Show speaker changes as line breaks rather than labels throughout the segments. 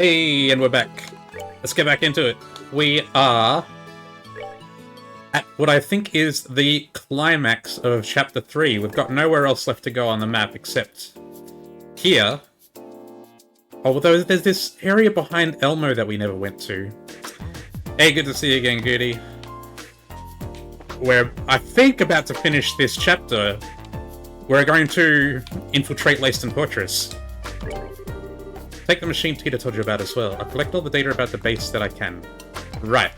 Hey, and we're back. Let's get back into it. We are at what I think is the climax of Chapter 3. We've got nowhere else left to go on the map except here. Although there's this area behind Elmo that we never went to. Hey, good to see you again, Goody. We're, I think, about to finish this chapter. We're going to infiltrate Leyston Fortress. Take the machine Tita told you about as well. I'll collect all the data about the base that I can. Right.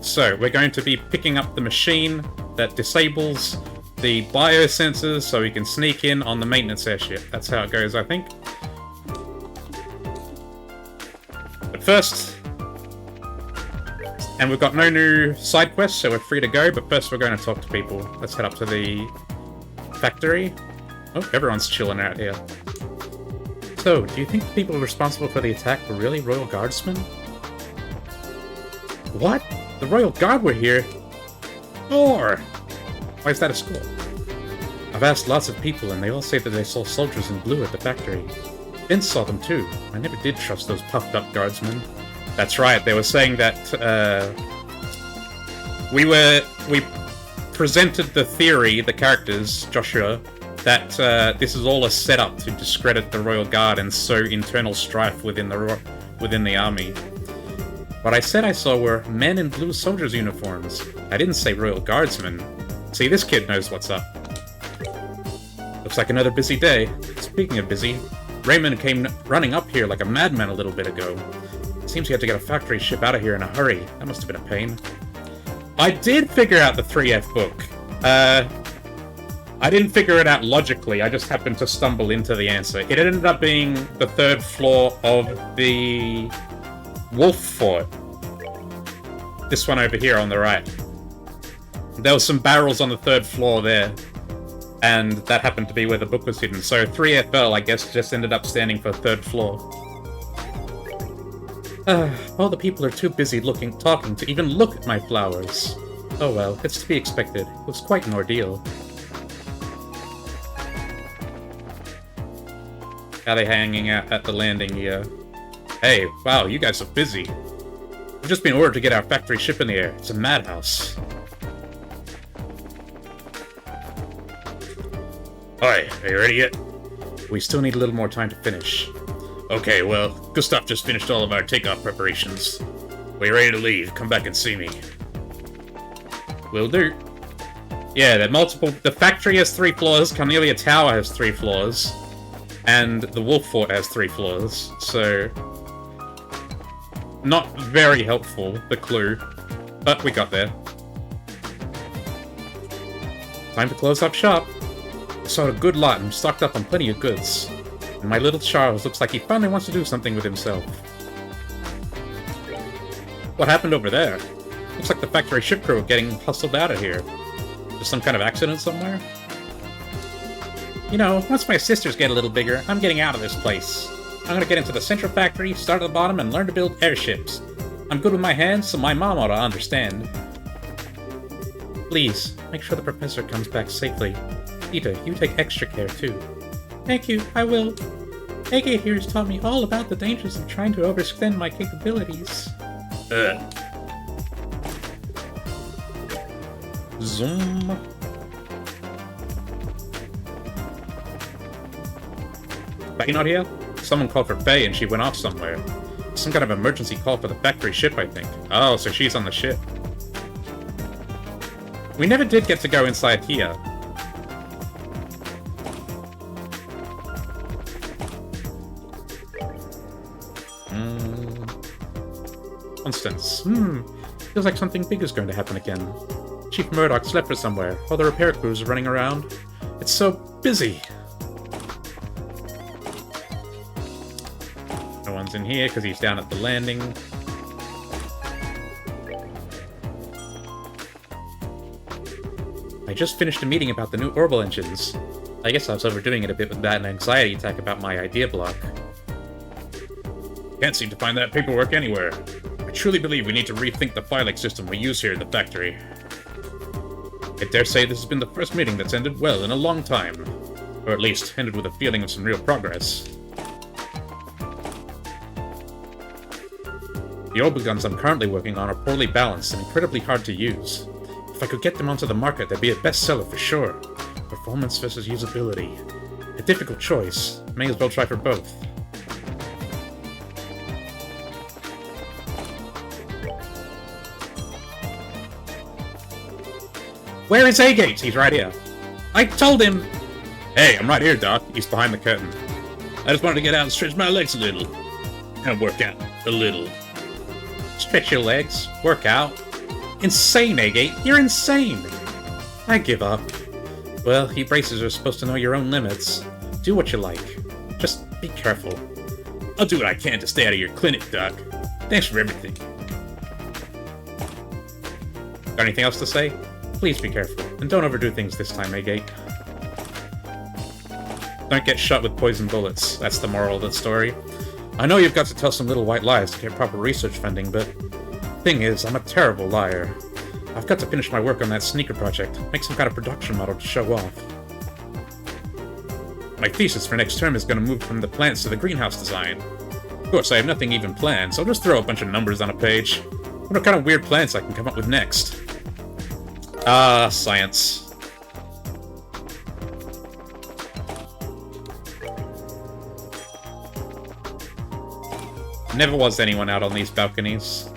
So, we're going to be picking up the machine that disables the biosensors so we can sneak in on the maintenance airship. That's how it goes, I think. But first... And we've got no new side quests, so we're free to go, but first we're going to talk to people. Let's head up to the factory. Oh, everyone's chilling out here. So, do you think the people responsible for the attack were really Royal Guardsmen? What? The Royal Guard were here? Or why is that a school? I've asked lots of people, and they all say that they saw soldiers in blue at the factory. Vince saw them too. I never did trust those puffed-up guardsmen. That's right, they were saying that, we presented the theory, the characters, Joshua, that this is all a setup to discredit the Royal Guard and sow internal strife within the army. What I said I saw were men in blue soldiers' uniforms. I didn't say Royal Guardsmen. See, this kid knows what's up. Looks like another busy day. Speaking of busy, Raymond came running up here like a madman a little bit ago. Seems he had to get a factory ship out of here in a hurry. That must have been a pain. I did figure out the 3F book. I didn't figure it out logically, I just happened to stumble into the answer. It ended up being the third floor of the Wolf Fort. This one over here on the right. There was some barrels on the third floor there, and that happened to be where the book was hidden. So 3FL, I guess, just ended up standing for third floor. All the people are too busy talking to even look at my flowers. Oh well, it's to be expected. It was quite an ordeal. How are they hanging out at the landing here? Hey, wow, you guys are busy. We've just been ordered to get our factory ship in the air. It's a madhouse. Hi, are you ready yet? We still need a little more time to finish. Okay, well, Gustav just finished all of our takeoff preparations. We're ready to leave. Come back and see me. Will do. Yeah, the factory has 3 floors, Cornelia Tower has 3 floors, and the Wolf Fort has 3 floors, so... Not very helpful, the clue, but we got there. Time to close up shop. Sold a good lot and stocked up on plenty of goods. And my little Charles looks like he finally wants to do something with himself. What happened over there? Looks like the factory ship crew are getting hustled out of here. Just some kind of accident somewhere? You know, once my sisters get a little bigger, I'm getting out of this place. I'm gonna get into the central factory, start at the bottom, and learn to build airships. I'm good with my hands, so my mom ought to understand. Please, make sure the professor comes back safely. Tita, you take extra care, too. Thank you, I will. AK here has taught me all about the dangers of trying to overextend my capabilities. Zoom. Faye not here? Someone called for Faye and she went off somewhere. Some kind of emergency call for the factory ship, I think. Oh, so she's on the ship. We never did get to go inside here. Constance. Feels like something big is going to happen again. Chief Murdoch's left for somewhere. All the repair crews are running around. It's so busy. No one's in here because he's down at the landing. I just finished a meeting about the new orbital engines. I guess I was overdoing it a bit with that anxiety attack about my idea block. Can't seem to find that paperwork anywhere. I truly believe we need to rethink the filing system we use here in the factory. I dare say this has been the first meeting that's ended well in a long time. Or at least ended with a feeling of some real progress. The orbital guns I'm currently working on are poorly balanced and incredibly hard to use. If I could get them onto the market, they'd be a bestseller for sure. Performance versus usability. A difficult choice. May as well try for both. Where is A-Gate? He's right here. I told him! Hey, I'm right here, Doc. He's behind the curtain. I just wanted to get out and stretch my legs a little. And work out a little. Stretch your legs. Work out. Insane, A-Gate. You're insane! I give up. Well, you braces are supposed to know your own limits. Do what you like. Just be careful. I'll do what I can to stay out of your clinic, Doc. Thanks for everything. Got anything else to say? Please be careful, and don't overdo things this time, A-Gate. Don't get shot with poison bullets. That's the moral of the story. I know you've got to tell some little white lies to get proper research funding, but... thing is, I'm a terrible liar. I've got to finish my work on that sneaker project, make some kind of production model to show off. My thesis for next term is going to move from the plants to the greenhouse design. Of course, I have nothing even planned, so I'll just throw a bunch of numbers on a page. What kind of weird plants I can come up with next? Ah, science. Never was anyone out on these balconies.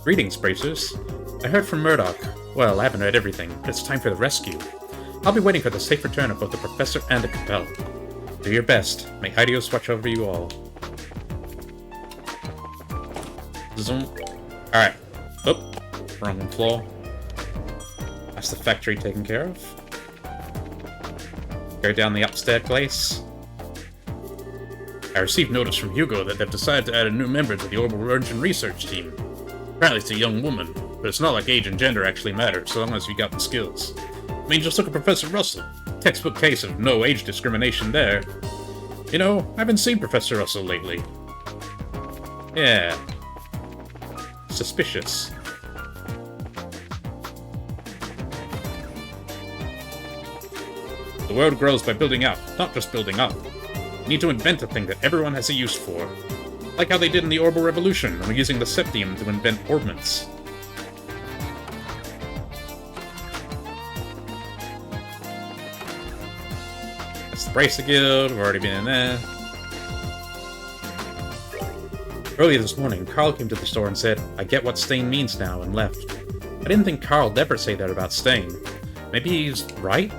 Greetings, bracers. I heard from Murdoch. Well, I haven't heard everything, but it's time for the rescue. I'll be waiting for the safe return of both the Professor and the Capel. Do your best. May Idios watch over you all. Zoom. Alright. Oop. Wrong floor. That's the factory taken care of. Go down the upstairs place. I received notice from Hugo that they've decided to add a new member to the Orbital Origin research team. Apparently it's a young woman, but it's not like age and gender actually matter, so long as you got the skills. I mean, just look at Professor Russell. Textbook case of no age discrimination there. You know, I haven't seen Professor Russell lately. Yeah. Suspicious. The world grows by building out, not just building up. You need to invent a thing that everyone has a use for. Like how they did in the Orbital Revolution, when using the Septium to invent orbments. That's the Bracer Guild, we've already been in there. Earlier this morning, Carl came to the store and said, "I get what Stain means now," and left. I didn't think Carl'd ever say that about Stain. Maybe he's right?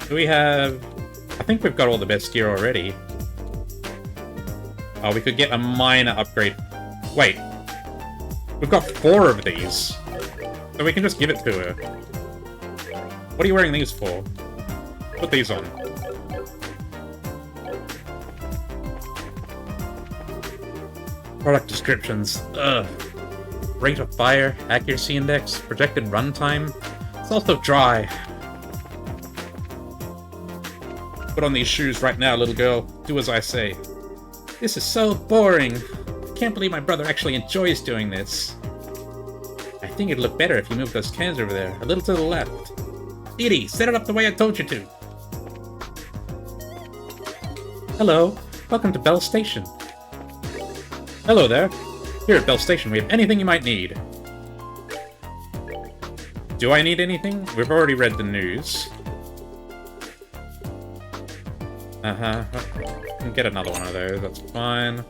Do we have... I think we've got all the best gear already. Oh, we could get a minor upgrade. Wait. We've got 4 of these. So we can just give it to her. What are you wearing these for? Put these on. Product descriptions. Ugh. Rate of fire, accuracy index, projected runtime. It's also dry. Put on these shoes right now, little girl. Do as I say. This is so boring. I can't believe my brother actually enjoys doing this. I think it'd look better if you moved those cans over there, a little to the left. Edie, set it up the way I told you to. Hello. Welcome to Bell Station. Hello there. Here at Bell Station, we have anything you might need. Do I need anything? We've already read the news. I can get another one of those, that's fine.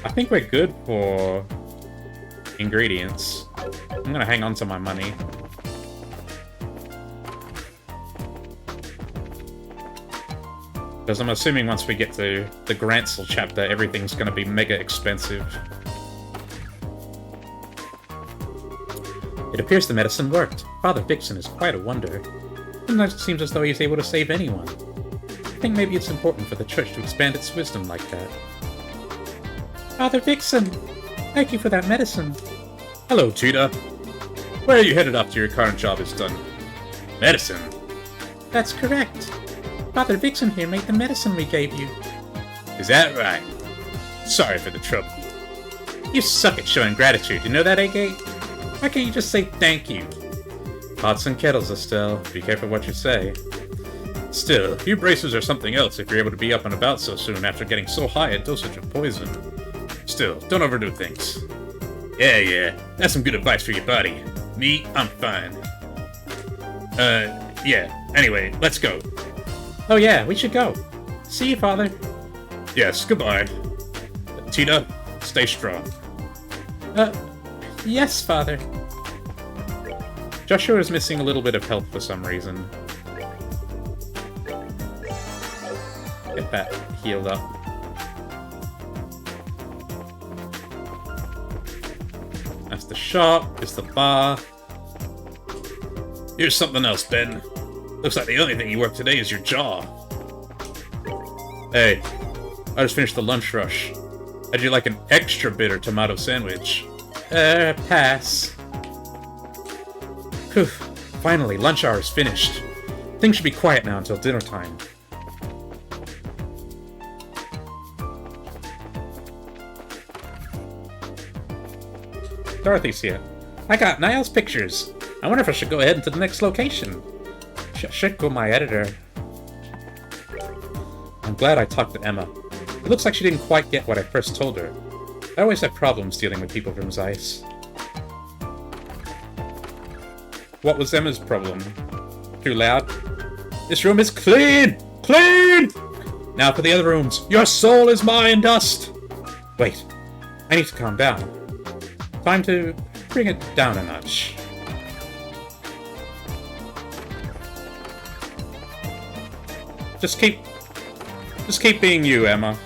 I think we're good for ingredients. I'm gonna hang on to my money. Because I'm assuming once we get to the Grantsel chapter, everything's gonna be mega expensive. It appears the medicine worked. Father Vixen is quite a wonder. Sometimes it seems as though he's able to save anyone. I think maybe it's important for the Church to expand its wisdom like that. Father Vixen! Thank you for that medicine. Hello, Tutor. Where are you headed after your current job is done? Medicine? That's correct. Father Vixen here made the medicine we gave you. Is that right? Sorry for the trouble. You suck at showing gratitude, you know that, A-Gate? Why can't you just say thank you? Pots and kettles, Estelle. Be careful what you say. Still, you bracers are something else if you're able to be up and about so soon after getting so high a dosage of poison. Still, don't overdo things. Yeah, that's some good advice for your body. Me, I'm fine. Yeah. Anyway, let's go.
Oh yeah, we should go. See you, Father.
Yes, goodbye. Tita, stay strong.
Yes, Father.
Joshua is missing a little bit of health for some reason. Get that healed up. That's the shop, it's the bar. Here's something else, Ben. Looks like the only thing you worked today is your jaw. Hey, I just finished the lunch rush. How'd you like an extra bitter tomato sandwich?
Pass. Whew. Finally, lunch hour is finished. Things should be quiet now until dinner time. Dorothy's here. I got Niall's pictures. I wonder if I should go ahead into the next location. Should go my editor. I'm glad I talked to Emma. It looks like she didn't quite get what I first told her. I always have problems dealing with people from Zeiss.
What was Emma's problem? Too loud?
This room is clean! Clean! Now for the other rooms. Your soul is mine, dust! Wait. I need to calm down. Time to bring it down a notch.
Just keep being you, Emma.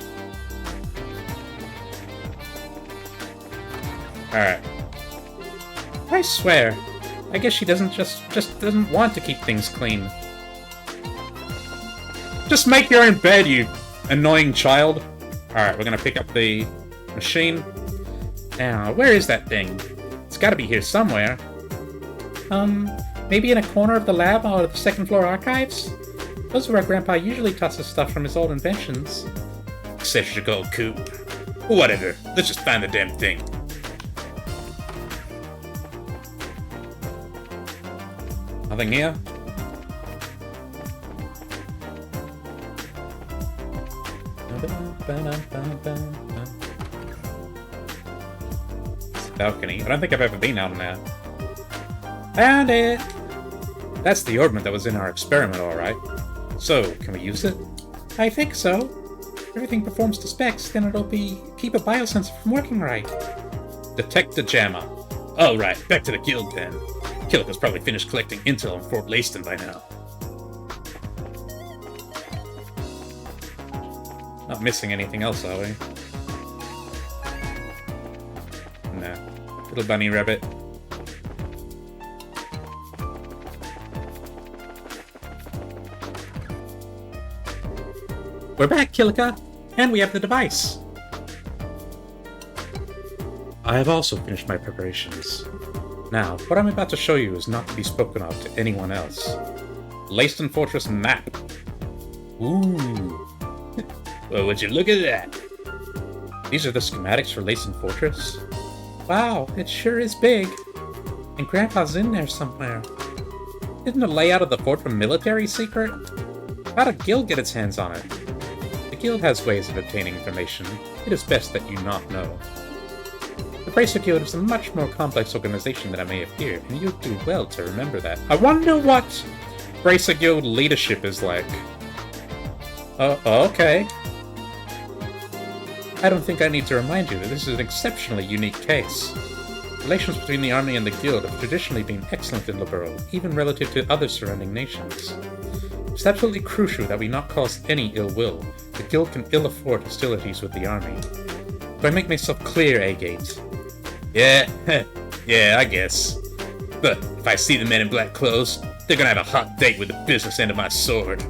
Alright.
I swear. I guess she doesn't just doesn't want to keep things clean.
Just make your own bed, you annoying child. Alright, we're gonna pick up the machine.
Now, where is that thing? It's gotta be here somewhere. Maybe in a corner of the lab or the second floor archives? Those are where Grandpa usually tosses stuff from his old inventions.
Sceptical coop. Whatever, let's just find the damn thing. Nothing here? It's a balcony. I don't think I've ever been out on that.
Found it! That's the orbment that was in our experiment, alright.
So, can we use it?
I think so. If everything performs to specs, then it'll keep a biosensor from working right.
Detect the jammer. Alright, back to the guild then. Killica's probably finished collecting intel on Fort Leyston by now. Not missing anything else, are we? No. Little bunny rabbit.
We're back, Killica, and we have the device. I have also finished my preparations. Now, what I'm about to show you is not to be spoken of to anyone else.
Leyston Fortress map.
Ooh.
Well, would you look at that?
These are the schematics for Leyston Fortress. Wow, it sure is big. And Grandpa's in there somewhere. Isn't the layout of the fort a military secret? How'd a guild get its hands on it? The guild has ways of obtaining information. It is best that you not know. The Bracer Guild is a much more complex organization than it may appear, and you'd do well to remember that.
I wonder what Bracer Guild leadership is like.
Okay. I don't think I need to remind you that this is an exceptionally unique case. Relations between the army and the guild have traditionally been excellent in Liberl, even relative to other surrounding nations. It's absolutely crucial that we not cause any ill will. The guild can ill afford hostilities with the army. Do I make myself clear, Agate?
Yeah, yeah, I guess. But if I see the men in black clothes, they're gonna have a hot date with the business end of my sword.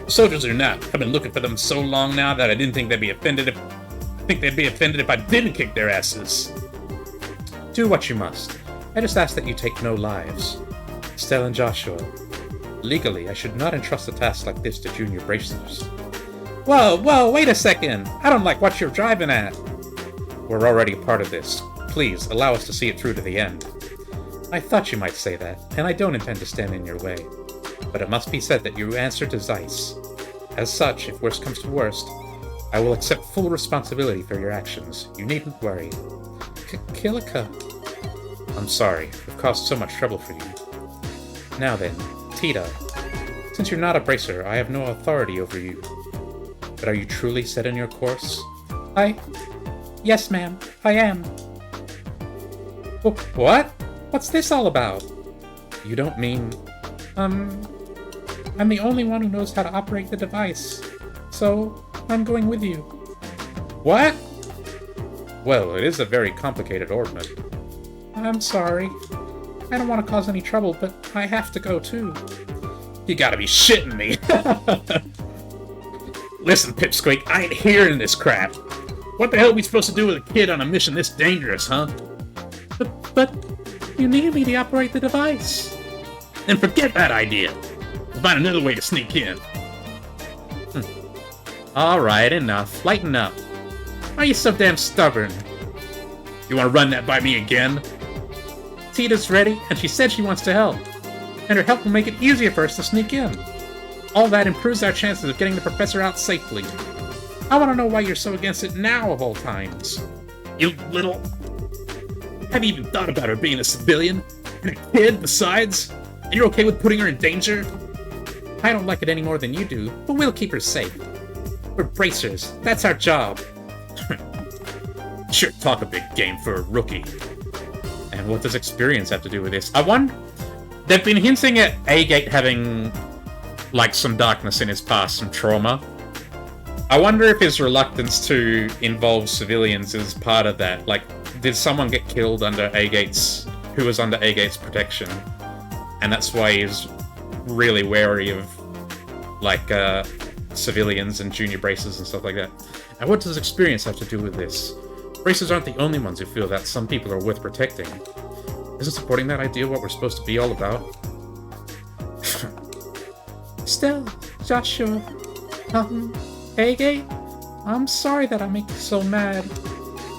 Soldiers or not, I've been looking for them so long now that I didn't think they'd be offended if I didn't kick their asses.
Do what you must. I just ask that you take no lives. Estelle and Joshua. Legally, I should not entrust a task like this to junior bracers. Whoa, wait a second! I don't like what you're driving at! We're already a part of this. Please, allow us to see it through to the end. I thought you might say that, and I don't intend to stand in your way. but it must be said that you answered to Zeiss. As such, if worst comes to worst, I will accept full responsibility for your actions. You needn't worry. Kilika. I'm sorry. We've caused so much trouble for you. Now then, Tita. Since you're not a bracer, I have no authority over you. But are you truly set in your course?
Yes, ma'am, I am.
What? What's this all about? You don't mean...
I'm the only one who knows how to operate the device. So, I'm going with you.
What? Well, it is a very complicated orbment.
I'm sorry. I don't want to cause any trouble, but I have to go too.
You gotta be shitting me. Listen, Pipsqueak, I ain't hearing this crap. What the hell are we supposed to do with a kid on a mission this dangerous, huh?
But you need me to operate the device.
Then forget that idea. We'll find another way to sneak in.
Alright, enough. Lighten up. Why are you so damn stubborn?
You wanna run that by me again?
Tita's ready, and she said she wants to help. And her help will make it easier for us to sneak in. All that improves our chances of getting the professor out safely. I want to know why you're so against it now of all times.
You little... Have you even thought about her being a civilian? And a kid, besides? And you're okay with putting her in danger?
I don't like it any more than you do, but we'll keep her safe. We're bracers. That's our job.
Sure, talk a big game for a rookie.
And what does experience have to do with this? I wonder... They've been hinting at A-Gate having, like, some darkness in his past, some trauma. I wonder if his reluctance to involve civilians is part of that. Like, did someone get killed under A-Gate's... who was under A-Gate's protection? And that's why he's really wary of, like, civilians and junior bracers and stuff like that. And what does experience have to do with this? Bracers aren't the only ones who feel that some people are worth protecting. Isn't supporting that idea what we're supposed to be all about?
Still, Joshua, A-Gate, I'm sorry that I make you so mad.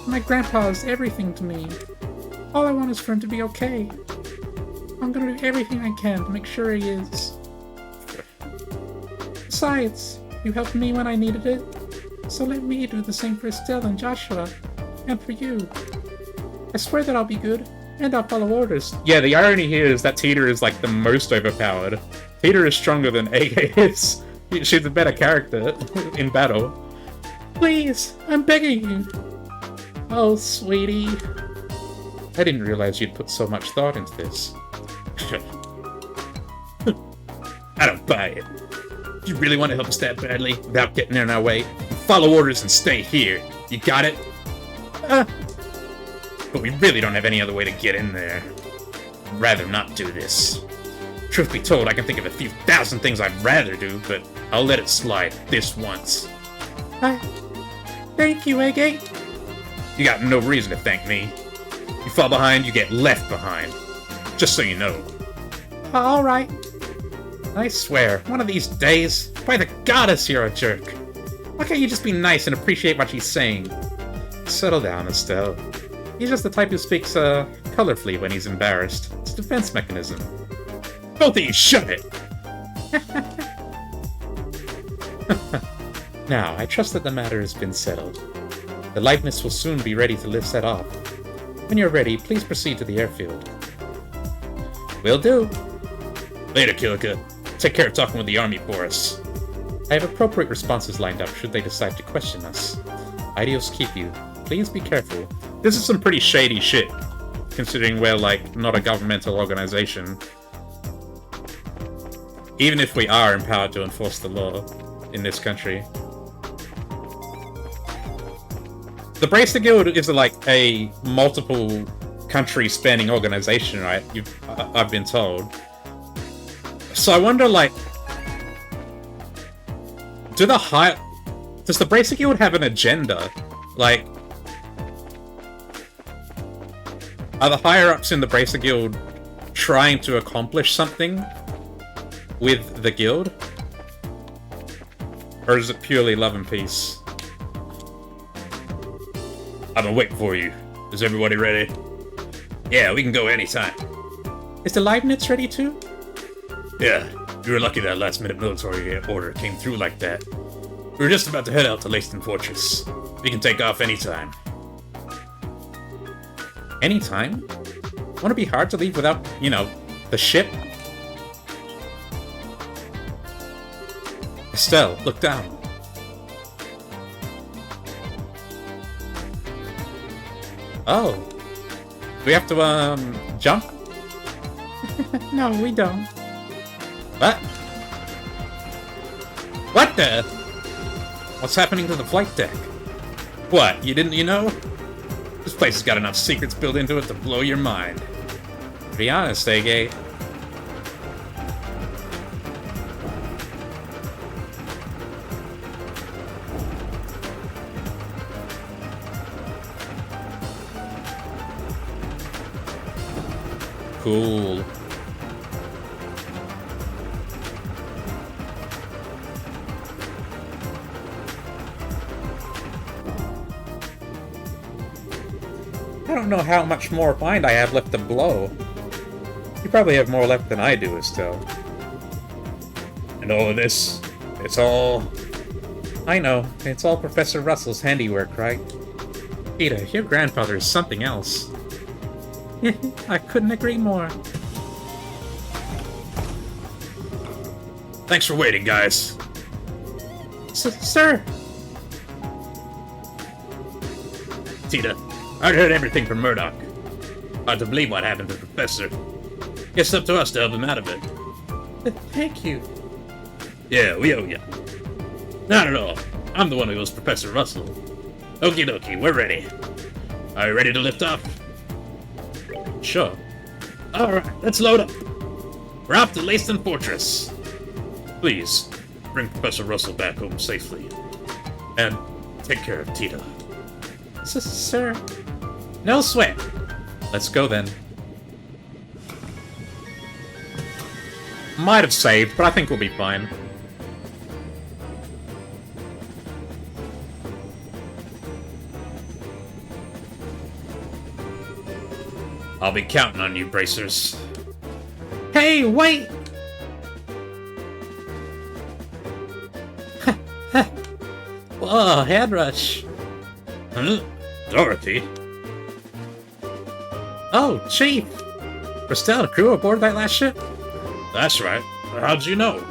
My grandpa is everything to me. All I want is for him to be okay. I'm gonna do everything I can to make sure he is. Besides, you helped me when I needed it, so let me do the same for Estelle and Joshua, and for you. I swear that I'll be good, and I'll follow orders.
Yeah, the irony here is that Tita is, like, the most overpowered. Tita is stronger than A-Gate is. She's a better character in battle.
Please, I'm begging you. Oh, sweetie.
I didn't realize you'd put so much thought into this.
I don't buy it. You really want to help us that badly without getting in our way? Follow orders and stay here. You got it? But we really don't have any other way to get in there. I'd rather not do this. Truth be told, I can think of a few thousand things I'd rather do, but I'll let it slide this once.
Thank you, A-Gate.
You got no reason to thank me. You fall behind, you get left behind. Just so you know.
Alright.
I swear, one of these days, by the goddess you're a jerk. Why can't you just be nice and appreciate what she's saying? Settle down, Estelle. He's just the type who speaks, colorfully when he's embarrassed. It's a defense mechanism.
Both of you shut it!
Now, I trust that the matter has been settled. The Leibniz will soon be ready to lift set off. When you're ready, please proceed to the airfield. Will do.
Later, Kilika. Take care of talking with the army for us.
I have appropriate responses lined up should they decide to question us. Ideals keep you. Please be careful.
This is some pretty shady shit, considering we're, like, not a governmental organization. Even if we are empowered to enforce the law in this country. The Bracer Guild is, like, a multiple country-spanning organization, right? I've been told. So I wonder, like... Does the Bracer Guild have an agenda? Like... Are the higher-ups in the Bracer Guild trying to accomplish something with the guild? Or is it purely love and peace? I've been waiting for you. Is everybody ready? Yeah, we can go anytime.
Is the Leibniz ready too?
Yeah, you were lucky that last-minute military order came through like that. We were just about to head out to Leyston Fortress. We can take off anytime.
Anytime? Won't it be hard to leave without, you know, the ship? Estelle, look down. Oh. Do we have to, jump?
No, we don't.
What? What the? What's happening to the flight deck? What, you know? This place has got enough secrets built into it to blow your mind. To be honest, Age. Cool. I don't know how much more mind I have left to blow. You probably have more left than I do, Estelle.
And all of this, it's all...
I know. It's all Professor Russell's handiwork, right? Peter, your grandfather is something else.
I couldn't agree more.
Thanks for waiting, guys.
Sir!
Tita, I heard everything from Murdoch. Hard to believe what happened to the Professor. It's up to us to help him out of it.
Thank you.
Yeah, we owe you. Not at all. I'm the one who owes Professor Russell. Okie dokie, we're ready. Are you ready to lift off?
Sure.
Alright, let's load up. We're off to Leyston Fortress. Please, bring Professor Russell back home safely. And take care of Tita.
Sir.
No sweat. Let's go then. Might have saved, but I think we'll be fine.
I'll be counting on you, bracers.
Hey, wait!
Whoa, head rush.
Huh? Dorothy?
Oh, Chief! We're still a crew aboard that last ship?
That's right. How'd you know?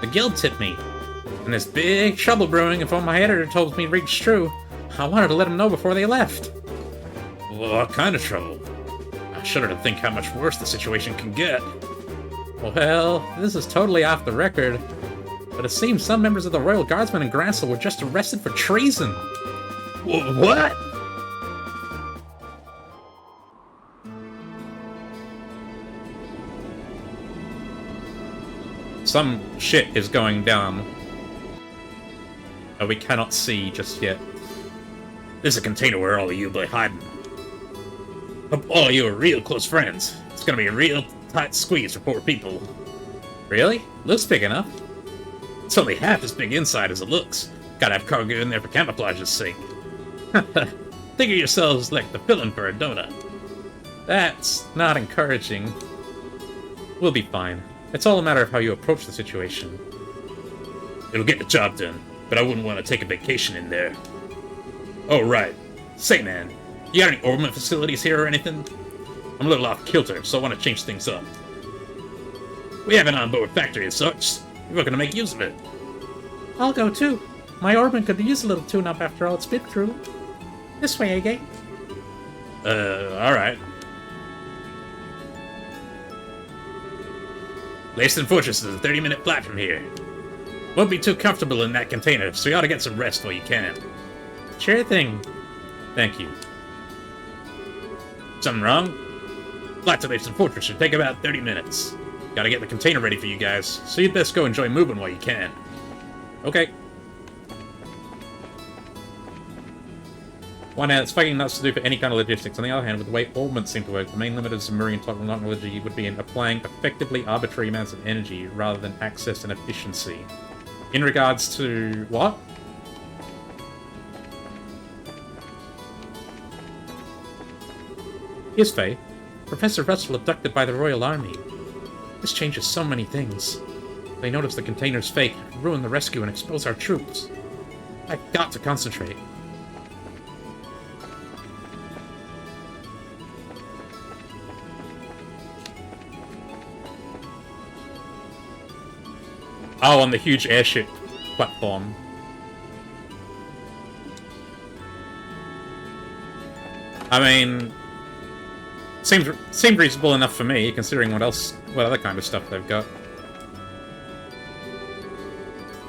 The guild tipped me. And there's big trouble brewing if all my editor told me reached true. I wanted to let them know before they left.
What kind of trouble? I shudder to think how much worse the situation can get.
Well, this is totally off the record, but it seems some members of the Royal Guardsmen in Grancel were just arrested for treason.
What?
Some shit is going down. We cannot see just yet.
This is a container where all of you be hiding. Hope all of you are real close friends. It's gonna be a real tight squeeze for 4 people.
Really? Looks big enough.
It's only half as big inside as it looks. Gotta have cargo in there for camouflage's sake. Think of yourselves like the filling for a donut.
That's not encouraging. We'll be fine. It's all a matter of how you approach the situation.
It'll get the job done, but I wouldn't want to take a vacation in there. Oh, right. Say, man, you got any orbment facilities here or anything? I'm a little off kilter, so I want to change things up. We have an onboard factory as such. We're looking to make use of it.
I'll go too. My Orban could use a little tune-up after all it's been through. This way, Agate.
Alright. Leyston Fortress is a 30-minute flight from here. Won't be too comfortable in that container, so you ought to get some rest while you can.
Sure thing. Thank you.
Something wrong? Flight to Leyston Fortress should take about 30 minutes. Gotta get the container ready for you guys, so you'd best go enjoy moving while you can.
Okay. One hand, it's fucking nuts to do for any kind of logistics. On the other hand, with the way orbments seem to work, the main limit of submarine technology would be in applying effectively arbitrary amounts of energy rather than access and efficiency. In regards to what? Here's Faye. Professor Russell abducted by the Royal Army.
This changes so many things. They notice the container's fake, ruin the rescue, and expose our troops. I've got to concentrate.
Oh, on the huge airship platform. I mean, seemed reasonable enough for me, considering what other kind of stuff they've got.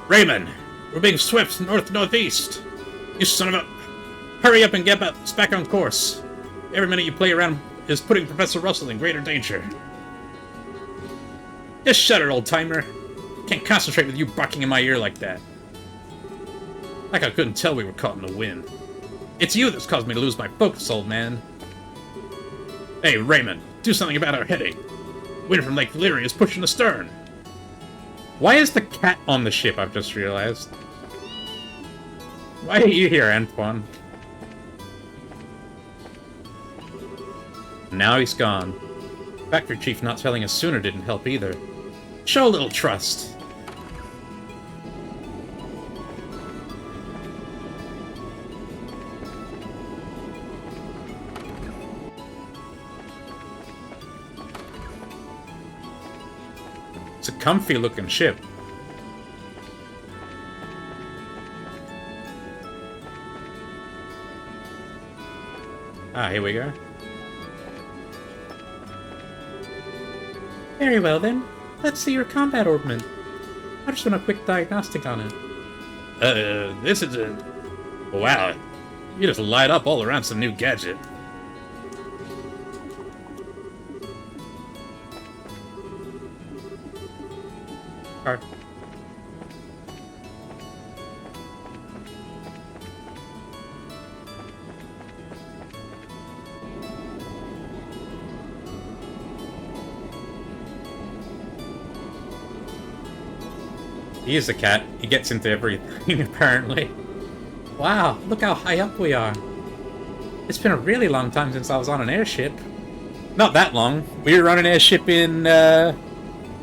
Raymond, we're being swept north-northeast. You son of a... Hurry up and get us back on course. Every minute you play around is putting Professor Russell in greater danger. Just shut it, old-timer. Can't concentrate with you barking in my ear like that. Like I couldn't tell we were caught in the wind. It's you that's caused me to lose my focus, old man. Hey, Raymond, do something about our heading. Wind from Lake Valyria is pushing astern. Why is the cat on the ship, I've just realized? Why are you here, Antoine? Now he's gone. Factory Chief not telling us sooner didn't help either. Show a little trust. It's a comfy looking ship. Ah, here we go.
Very well then. Let's see your combat orbment. I just want a quick diagnostic on it.
This is a... Wow. You just light up all around some new gadget.
Alright.
He is a cat. He gets into everything, apparently.
Wow, look how high up we are. It's been a really long time since I was on an airship.
Not that long. We were on an airship in,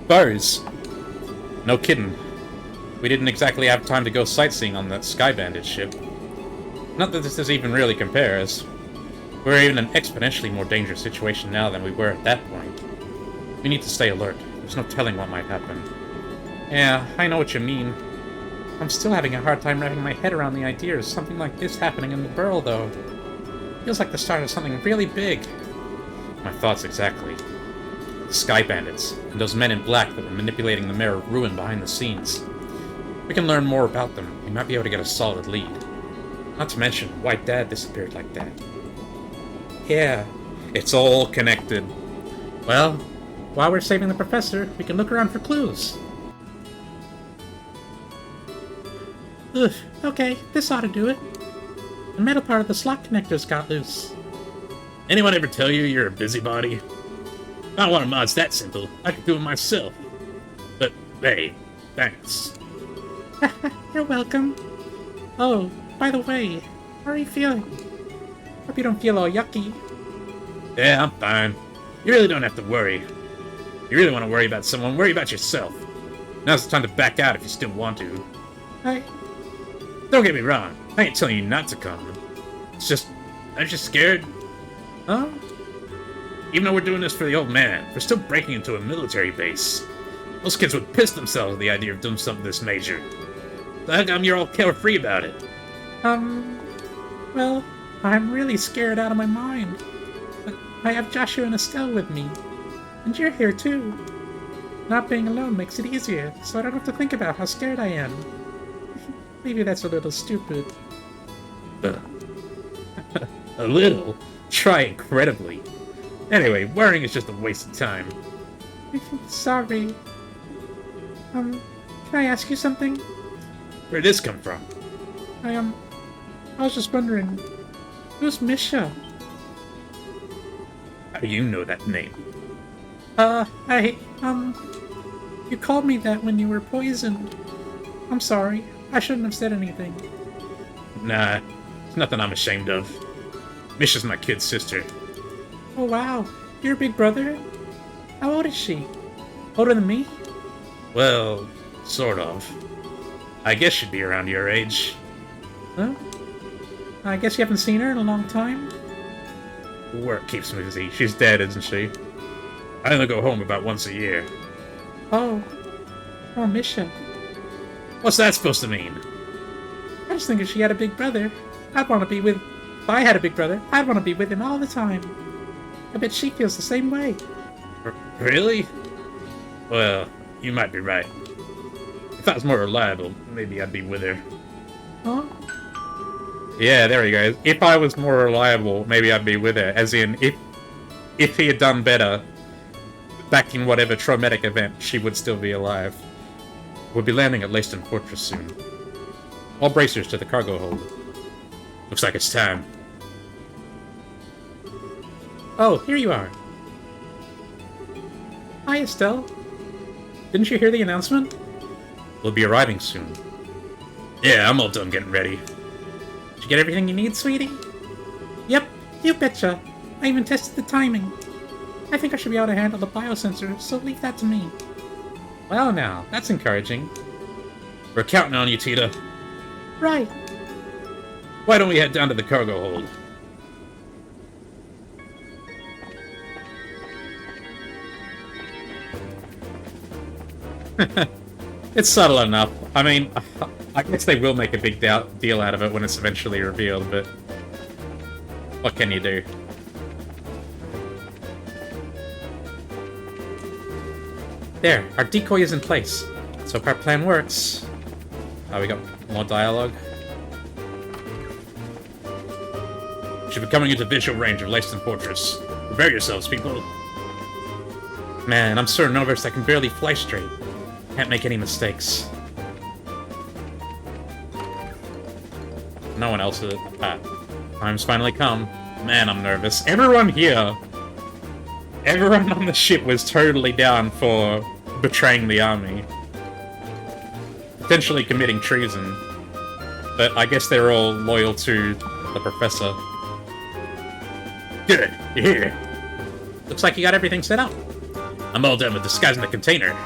Bose. No kidding. We didn't exactly have time to go sightseeing on that Sky Bandit ship. Not that this even really compares. We're in an exponentially more dangerous situation now than we were at that point. We need to stay alert. There's no telling what might happen.
Yeah, I know what you mean. I'm still having a hard time wrapping my head around the idea of something like this happening in the Burrow, though. Feels like the start of something really big.
My thoughts exactly. The Sky Bandits, and those men in black that were manipulating the Mayor of Ruin behind the scenes. We can learn more about them. We might be able to get a solid lead. Not to mention, why Dad disappeared like that.
Yeah,
it's all connected.
Well, while we're saving the professor, we can look around for clues. Ugh, okay, this ought to do it. The metal part of the slot connectors got loose.
Anyone ever tell you you're a busybody? If I don't want a mod's that simple, I could do it myself. But, hey, thanks.
You're welcome. Oh, by the way, how are you feeling? Hope you don't feel all yucky.
Yeah, I'm fine. You really don't have to worry. If you really want to worry about someone, worry about yourself. Now's the time to back out if you still want to. Don't get me wrong, I ain't telling you not to come. It's just, I'm just scared.
Huh?
Even though we're doing this for the old man, we're still breaking into a military base. Those kids would piss themselves at the idea of doing something this major. So how come you're all carefree about it?
Well, I'm really scared out of my mind. But I have Joshua and Estelle with me. And you're here too. Not being alone makes it easier, so I don't have to think about how scared I am. Maybe that's a little stupid.
A little? Try incredibly. Anyway, worrying is just a waste of time.
Sorry. Can I ask you something?
Where'd this come from?
I was just wondering, who's Misha?
How do you know that name?
You called me that when you were poisoned. I'm sorry. I shouldn't have said anything.
Nah, it's nothing I'm ashamed of. Misha's my kid sister.
Oh wow, your big brother? How old is she? Older than me?
Well, sort of. I guess she'd be around your age.
Well, I guess you haven't seen her in a long time.
Work keeps me busy. She's dead, isn't she? I only go home about once a year.
Oh. Oh, Misha.
What's that supposed to mean?
I just think if she had a big brother, I'd want to be with... If I had a big brother, I'd want to be with him all the time. I bet she feels the same way.
Really? Well, you might be right. If I was more reliable, maybe I'd be with her.
Huh?
Yeah, there he goes. If I was more reliable, maybe I'd be with her. As in, if he had done better back in whatever traumatic event, she would still be alive. We'll be landing at Leyston Fortress soon. All bracers to the cargo hold. Looks like it's time.
Oh, here you are. Hi, Estelle. Didn't you hear the announcement?
We'll be arriving soon. Yeah, I'm all done getting ready.
Did you get everything you need, sweetie? Yep, you betcha. I even tested the timing. I think I should be able to handle the biosensor, so leave that to me.
Well now, that's encouraging. We're counting on you, Tita.
Right.
Why don't we head down to the cargo hold? It's subtle enough. I mean, I guess they will make a big deal out of it when it's eventually revealed, but what can you do?
There, our decoy is in place. So if our plan works...
Oh, we got more dialogue. Should be coming into visual range of Leyston Fortress. Prepare yourselves, people.
Man, I'm so nervous I can barely fly straight. Can't make any mistakes.
No one else is. Time's finally come. Man, I'm nervous. Everyone here, everyone on the ship was totally down for betraying the army. Potentially committing treason. But I guess they're all loyal to the professor. Good, you're here.
Looks like you got everything set up.
I'm all done with disguising the container.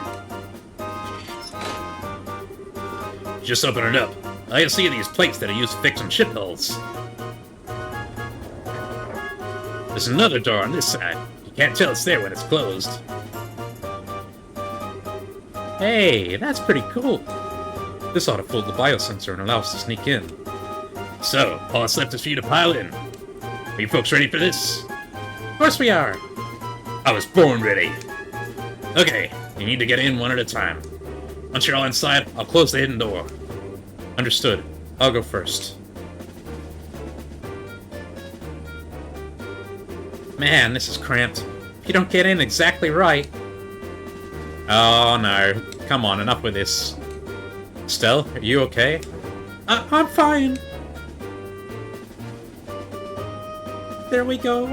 Just open it up. I can see these plates that are used to fix on ship hulls. There's another door on this side. You can't tell it's there when it's closed.
Hey, that's pretty cool. This ought to fool the biosensor and allow us to sneak in.
So, all that's left is for you to pile in. Are you folks ready for this?
Of course we are.
I was born ready. Okay, you need to get in one at a time. Once you're all inside, I'll close the hidden door.
Understood. I'll go first. Man, this is cramped. If you don't get in exactly right...
Oh no. Come on, enough with this. Stell, are you okay?
I'm fine. There we go.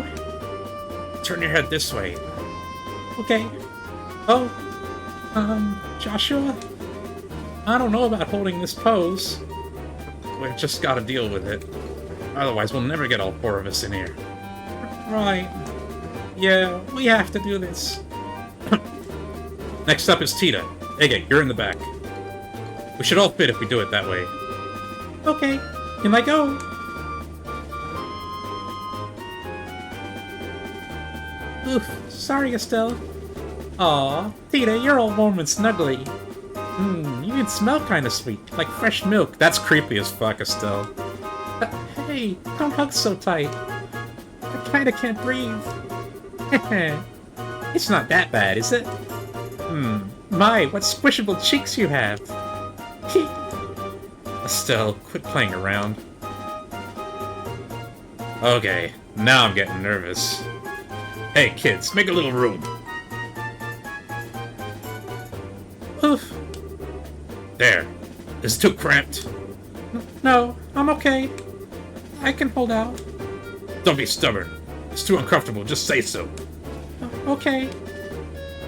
Turn your head this way.
Okay. Oh, Joshua? I don't know about holding this pose.
We've just gotta deal with it. Otherwise, we'll never get all four of us in here.
Right. Yeah, we have to do this.
Next up is Tita. Ege, you're in the back. We should all fit if we do it that way.
Okay, in I go. Oof, sorry, Estelle. Aw, Tita, you're all warm and snuggly. You even smell kinda sweet, like fresh milk.
That's creepy as fuck, Estelle.
Hey, don't hug so tight. I kinda can't breathe. It's not that bad, is it? My, what squishable cheeks you have.
Estelle, quit playing around. Okay, now I'm getting nervous. Hey, kids, make a little room.
Oof.
There. Is it too cramped?
No, I'm okay. I can hold out.
Don't be stubborn. It's too uncomfortable, just say so.
Okay.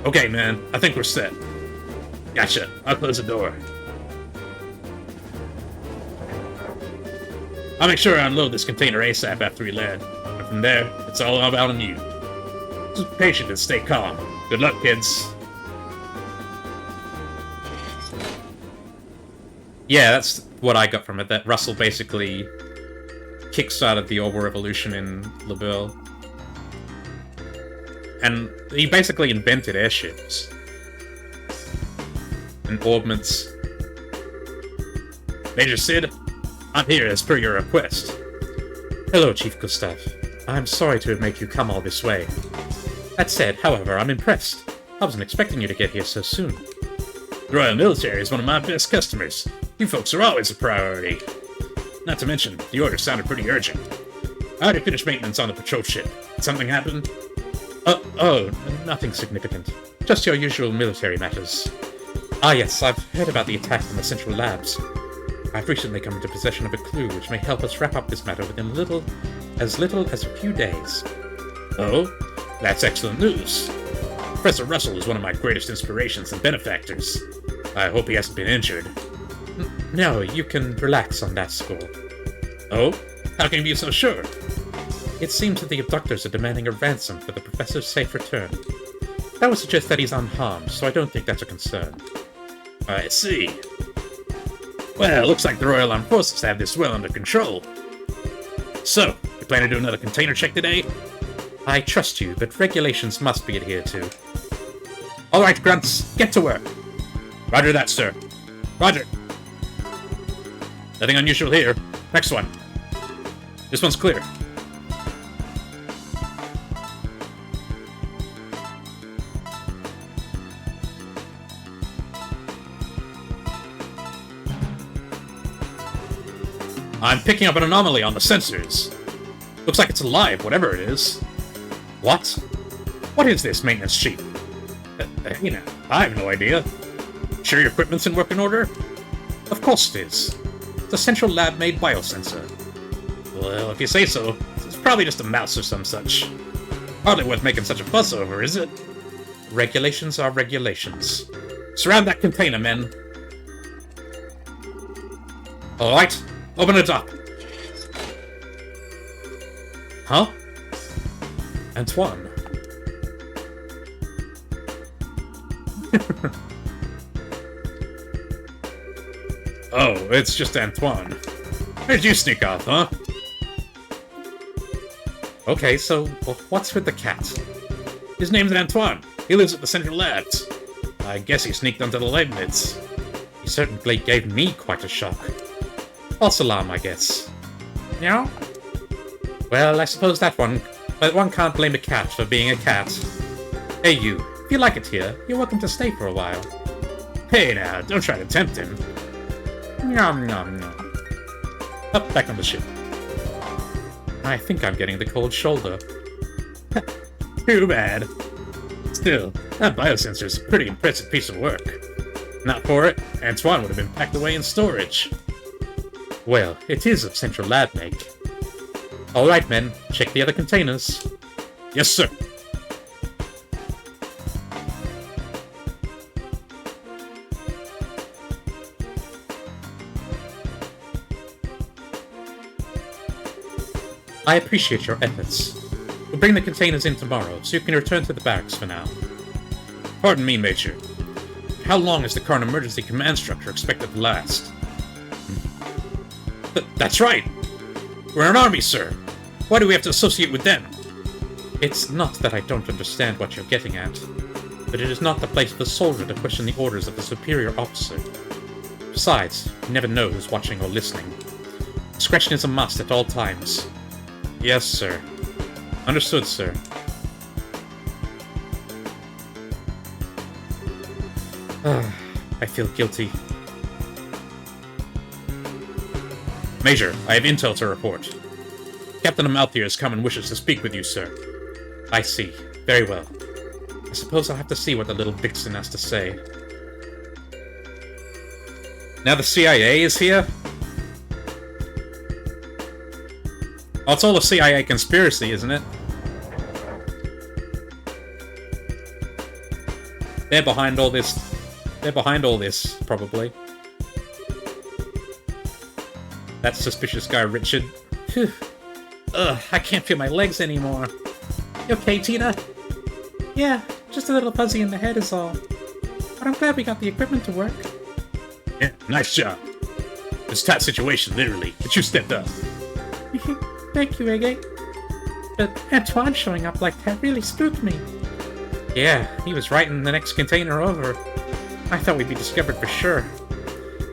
Okay, man, I think we're set. Gotcha, I'll close the door. I'll make sure I unload this container ASAP after we land. And from there, it's all about on you. Just be patient and stay calm. Good luck, kids. Yeah, that's what I got from it, that Russell basically kickstarted the Orbital Revolution in LaBelle. And he basically invented airships. And orbments. Major Sid, I'm here as per your request.
Hello, Chief Gustav. I'm sorry to make you come all this way. That said, however, I'm impressed. I wasn't expecting you to get here so soon.
The Royal Military is one of my best customers. You folks are always a priority. Not to mention, the order sounded pretty urgent. I already finished maintenance on the patrol ship. Did something happen?
Oh, nothing significant. Just your usual military matters. Ah yes, I've heard about the attack on the Central Labs. I've recently come into possession of a clue which may help us wrap up this matter within as little as a few days.
Oh? That's excellent news. Professor Russell is one of my greatest inspirations and benefactors. I hope he hasn't been injured.
No, you can relax on that score.
Oh? How can you be so sure?
It seems that the abductors are demanding a ransom for the professor's safe return. That would suggest that he's unharmed, so I don't think that's a concern.
I see. Well, looks like the Royal Armed Forces have this well under control. So, you plan to do another container check today?
I trust you, but regulations must be adhered to.
All right, Grunts, get to work. Roger that, sir. Roger. Nothing unusual here. Next one. This one's clear. I'm picking up an anomaly on the sensors. Looks like it's alive, whatever it is. What? What is this, maintenance chief? I have no idea. Sure your equipment's in working order? Of course it is. It's a central lab-made biosensor. Well, if you say so, it's probably just a mouse or some such. Hardly worth making such a fuss over, is it?
Regulations are regulations.
Surround that container, men. Alright, open it up.
Huh? Antoine.
Oh, it's just Antoine. Where'd you sneak off, huh?
Okay, so what's with the cat?
His name's Antoine. He lives at the Central Labs. I guess he sneaked onto the Leibniz.
He certainly gave me quite a shock. False alarm, I guess.
Yeah?
Well, I suppose that one can't blame a cat for being a cat. Hey you, if you like it here, you're welcome to stay for a while.
Hey now, don't try to tempt him.
Nom nom nom. Up, back on the ship. I think I'm getting the cold shoulder.
Too bad. Still, that biosensor's a pretty impressive piece of work. Not for it, Antoine would have been packed away in storage.
Well, it is of Central Lab make. Alright, men, check the other containers.
Yes, sir.
I appreciate your efforts. We'll bring the containers in tomorrow, so you can return to the barracks for now.
Pardon me, Major. How long is the current emergency command structure expected to last? That's right! We're an army, sir! Why do we have to associate with them?
It's not that I don't understand what you're getting at, but it is not the place of the soldier to question the orders of the superior officer. Besides, you never know who's watching or listening. Discretion is a must at all times.
Yes, sir. Understood, sir.
I feel guilty.
Major, I have intel to report. Captain Amalthea has come and wishes to speak with you, sir.
I see. Very well. I suppose I'll have to see what the little vixen has to say.
Now the CIA is here? Oh, it's all a CIA conspiracy, isn't it? They're behind all this. They're behind all this, probably. That suspicious guy, Richard.
Phew. Ugh, I can't feel my legs anymore. You okay, Tina? Yeah, just a little fuzzy in the head is all. But I'm glad we got the equipment to work.
Yeah, nice job. It's a tight situation, literally, but you stepped up.
Thank you, Ege. But Antoine showing up like that really spooked me.
Yeah, he was right in the next container over. I thought we'd be discovered for sure.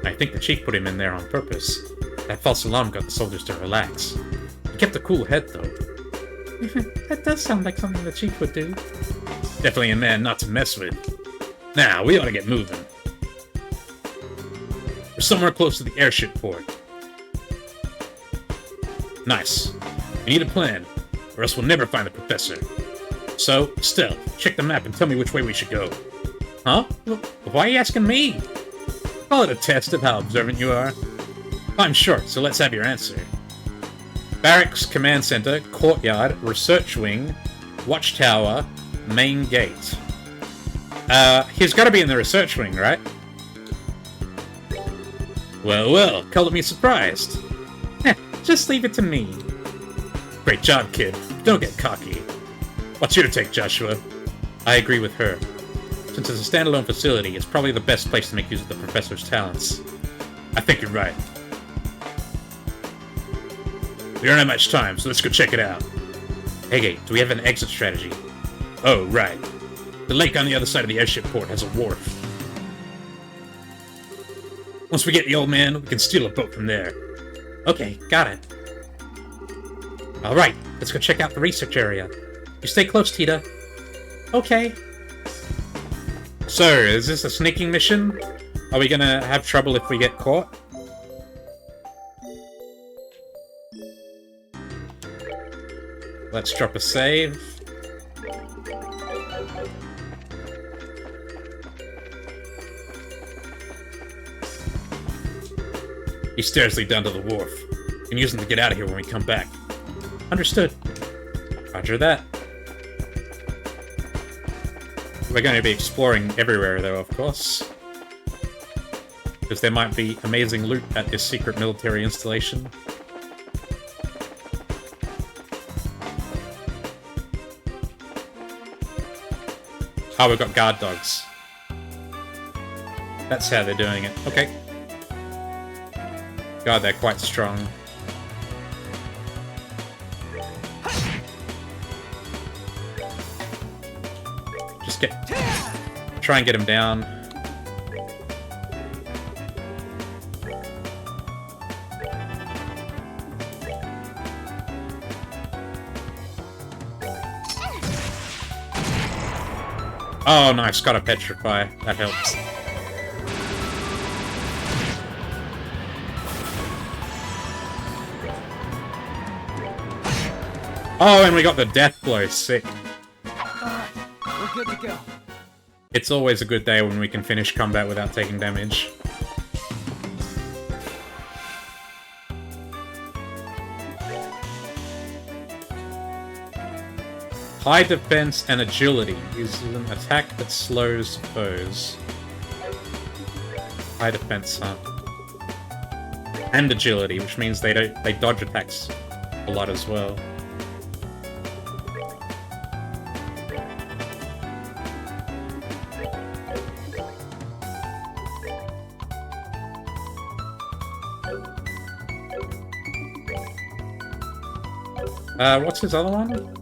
I think the chief put him in there on purpose. That false alarm got the soldiers to relax. He kept a cool head, though.
That does sound like something the chief would do.
Definitely a man not to mess with. Now, we ought to get moving. We're somewhere close to the airship port. Nice. We need a plan, or else we'll never find the professor. So, Stell, check the map and tell me which way we should go.
Huh? Why are you asking me?
Call it a test of how observant you are. I'm short, so let's have your answer.
Barracks, command center, courtyard, research wing, watchtower, main gate. He's gotta be in the research wing, right?
Well, color me surprised.
Just leave it to me.
Great job, kid. Don't get cocky. What's your take, Joshua?
I agree with her. Since it's a standalone facility, it's probably the best place to make use of the professor's talents.
I think you're right. We don't have much time, so let's go check it out.
Hey, do we have an exit strategy?
Oh, right. The lake on the other side of the airship port has a wharf. Once we get the old man, we can steal a boat from there.
Okay, got it. Alright, let's go check out the research area. You stay close, Tita.
Okay.
So, is this a sneaking mission? Are we gonna have trouble if we get caught? Let's drop a save.
These stairs lead down to the wharf. We can use them to get out of here when we come back.
Understood. Roger that. We're going to be exploring everywhere, though, of course. Because there might be amazing loot at this secret military installation. Oh, we've got guard dogs. That's how they're doing it. Okay. God, they're quite strong. Just try and get him down. Oh, nice. Got a petrify. That helps. Oh, and we got the death blow. Sick.
We're good to go.
It's always a good day when we can finish combat without taking damage. High defense and agility uses an attack that slows foes. High defense, huh? And agility, which means they dodge attacks a lot as well. What's his other one?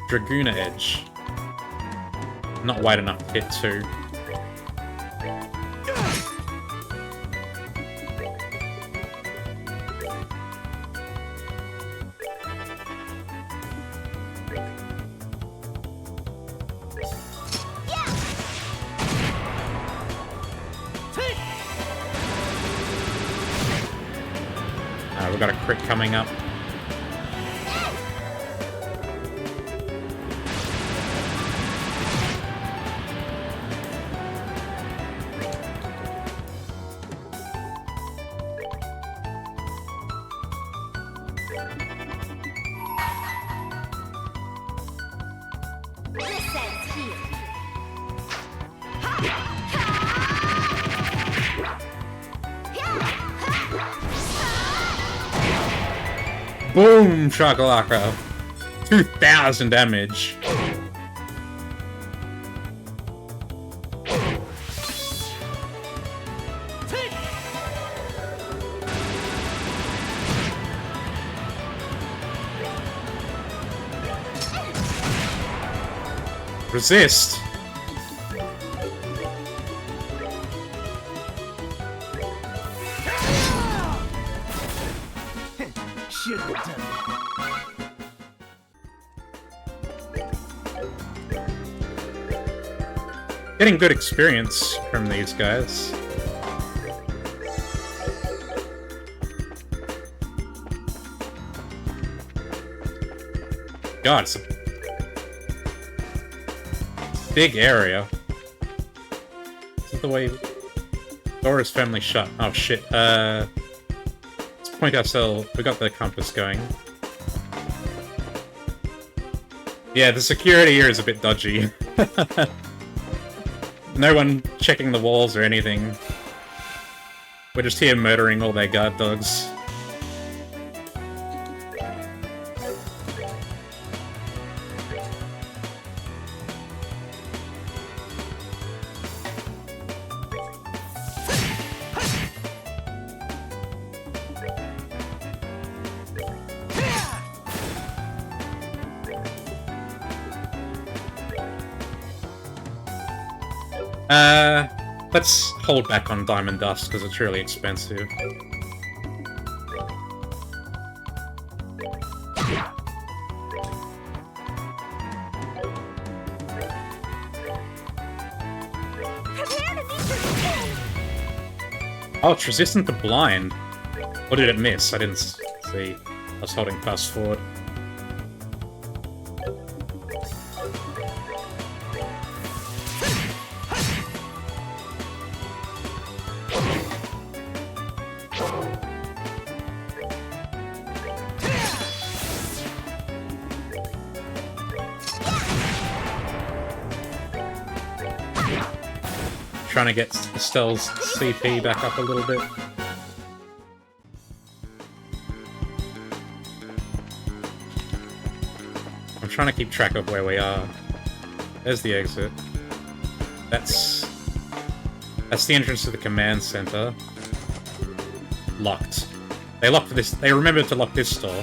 Dragoon Edge. Not wide enough to hit two. We've got a crit coming up. Boom, shakalaka. 2,000 damage.
Resist?
Should have done
Getting good experience from these guys. God, it's a big area. This is the way... Door is firmly shut. Oh shit, let's point ourselves... We got the compass going. Yeah, the security here is a bit dodgy. No one checking the walls or anything. We're just here murdering all their guard dogs. Let's hold back on Diamond Dust, because it's really expensive. Oh, it's resistant to blind. Or did it miss? I didn't see. I was holding fast forward. Trying to get Estelle's CP back up a little bit. I'm trying to keep track of where we are. There's the exit. That's the entrance to the command center. Locked. They locked this. They remembered to lock this door.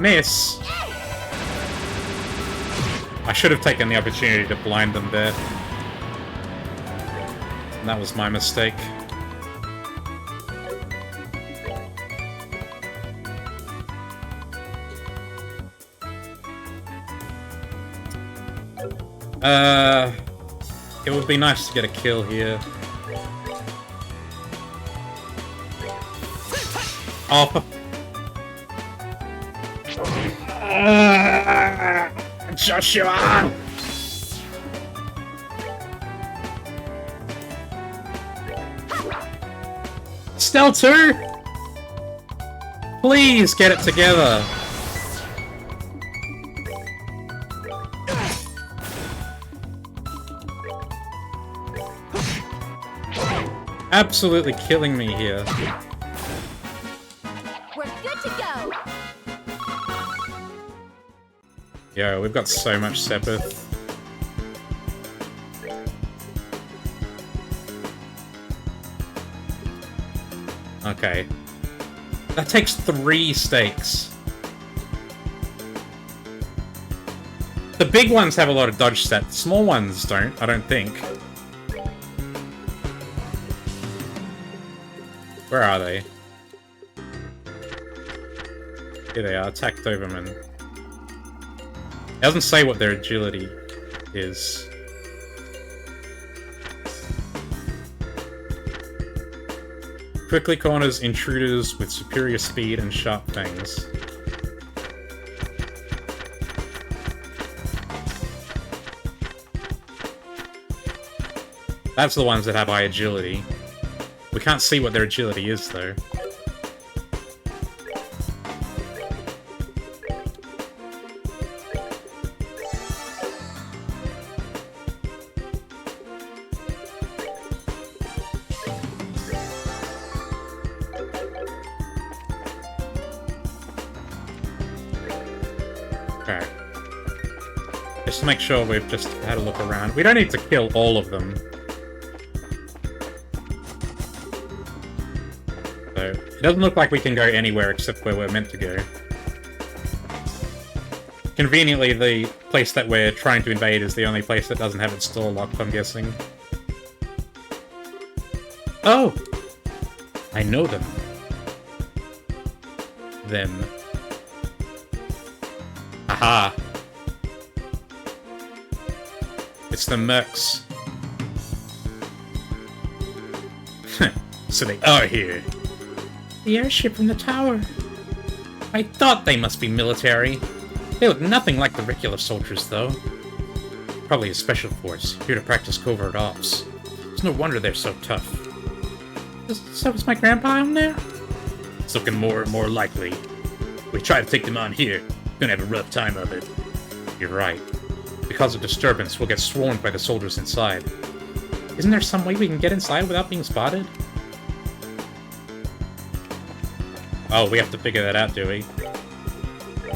Miss! I should have taken the opportunity to blind them there. And that was my mistake. It would be nice to get a kill here. Oh. Joshua! Stell 2? Please get it together. Absolutely killing me here.
We're good to go.
Yo, we've got so much Sepith. Okay. That takes 3 stakes. The big ones have a lot of dodge stats. The small ones don't, I don't think. Where are they? Here they are, attack Doberman. It doesn't say what their agility is. Quickly corners intruders with superior speed and sharp fangs. That's the ones that have high agility. We can't see what their agility is, though. Just to make sure we've just had a look around. We don't need to kill all of them. So, it doesn't look like we can go anywhere except where we're meant to go. Conveniently, the place that we're trying to invade is the only place that doesn't have its door locked, I'm guessing. Oh! I know them. Them. Aha! It's the Mercs. So they are here.
The airship from the tower.
I thought they must be military. They look nothing like the regular soldiers, though. Probably a special force, here to practice covert ops. It's no wonder they're so tough.
So is my grandpa on there?
It's looking more and more likely. We try to take them on here, gonna have a rough time of it. You're right. Because of disturbance, we'll get swarmed by the soldiers inside.
Isn't there some way we can get inside without being spotted?
Oh, we have to figure that out, do we?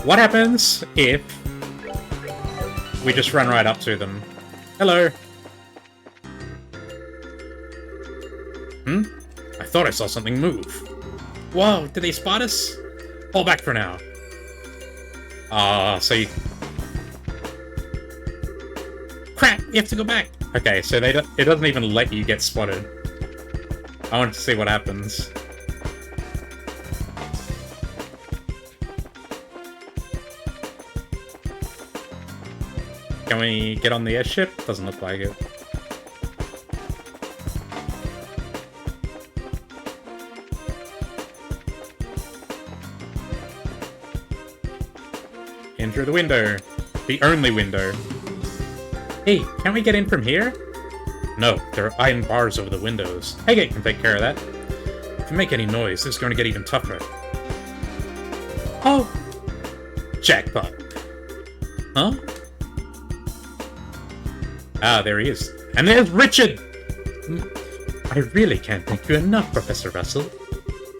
What happens if we just run right up to them? Hello. I thought I saw something move.
Whoa, did they spot us?
Pull back for now. So you...
Crap, we have to go back.
Okay, so it doesn't even let you get spotted. I want to see what happens. Can we get on the airship? Doesn't look like it. In through the window. The only window. Hey, can't we get in from here? No, there are iron bars over the windows. Higgate can take care of that. If you make any noise, it's going to get even tougher.
Oh!
Jackpot. Huh? Ah, there he is. And there's Richard!
I really can't thank you enough, Professor Russell.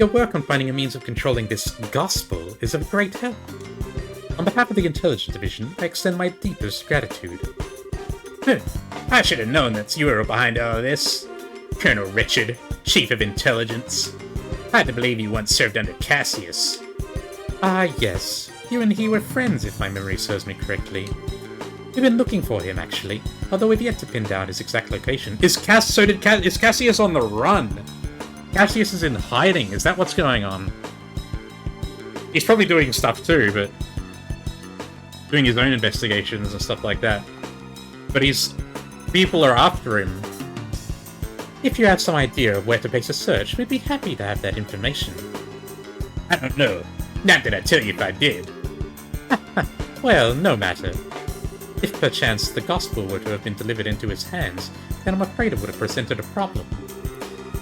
Your work on finding a means of controlling this gospel is of great help. On behalf of the Intelligence Division, I extend my deepest gratitude.
I should have known that you were behind all this. Colonel Richard, Chief of Intelligence. Hard to believe you once served under Cassius.
Ah, yes. You and he were friends, if my memory serves me correctly. We've been looking for him, actually, although we've yet to pin down his exact location.
Is Cassius on the run? Cassius is in hiding. Is that what's going on? He's probably doing stuff too, but doing his own investigations and stuff like that. But people are after him.
If you have some idea of where to base a search, we'd be happy to have that information.
I don't know. Not that I'd tell you if I did.
Well, no matter. If perchance the gospel were to have been delivered into his hands, then I'm afraid it would have presented a problem.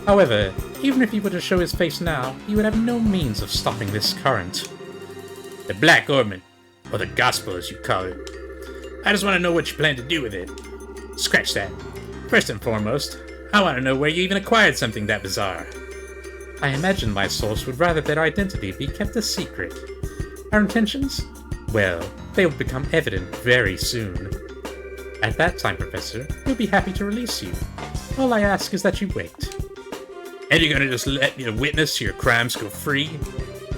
However, even if he were to show his face now, he would have no means of stopping this current.
The Black Ornament, or the Gospel as you call it. I just want to know what you plan to do with it. Scratch that. First and foremost, I want to know where you even acquired something that bizarre.
I imagine my source would rather their identity be kept a secret. Our intentions? Well, they will become evident very soon. At that time, Professor, we'll be happy to release you. All I ask is that you wait.
And you're gonna just let your witness your crimes go free?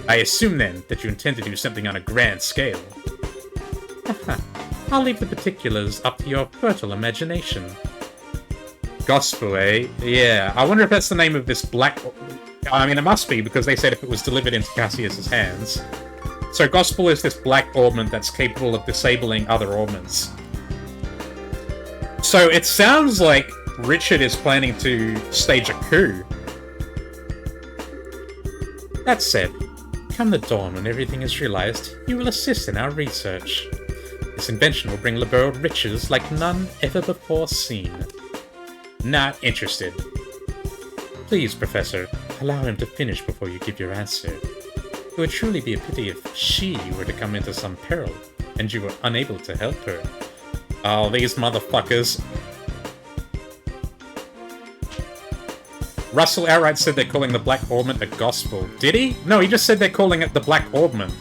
I assume then that you intend to do something on a grand scale.
I'll leave the particulars up to your fertile imagination.
Gospel, eh? Yeah, I wonder if that's the name of this black... I mean, it must be, because they said if it was delivered into Cassius's hands. So Gospel is this black ornament that's capable of disabling other ornaments. So it sounds like Richard is planning to stage a coup.
That said, come the dawn when everything is realized, you will assist in our research. This invention will bring liberal riches like none ever before seen.
Not interested.
Please, Professor, allow him to finish before you give your answer. It would truly be a pity if she were to come into some peril, and you were unable to help her.
Oh, these motherfuckers. Russell outright said they're calling the Black Ornament a gospel. Did he? No, he just said they're calling it the Black Ornament.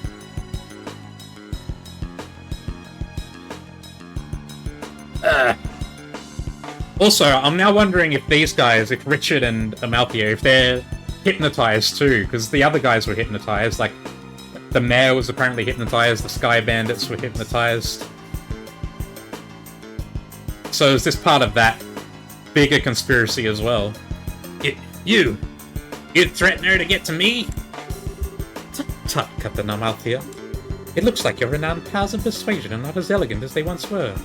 Also, I'm now wondering if these guys, if Richard and Amalthea, if they're hypnotized too, because the other guys were hypnotized, like, the mayor was apparently hypnotized, the Sky Bandits were hypnotized. So is this part of that bigger conspiracy as well?
You threaten her to get to me?
Tut, Captain Amalthea. It looks like your renowned powers of persuasion are not as elegant as they once were.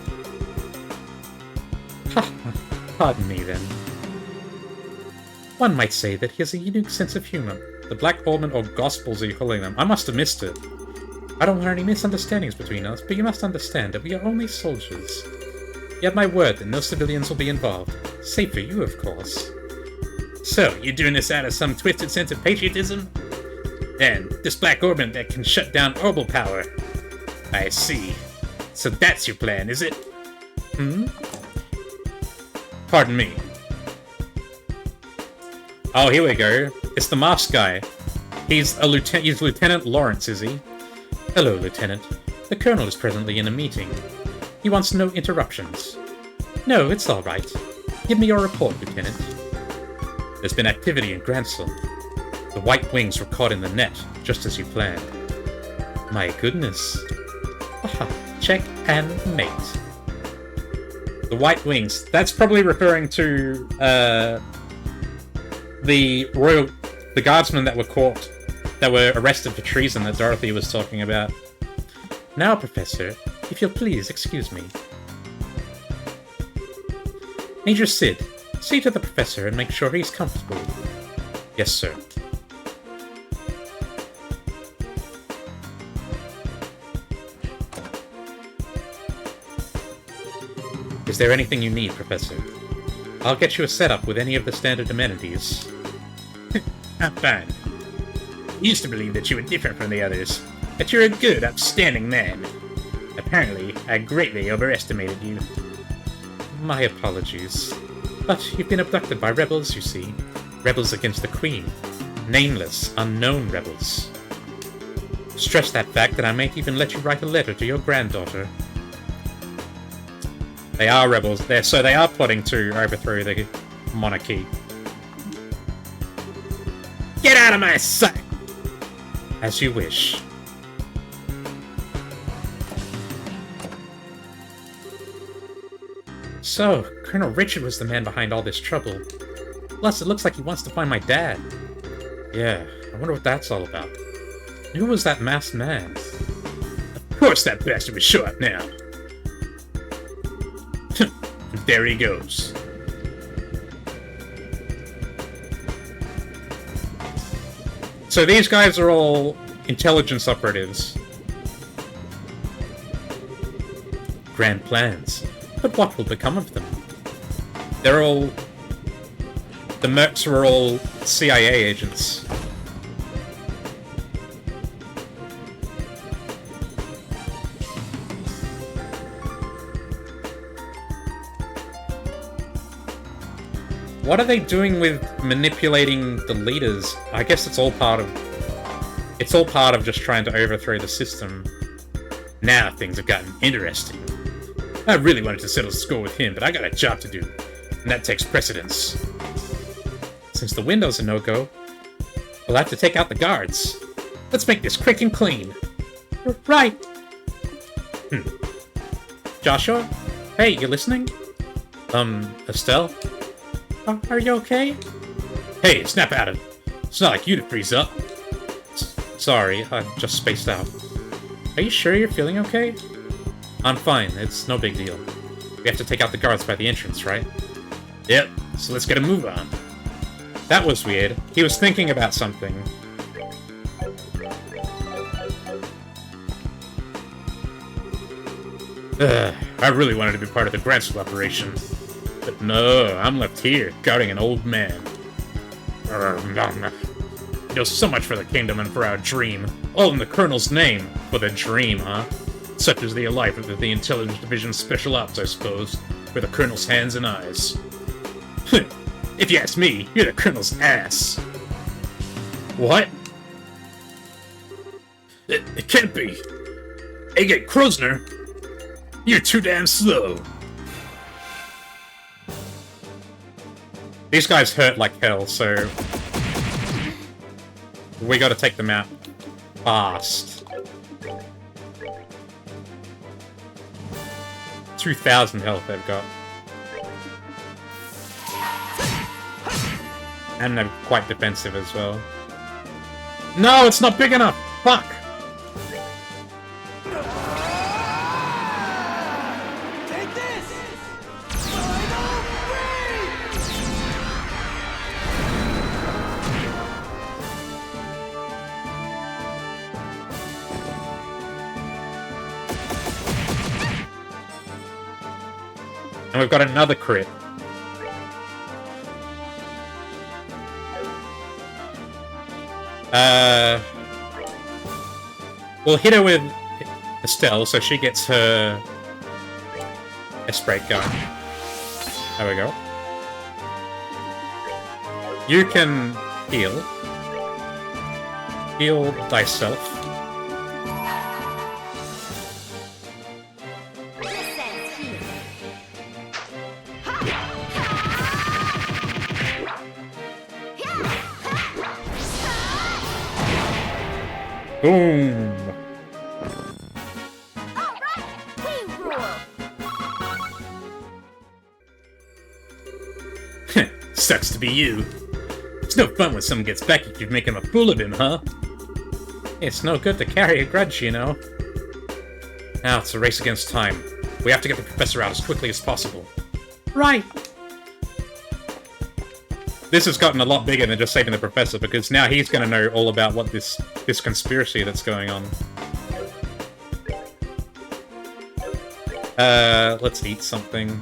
Ha! Pardon me, then. One might say that he has a unique sense of humor. The Black Ormond, or Gospels, are you calling them? I must have missed it. I don't want any misunderstandings between us, but you must understand that we are only soldiers. You have my word that no civilians will be involved. Save for you, of course.
So, you're doing this out of some twisted sense of patriotism? And this Black Ormond that can shut down orbital power. I see. So that's your plan, is it?
Pardon me. Oh, here we go. It's the masked guy. He's Lieutenant Lawrence, is he?
Hello, Lieutenant. The Colonel is presently in a meeting. He wants no interruptions. No, it's all right. Give me your report, Lieutenant.
There's been activity in Gransel. The White Wings were caught in the net, just as you planned.
My goodness. Aha, check and mate.
The White Wings. That's probably referring to the guardsmen that were caught, that were arrested for treason that Dorothy was talking about.
Now, Professor, if you'll please excuse me. Major Sid, see to the Professor and make sure he's comfortable.
Yes, sir.
Is there anything you need, Professor? I'll get you a setup with any of the standard amenities.
I'm fine. I used to believe that you were different from the others, that you're a good, upstanding man. Apparently, I greatly overestimated you.
My apologies. But you've been abducted by rebels, you see. Rebels against the Queen. Nameless, unknown rebels. Stress that fact, and I might even let you write a letter to your granddaughter.
They are rebels. So they are plotting to overthrow the monarchy.
Get out of my sight!
As you wish. So, Colonel Richard was the man behind all this trouble. Plus, it looks like he wants to find my dad. Yeah, I wonder what that's all about. And who was that masked man?
Of course that bastard would show up now. There he goes.
So these guys are all intelligence operatives.
Grand plans. But what will become of them?
They're all... The mercs were all CIA agents. What are they doing with manipulating the leaders? I guess it's all part of... It's all part of just trying to overthrow the system.
Now things have gotten interesting. I really wanted to settle the score with him, but I got a job to do, and that takes precedence.
Since the window's a no-go, we'll have to take out the guards.
Let's make this quick and clean.
Right. Joshua? Hey, you listening?
Estelle?
Are you okay?
Hey, snap out of it. It's not like you to freeze up.
Sorry, I just spaced out.
Are you sure you're feeling okay?
I'm fine, it's no big deal. We have to take out the guards by the entrance, right?
Yep, so let's get a move on.
That was weird. He was thinking about something.
I really wanted to be part of the Gransel operation. But no, I'm left here, guarding an old man. He does so much for the kingdom and for our dream. All in the Colonel's name. For the dream, huh? Such is the life of the Intelligence Division's Special Ops, I suppose. For the Colonel's hands and eyes. If you ask me, you're the Colonel's ass. What? It can't be. Agate Krosner? You're too damn slow.
These guys hurt like hell, so we gotta take them out fast. 2,000 health they've got. And they're quite defensive as well. No, it's not big enough! Fuck!
Take this! Final
And we've got another crit. We'll hit her with Estelle, so she gets her S-Break going. There we go. You can heal. Heal thyself. Boom! Sucks to be you. It's no fun when someone gets back at you making a fool of him, huh? It's no good to carry a grudge, you know. Now it's a race against time. We have to get the professor out as quickly as possible.
Right.
This has gotten a lot bigger than just saving the professor, because now he's going to know all about what this conspiracy that's going on. Let's eat something.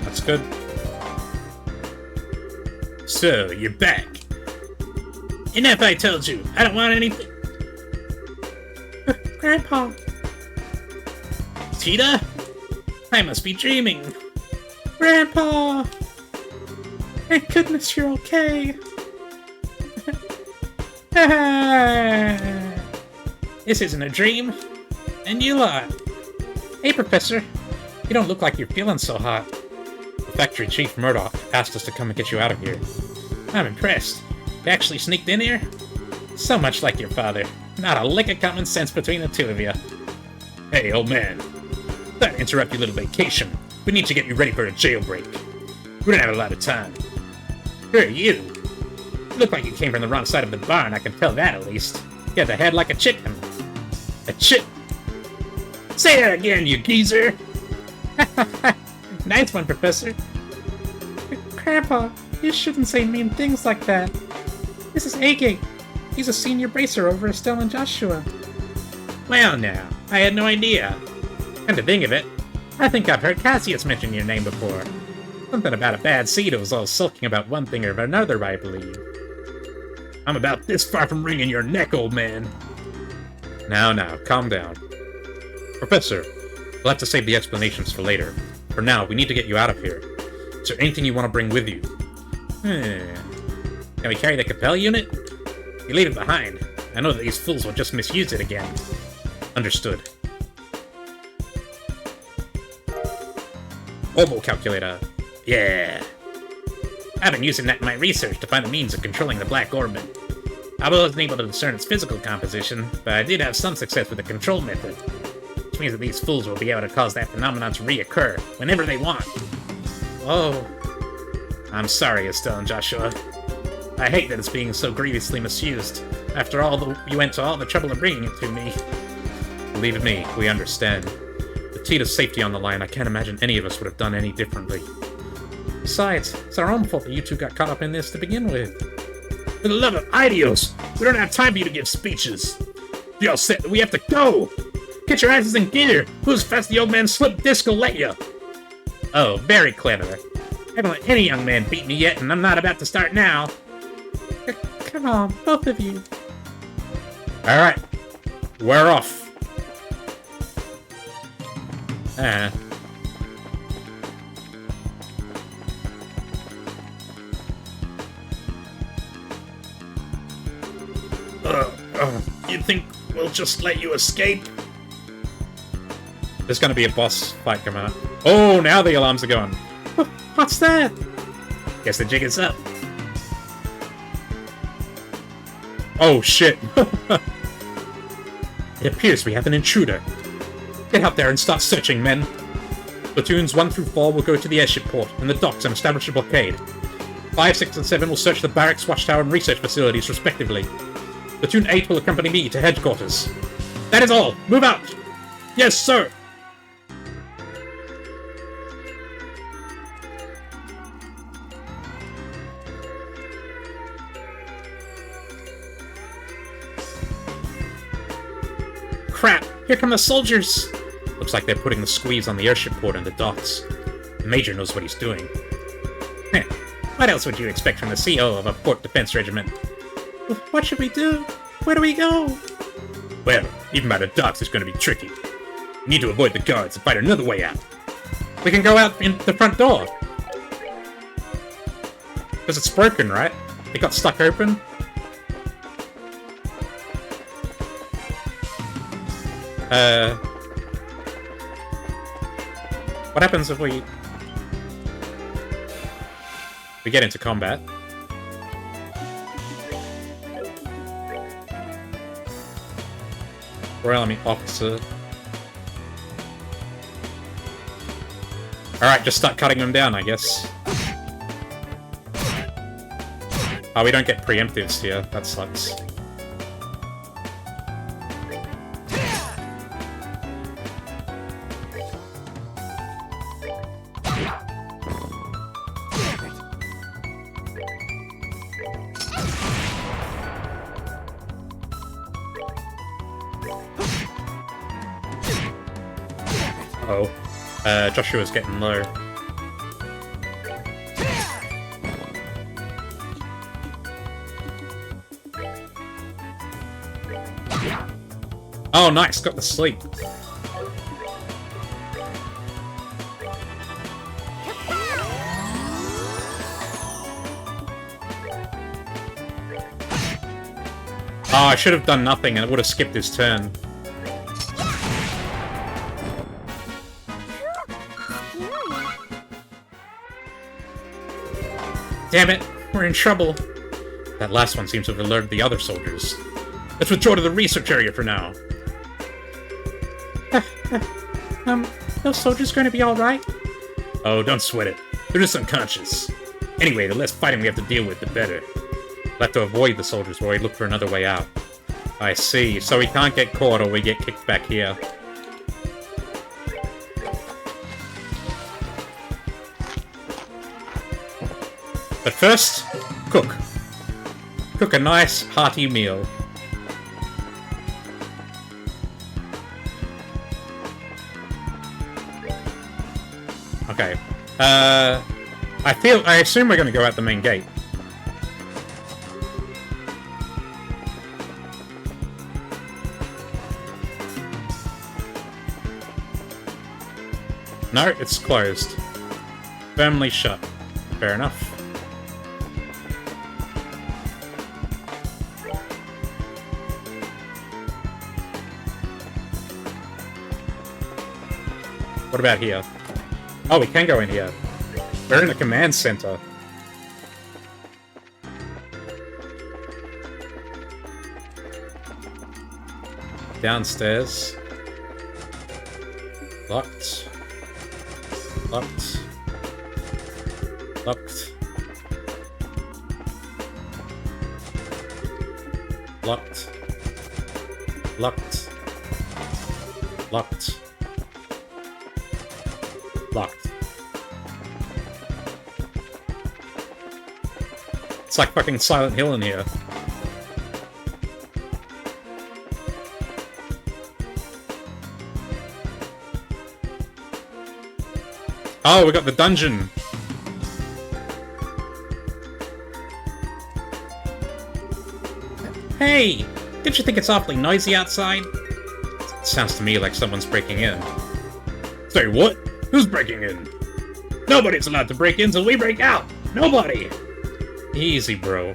That's good. So, you're back. Enough I told you. I don't want anything.
Grandpa.
Tita? I must be dreaming.
Grandpa. Thank goodness you're okay.
This isn't a dream. And you are. Hey, Professor. You don't look like you're feeling so hot. The Factory Chief Murdoch asked us to come and get you out of here. I'm impressed. You actually sneaked in here? So much like your father. Not a lick of common sense between the two of you. Hey, old man. Don't interrupt your little vacation. We need to get you ready for a jailbreak. We don't have a lot of time. Who are you? You look like you came from the wrong side of the barn, I can tell that at least. You have the head like a chicken. A chick. Say that again, you geezer!
Nice one, Professor. Grandpa, you shouldn't say mean things like that. This is Agate. He's a senior bracer over Estelle and Joshua.
Well now, I had no idea. Come to think of it, I think I've heard Cassius mention your name before. Something about a bad seed who was all sulking about one thing or another, I believe. I'm about this far from wringing your neck, old man. Now, calm down. Professor, we'll have to save the explanations for later. For now, we need to get you out of here. Is there anything you want to bring with you? Can we carry the Capel unit? You leave it behind. I know that these fools will just misuse it again. Understood. Orbital calculator. Yeah. I've been using that in my research to find the means of controlling the Black Orbit. I wasn't able to discern its physical composition, but I did have some success with the control method. Which means that these fools will be able to cause that phenomenon to reoccur whenever they want. Oh. I'm sorry, Estelle and Joshua. I hate that it's being so grievously misused. After all, you went to all the trouble of bringing it to me. Believe me, we understand. With Tita's safety on the line, I can't imagine any of us would have done any differently. Besides, it's our own fault that you two got caught up in this to begin with. For the love of Idios! We don't have time for you to give speeches! Be all set, we have to go! Get your asses in gear! Who's fast the old man slip disc will let you! Oh, very clever. I haven't let any young man beat me yet, and I'm not about to start now.
Come on, both of you.
Alright. We're off.
think we'll just let you escape?
There's gonna be a boss fight coming up. Oh, now the alarms are going.
What's that?
Guess the jig is up.
Oh, shit.
It appears we have an intruder. Get out there and start searching, men.
Platoons 1 through 4 will go to the airship port and the docks and establish a blockade. 5, 6, and 7 will search the barracks, watchtower, and research facilities, respectively. Platoon 8 will accompany me to headquarters.
That is all! Move out! Yes, sir!
Crap! Here come the soldiers! Looks like they're putting the squeeze on the airship port and the docks. The Major knows what he's doing.
Heh. What else would you expect from the CO of a port defense regiment?
What should we do? Where do we go?
Well, even by the docks is going to be tricky. We need to avoid the guards and find another way out.
We can go out in the front door. Because it's broken, right? It got stuck open. What happens if we get into combat? Royal Army officer. Alright, just start cutting them down, I guess. Oh, we don't get preemptives here. That sucks. Joshua's getting low. Oh, nice, got the sleep. Oh, I should have done nothing and it would have skipped his turn.
Damn it, we're in trouble.
That last one seems to have alerted the other soldiers.
Let's withdraw to the research area for now.
Those soldiers going to be alright?
Oh, don't sweat it. They're just unconscious. Anyway, the less fighting we have to deal with, the better.
We'll have to avoid the soldiers while we look for another way out. I see. So we can't get caught or we get kicked back here. But first, cook. Cook a nice, hearty meal. Okay. I assume we're gonna go out the main gate. No, it's closed. Firmly shut. Fair enough. What about here? Oh, we can go in here. We're in a command center. Downstairs. Locked. Locked. Locked. Locked. Locked. Locked. Locked. It's like fucking Silent Hill in here. Oh, we got the dungeon.
Hey! Don't you think it's awfully noisy outside?
It sounds to me like someone's breaking in.
Say what? Who's breaking in? Nobody's allowed to break in until we break out! Nobody!
Easy, bro.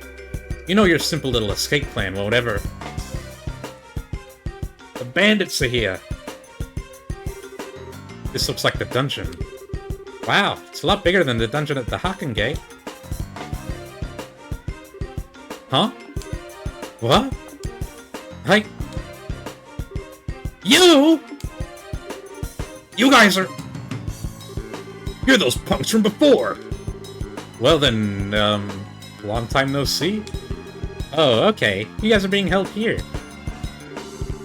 You know your simple little escape plan won't ever... bandits are here. This looks like the dungeon. Wow, it's a lot bigger than the dungeon at the Haken Gate. Huh? What? Hey. You guys are... You're those punks from before! Well then, long time no see? Oh, okay. You guys are being held here.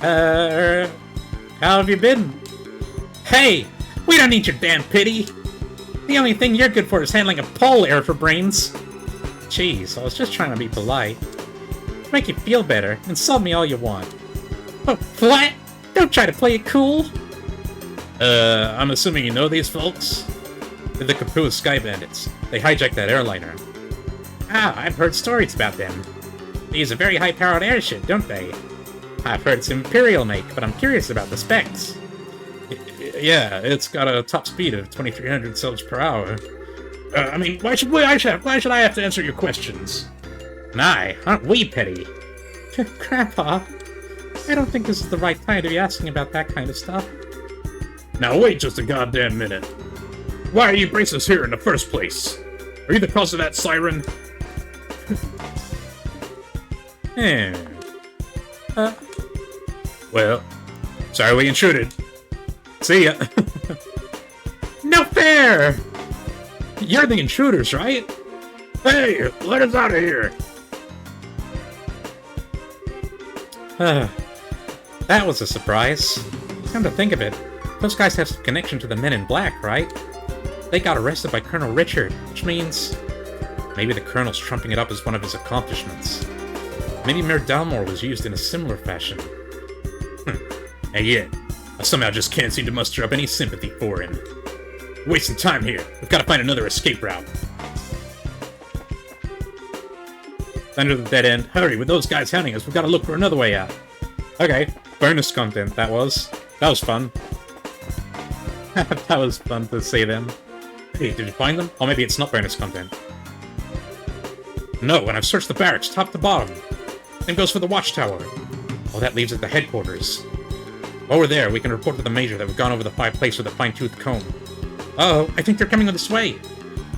How have you been? Hey! We don't need your damn pity! The only thing you're good for is handling a pole air for brains. Jeez, I was just trying to be polite. To make you feel better, insult me all you want. Oh, what? Don't try to play it cool! I'm assuming you know these folks? They're the Kapua Sky Bandits. They hijacked that airliner. Ah, I've heard stories about them. They use a very high-powered airship, don't they? I've heard it's Imperial make, but I'm curious about the specs. Yeah, it's got a top speed of 2,300 subs per hour. I mean, why should I have to answer your questions? Nye, aren't we petty?
Grandpa, I don't think this is the right time to be asking about that kind of stuff.
Now wait just a goddamn minute. Why are you bringing us here in the first place? Are you the cause of that siren? Well, sorry we intruded. See ya.
No fair!
You're the intruders, right? Hey, let us out of here!
That was a surprise. Come to think of it, those guys have some connection to the Men in Black, right? They got arrested by Colonel Richard, which means... maybe the Colonel's trumping it up as one of his accomplishments. Maybe Mayor Dalmor was used in a similar fashion.
And yet, I somehow just can't seem to muster up any sympathy for him. We're wasting time here. We've got to find another escape route.
Under the dead end.
Hurry, with those guys hounding us, we've got to look for another way out.
Okay, bonus content, that was. That was fun. That was fun to see them.
Hey, did you find them?
Or maybe it's not bonus content.
No, and I've searched the barracks, top to bottom. Same goes for the watchtower.
Oh, that leaves at the headquarters. While we're there, we can report to the Major that we've gone over the 5 place with a fine-tooth comb.
Uh-oh, I think they're coming this way.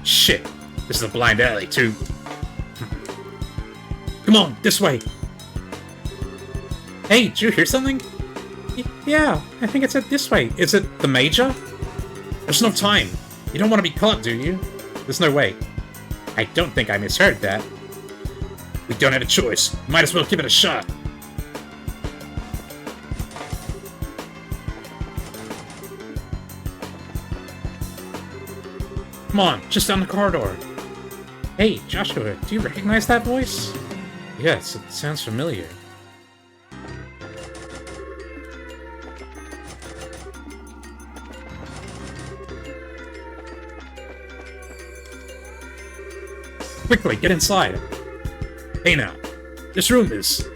Shit, this is a blind alley, too. Come on, this way.
Hey, did you hear something?
Yeah, I think it said this way.
Is it the Major?
There's no time. You don't want to be caught, do you?
There's no way. I don't think I misheard that.
We don't have a choice. Might as well give it a shot. Come on, just down the corridor.
Hey, Joshua, do you recognize that voice?
Yes, it sounds familiar.
Quickly, get inside. Hey now, this room is...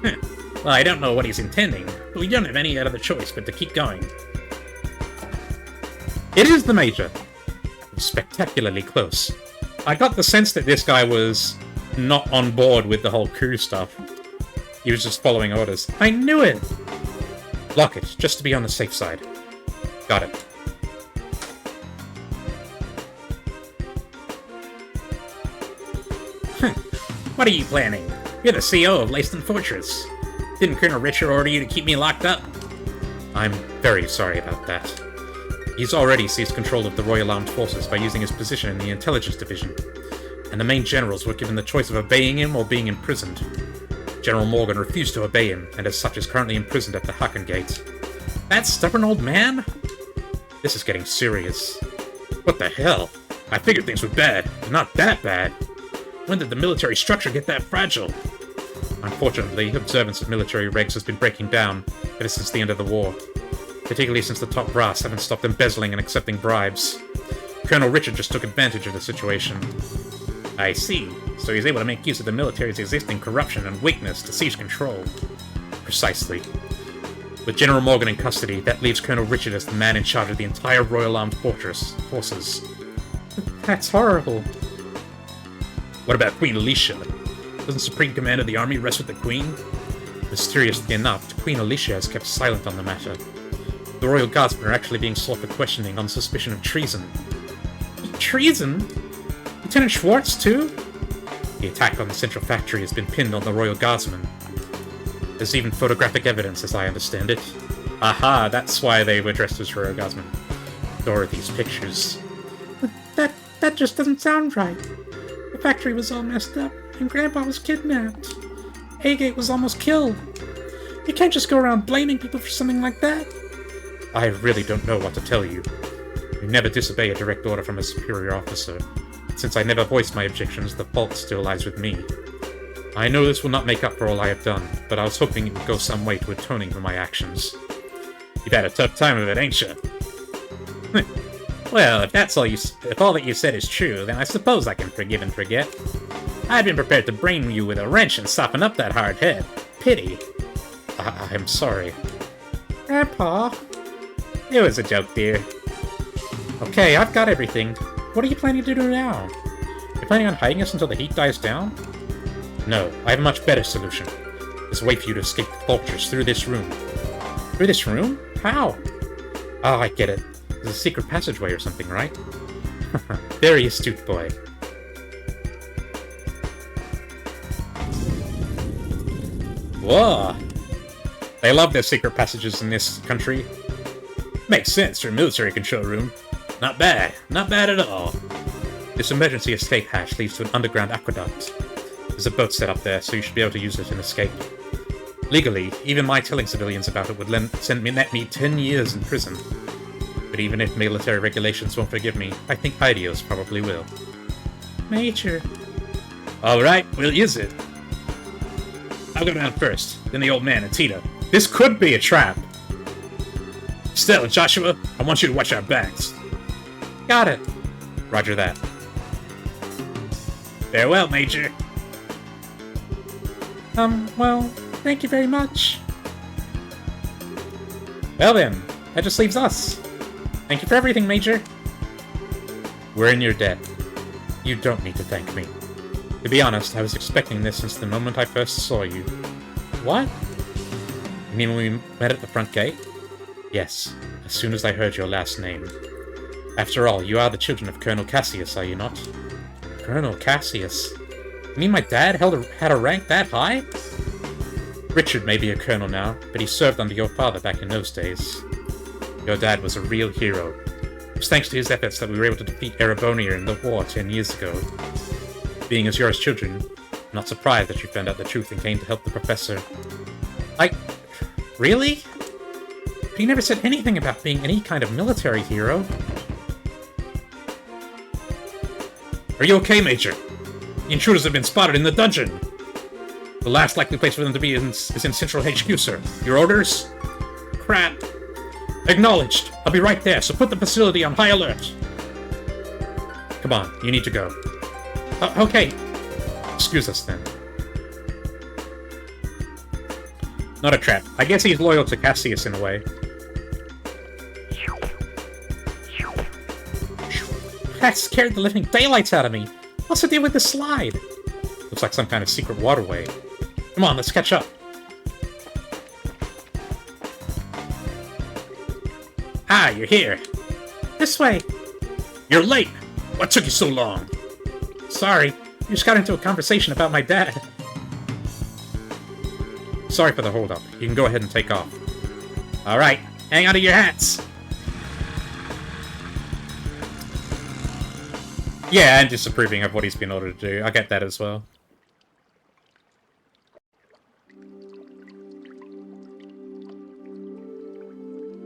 Well, I don't know what he's intending, but we don't have any other choice but to keep going. It is the Major. Spectacularly close. I got the sense that this guy was not on board with the whole coup stuff. He was just following orders. I knew it! Lock it, just to be on the safe side. Got it. What are you planning? You're the CO of Leyston Fortress. Didn't Colonel Richard order you to keep me locked up? I'm very sorry about that. He's already seized control of the Royal Armed Forces by using his position in the Intelligence Division, and the main generals were given the choice of obeying him or being imprisoned. General Morgan refused to obey him, and as such is currently imprisoned at the Haken Gate. That stubborn old man? This is getting serious.
What the hell? I figured things were bad, but not that bad. When did the military structure get that fragile?
Unfortunately, observance of military regs has been breaking down ever since the end of the war. Particularly since the top brass haven't stopped embezzling and accepting bribes. Colonel Richard just took advantage of the situation. I see. So he's able to make use of the military's existing corruption and weakness to seize control. Precisely. With General Morgan in custody, that leaves Colonel Richard as the man in charge of the entire Royal Armed Forces.
That's horrible.
What about Queen Alicia? Doesn't Supreme Command of the Army rest with the Queen?
Mysteriously enough, Queen Alicia has kept silent on the matter. The Royal Guardsmen are actually being sought for questioning on suspicion of treason.
Treason? Lieutenant Schwartz, too?
The attack on the central factory has been pinned on the Royal Guardsmen. There's even photographic evidence, as I understand it. Aha, that's why they were dressed as Royal Guardsmen. Dorothy's pictures.
That just doesn't sound right. The factory was all messed up, and Grandpa was kidnapped. Agate was almost killed. You can't just go around blaming people for something like that.
I really don't know what to tell you. You never disobey a direct order from a superior officer. Since I never voiced my objections, the fault still lies with me. I know this will not make up for all I have done, but I was hoping it would go some way to atoning for my actions.
You've had a tough time of it, ain't you?
Well, if all that you said is true, then I suppose I can forgive and forget. I'd been prepared to brain you with a wrench and soften up that hard head. Pity. I'm sorry.
Grandpa.
It was a joke, dear. Okay, I've got everything. What are you planning to do now? You're planning on hiding us until the heat dies down? No, I have a much better solution. There's a way for you to escape the vultures through this room. Through this room? How? Oh, I get it. There's a secret passageway or something, right? Very astute boy.
Whoa! They love their secret passages in this country. Makes sense for a military control room. Not bad. Not bad at all.
This emergency escape hatch leads to an underground aqueduct. There's a boat set up there, so you should be able to use it and escape. Legally, even my telling civilians about it would net me 10 years in prison. But even if military regulations won't forgive me, I think Ideos probably will.
Major.
Alright, we'll use it. I'll go down first, then the old man and Tita. This could be a trap. Still, Joshua, I want you to watch our backs.
Got it.
Roger that.
Farewell, Major.
Well, thank you very much.
Well then, that just leaves us. Thank you for everything, Major. We're in your debt. You don't need to thank me. To be honest, I was expecting this since the moment I first saw you.
What?
You mean when we met at the front gate? Yes, as soon as I heard your last name. After all, you are the children of Colonel Cassius, are you not?
Colonel Cassius?
You mean my dad had a rank that high? Richard may be a colonel now, but he served under your father back in those days. Your dad was a real hero. It was thanks to his efforts that we were able to defeat Erebonia in the war 10 years ago. Being as yours children, I'm not surprised that you found out the truth and came to help the professor.
Really? But you never said anything about being any kind of military hero.
Are you okay, Major? The intruders have been spotted in the dungeon. The last likely place for them to be is in Central HQ, sir. Your orders? Crap. Acknowledged. I'll be right there, so put the facility on high alert.
Come on, you need to go.
Okay.
Excuse us then.
Not a trap. I guess he's loyal to Cassius in a way.
That scared the living daylights out of me. What's the deal with this slide?
Looks like some kind of secret waterway.
Come on, let's catch up. Ah, you're here.
This way.
You're late. What took you so long?
Sorry, you just got into a conversation about my dad.
Sorry for the holdup. You can go ahead and take off.
Alright, hang on to your hats.
Yeah, and disapproving of what he's been ordered to do. I get that as well.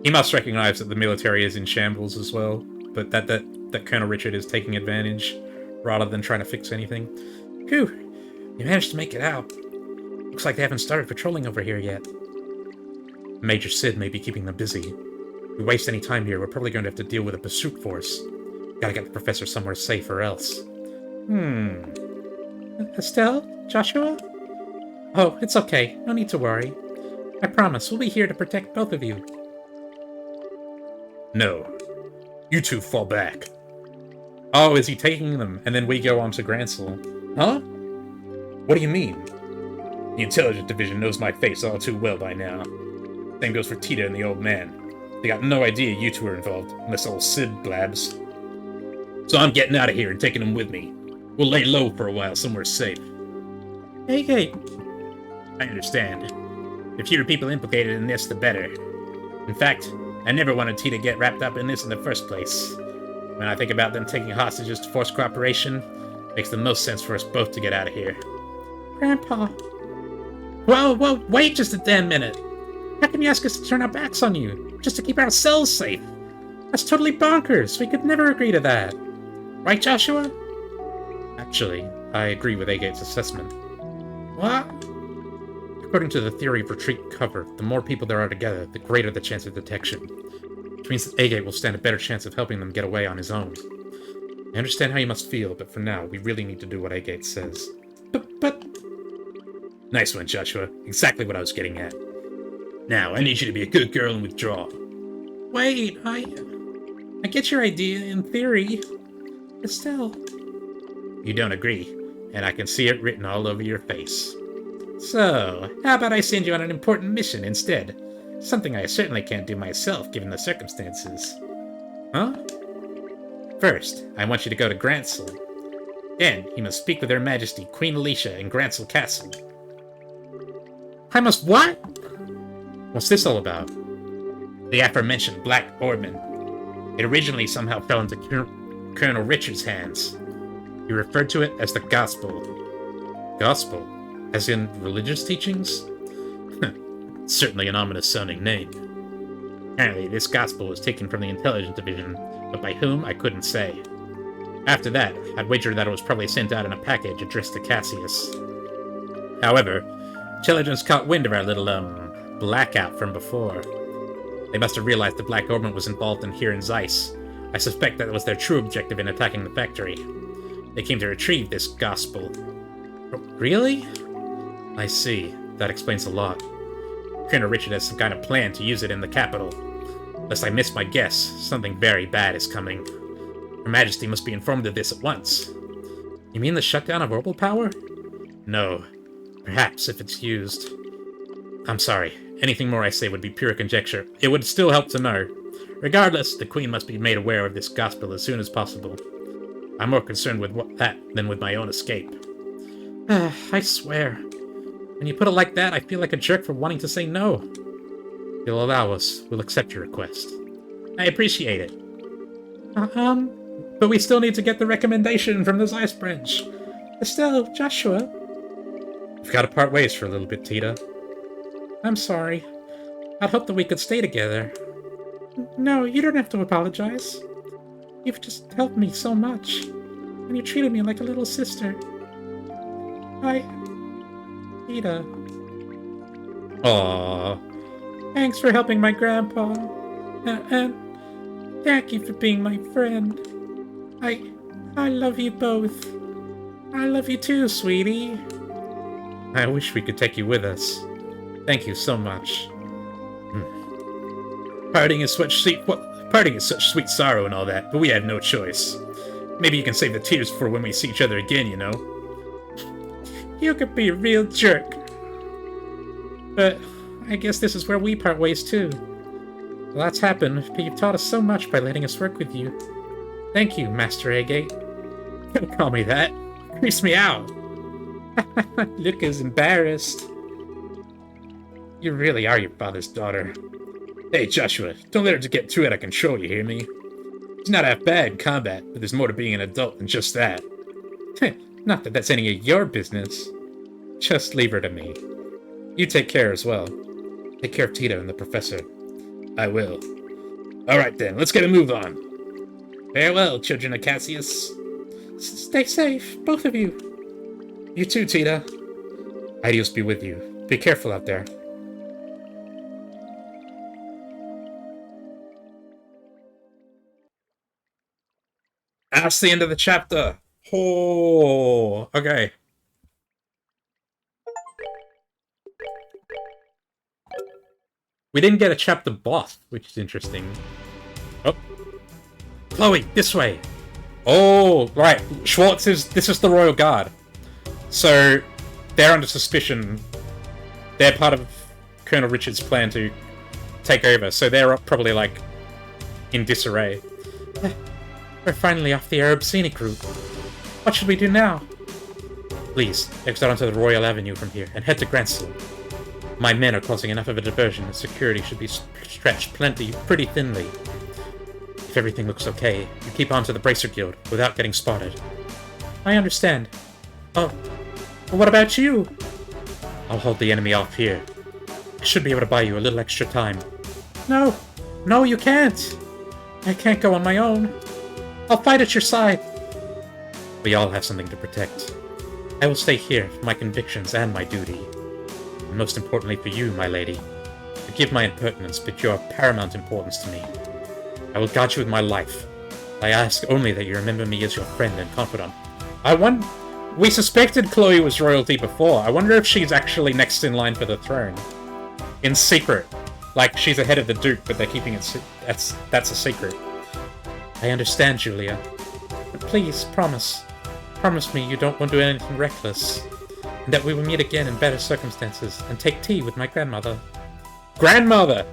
He must recognize that the military is in shambles as well, but that Colonel Richard is taking advantage rather than trying to fix anything.
Phew, you managed to make it out. Looks like they haven't started patrolling over here yet.
Major Sid may be keeping them busy. If we waste any time here, we're probably going to have to deal with a pursuit force. Gotta get the professor somewhere safe or else.
Estelle? Joshua? Oh, it's okay. No need to worry. I promise, we'll be here to protect both of you.
No. You two fall back.
Oh, is he taking them? And then we go on to Gransel.
Huh?
What do you mean?
The Intelligence Division knows my face all too well by now. Same goes for Tita and the old man. They got no idea you two are involved, unless old Sid blabs. So I'm getting out of here and taking them with me. We'll lay low for a while somewhere safe.
Agate,
I understand. The fewer people implicated in this, the better. In fact, I never wanted T to get wrapped up in this in the first place. When I think about them taking hostages to force cooperation, it makes the most sense for us both to get out of here.
Grandpa. Whoa, wait just a damn minute. How can you ask us to turn our backs on you, just to keep ourselves safe? That's totally bonkers. We could never agree to that. Right, Joshua?
Actually, I agree with Agate's assessment.
What?
According to the theory of retreat cover, the more people there are together, the greater the chance of detection. Which means that Agate will stand a better chance of helping them get away on his own. I understand how you must feel, but for now, we really need to do what Agate says.
But...
Nice one, Joshua. Exactly what I was getting at. Now, I need you to be a good girl and withdraw.
Wait, I get your idea in theory, but still...
You don't agree, and I can see it written all over your face.
So, how about I send you on an important mission instead? Something I certainly can't do myself, given the circumstances.
Huh?
First, I want you to go to Gransel. Then, you must speak with Her Majesty, Queen Alicia, in Gransel Castle.
I must what?
What's this all about?
The aforementioned Black Orbman. It originally somehow fell into Colonel Richard's hands. He referred to it as the Gospel.
Gospel? As in religious teachings?
Certainly an ominous-sounding name. Apparently, this Gospel was taken from the Intelligence Division, but by whom, I couldn't say. After that, I'd wager that it was probably sent out in a package addressed to Cassius. However, Intelligence caught wind of our little, blackout from before. They must have realized the Black Orbment was involved in here in Zeiss. I suspect that was their true objective in attacking the factory. They came to retrieve this Gospel.
Really? I see. That explains a lot.
Colonel Richard has some kind of plan to use it in the capital. Lest I miss my guess, something very bad is coming. Her Majesty must be informed of this at once.
You mean the shutdown of orbital power?
No. Perhaps if it's used. I'm sorry. Anything more I say would be pure conjecture. It would still help to know. Regardless, the Queen must be made aware of this Gospel as soon as possible. I'm more concerned with that than with my own escape.
I swear. When you put it like that, I feel like a jerk for wanting to say no. If you'll allow us, we'll accept your request.
I appreciate it.
But we still need to get the recommendation from the Zeiss branch. Estelle, Joshua.
We've got to part ways for a little bit, Tita.
I'm sorry. I'd hoped that we could stay together. No, you don't have to apologize. You've just helped me so much. And you treated me like a little sister. Tita.
Aww.
Thanks for helping my grandpa. And thank you for being my friend. I love you both. I love you too, sweetie.
I wish we could take you with us. Thank you so much.
Parting is such sweet sorrow and all that, but we had no choice. Maybe you can save the tears for when we see each other again, you know?
You could be a real jerk. But I guess this is where we part ways too. A lot's happened, but you've taught us so much by letting us work with you. Thank you, Master Agate.
Don't call me that. Creeps me out.
Luca's embarrassed.
You really are your father's daughter. Hey, Joshua, don't let her get too out of control, you hear me? She's not half bad in combat, but there's more to being an adult than just that.
Not that that's any of your business. Just leave her to me. You take care as well. Take care of Tita and the professor.
I will. Alright then, let's get a move on. Farewell, children of Cassius.
Stay safe, both of you.
You too, Tita. Ideals be with you. Be careful out there.
That's the end of the chapter. Oh, okay.
We didn't get a chapter boss, which is interesting. Oh.
Chloe, this way.
Oh, right. This is the Royal Guard. So, they're under suspicion they're part of Colonel Richard's plan to take over, so they're probably, like, in disarray.
We're finally off the Arab scenic route. What should we do now?
Please, exit onto the Royal Avenue from here, and head to Granstall. My men are causing enough of a diversion, and security should be stretched pretty thinly. If everything looks okay, you keep on to the Bracer Guild, without getting spotted.
I understand. Oh, but what about you?
I'll hold the enemy off here. I should be able to buy you a little extra time.
No, no, you can't. I can't go on my own. I'll fight at your side.
We all have something to protect. I will stay here for my convictions and my duty. And most importantly for you, my lady. Forgive my impertinence, but you are of paramount importance to me. I will guard you with my life. I ask only that you remember me as your friend and confidant.
We suspected Chloe was royalty before. I wonder if she's actually next in line for the throne. In secret. Like, she's ahead of the Duke, but they're keeping it... That's a secret.
I understand, Julia. But please, promise. Promise me you don't want to do anything reckless. And that we will meet again in better circumstances and take tea with my grandmother.
Grandmother!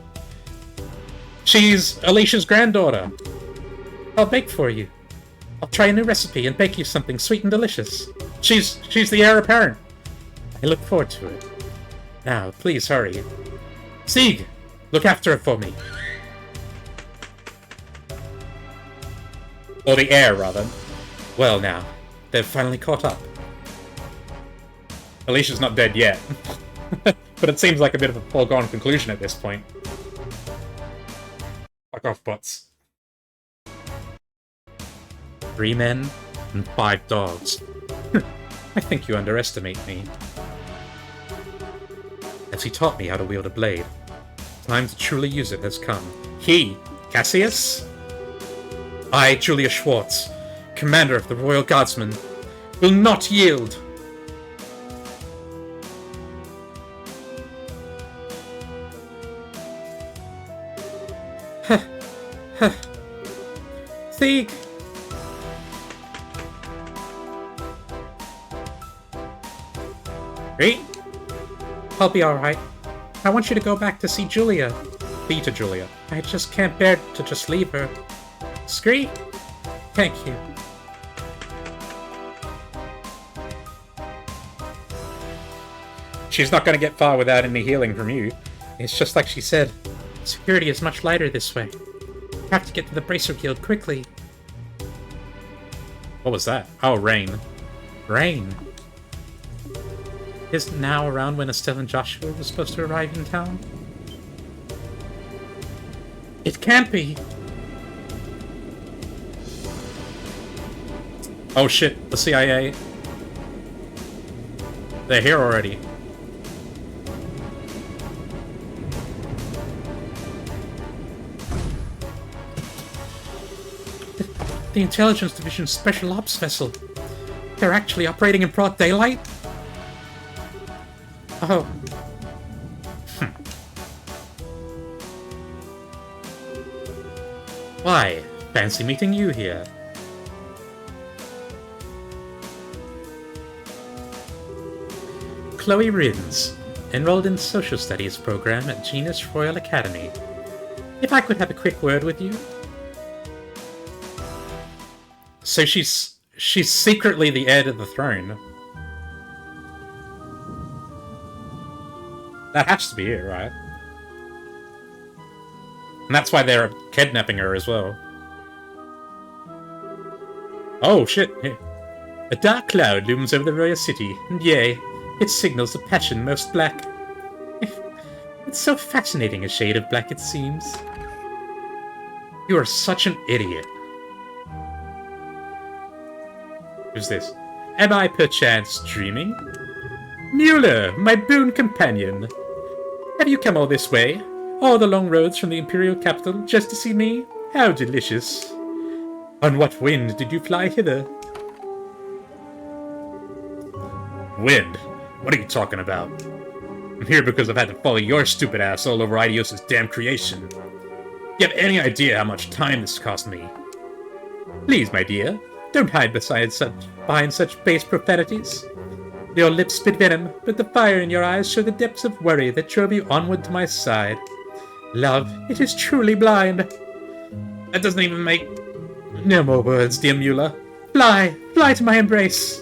She's Alicia's granddaughter.
I'll bake for you. I'll try a new recipe and bake you something sweet and delicious.
She's the heir apparent.
I look forward to it. Now, please hurry.
Sieg, look after her for me. Or the heir, rather.
Well now, they've finally caught up.
Alicia's not dead yet. But it seems like a bit of a foregone conclusion at this point. Fuck off, bots.
3 men and 5 dogs. I think you underestimate me. As he taught me how to wield a blade, time to truly use it has come.
He, Cassius?
I, Julia Schwartz, commander of the Royal Guardsmen, will not yield.
Sieg!
Right?
I'll be alright. I want you to go back to see Julia.
Be to Julia.
I just can't bear to just leave her. Scree? Thank you.
She's not going to get far without any healing from you.
It's just like she said. Security is much lighter this way. We have to get to the Bracer Guild quickly.
What was that? Oh, Rain.
Rain. Isn't now around when Estelle and Joshua were supposed to arrive in town? It can't be.
Oh shit, the CIA. They're here already.
The Intelligence Division's Special Ops vessel. They're actually operating in broad daylight? Oh.
Why? Fancy meeting you here. Chloe Rins, enrolled in Social Studies program at Genus Royal Academy. If I could have a quick word with you.
So she's secretly the heir to the throne. That has to be it, right? And that's why they're kidnapping her as well. Oh, shit.
A dark cloud looms over the royal city, and yea, it signals the passion most black. It's so fascinating a shade of black it seems.
You are such an idiot.
Who's this? Am I perchance dreaming? Mueller, my boon companion. Have you come all this way? All the long roads from the Imperial capital just to see me? How delicious. On what wind did you fly hither?
Wind? What are you talking about? I'm here because I've had to follow your stupid ass all over Idios's damn creation. You have any idea how much time this cost me?
Please, my dear, don't hide behind such base profanities.
Your lips spit venom, but the fire in your eyes show the depths of worry that drove you onward to my side. Love, it is truly blind.
That doesn't even make...
No more words, dear Mueller. Fly! Fly to my embrace!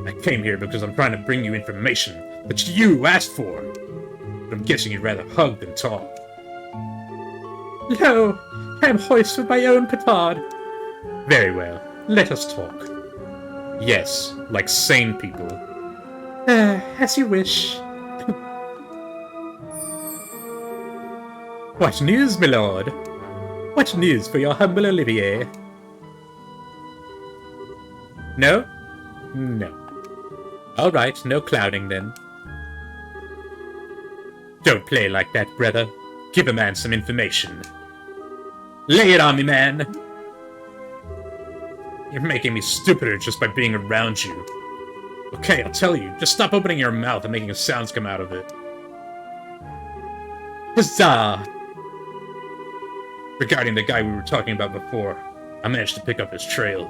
I came here because I'm trying to bring you information that you asked for. But I'm guessing you'd rather hug than talk.
No! I am hoist with my own petard.
Very well. Let us talk. Yes, like sane people.
As you wish.
What news, my lord? What news for your humble Olivier? No? No. All right, no clouding then. Don't play like that, brother. Give a man some information. Lay it on me, man.
You're making me stupider just by being around you. Okay, I'll tell you. Just stop opening your mouth and making sounds come out of it.
Huzzah!
Regarding the guy we were talking about before, I managed to pick up his trail.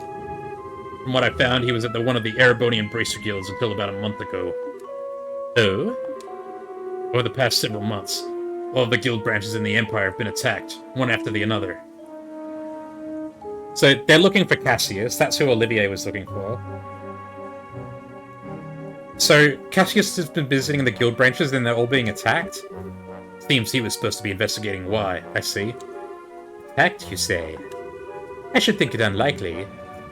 From what I found, he was at one of the Erebonian Bracer Guilds until about a month ago.
Oh?
Over the past several months, all of the guild branches in the Empire have been attacked, one after the another.
So they're looking for Cassius. That's who Olivier was looking for. So Cassius has been visiting the guild branches and they're all being attacked?
Seems he was supposed to be investigating why.
I see. Attacked, you say? I should think it unlikely.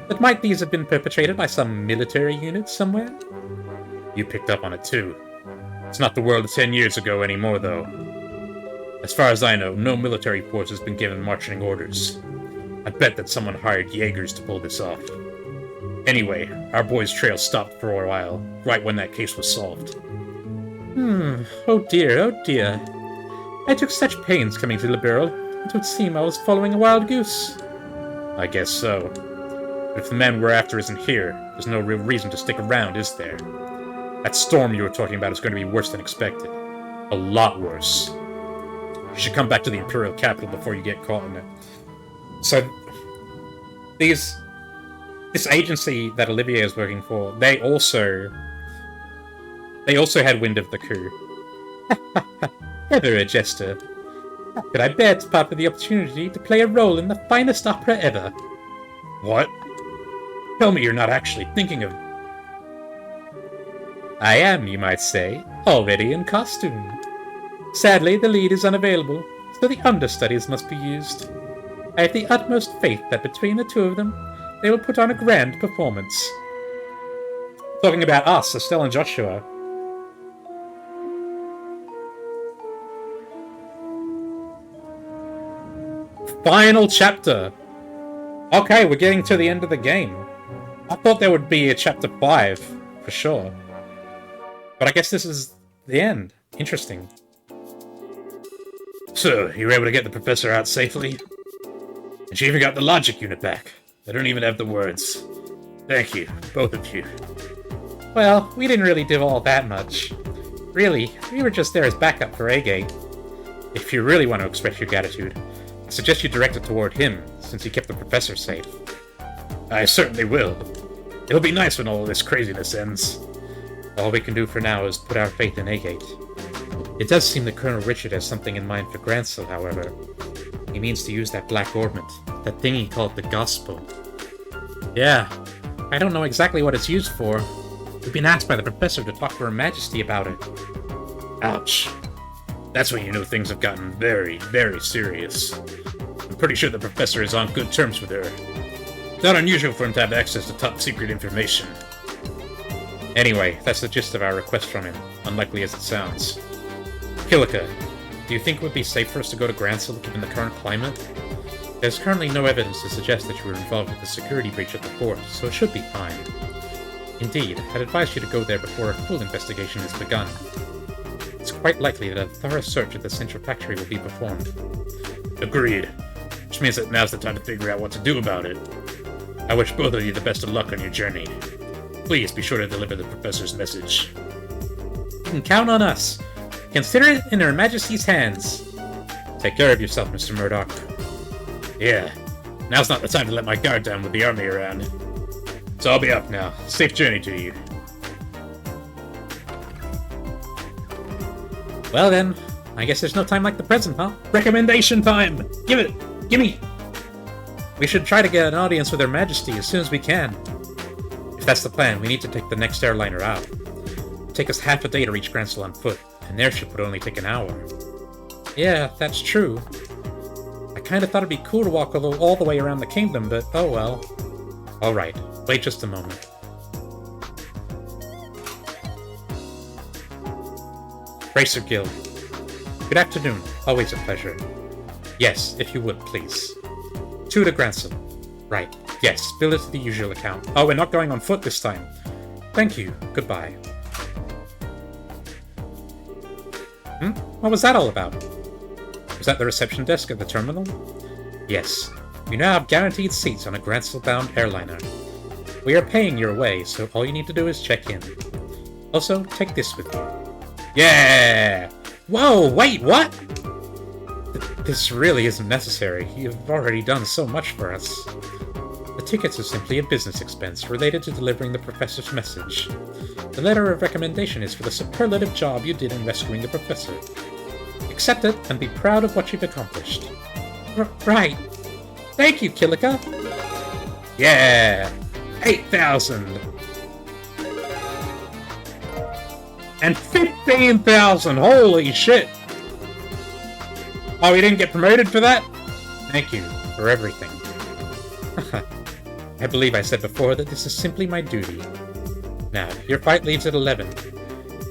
But might these have been perpetrated by some military unit somewhere?
You picked up on it too. It's not the world of 10 years ago anymore, though. As far as I know, no military force has been given marching orders. I bet that someone hired Jaegers to pull this off. Anyway, our boy's trail stopped for a while, right when that case was solved.
Oh dear, oh dear. I took such pains coming to Liberal, it would seem I was following a wild goose.
I guess so. But if the man we're after isn't here, there's no real reason to stick around, is there? That storm you were talking about is going to be worse than expected. A lot worse. You should come back to the Imperial capital before you get caught in it.
So, this agency that Olivier is working for, they also had wind of the coup. Ever a jester. How could I bear to part with the opportunity to play a role in the finest opera ever?
What? Tell me you're not actually thinking of...
I am, you might say, already in costume. Sadly, the lead is unavailable, so the understudies must be used. I have the utmost faith that between the two of them, they will put on a grand performance. Talking about us, Estelle and Joshua. Final chapter! Okay, we're getting to the end of the game. I thought there would be a chapter 5, for sure. But I guess this is the end. Interesting.
So, you were able to get the professor out safely? And she even got the logic unit back. I don't even have the words. Thank you, both of you.
Well, we didn't really do all that much. Really, we were just there as backup for A-Gate. If you really want to express your gratitude, I suggest you direct it toward him, since he kept the professor safe.
I certainly will. It'll be nice when all this craziness ends.
All we can do for now is put our faith in A-Gate. It does seem that Colonel Richard has something in mind for Gransel, however. He means to use that black ornament, that thing he called the Gospel. Yeah, I don't know exactly what it's used for. We've been asked by the professor to talk to Her Majesty about it.
Ouch. That's when you know things have gotten very, very serious. I'm pretty sure the professor is on good terms with her. It's not unusual for him to have access to top-secret information.
Anyway, that's the gist of our request from him, unlikely as it sounds. Kilika, do you think it would be safe for us to go to Gransel given the current climate? There's currently no evidence to suggest that you were involved with the security breach at the fort, so it should be fine. Indeed, I'd advise you to go there before a full investigation is begun. It's quite likely that a thorough search of the central factory will be performed.
Agreed. Which means that now's the time to figure out what to do about it. I wish both of you the best of luck on your journey. Please be sure to deliver the professor's message.
You can count on us. Consider it in Her Majesty's hands. Take care of yourself, Mr. Murdoch.
Yeah, now's not the time to let my guard down with the army around. So I'll be up now. Safe journey to you.
Well then, I guess there's no time like the present, huh?
Recommendation time! Give it! Gimme!
We should try to get an audience with Her Majesty as soon as we can. If that's the plan, we need to take the next airliner out. It'll take us half a day to reach Grancel on foot, and their ship would only take an hour. Yeah, that's true. I kinda thought it'd be cool to walk all the way around the kingdom, but oh well. Alright, wait just a moment. Racer Guild. Good afternoon. Always a pleasure. Yes, if you would, please. 2 to Grancel. Right. Yes, bill it to the usual account. Oh, we're not going on foot this time. Thank you. Goodbye. What was that all about? Was that the reception desk at the terminal? Yes. You now have guaranteed seats on a Grancel-bound airliner. We are paying your way, so all you need to do is check in. Also, take this with you. Yeah! Whoa, wait, what? This really isn't necessary. You've already done so much for us. The tickets are simply a business expense related to delivering the professor's message. The letter of recommendation is for the superlative job you did in rescuing the professor. Accept it and be proud of what you've accomplished. Right. Thank you, Kilika. Yeah! 8,000!
And 15,000! Holy shit! Oh, he didn't get promoted for that?
Thank you for everything. I believe I said before that this is simply my duty. Now, your flight leaves at 11.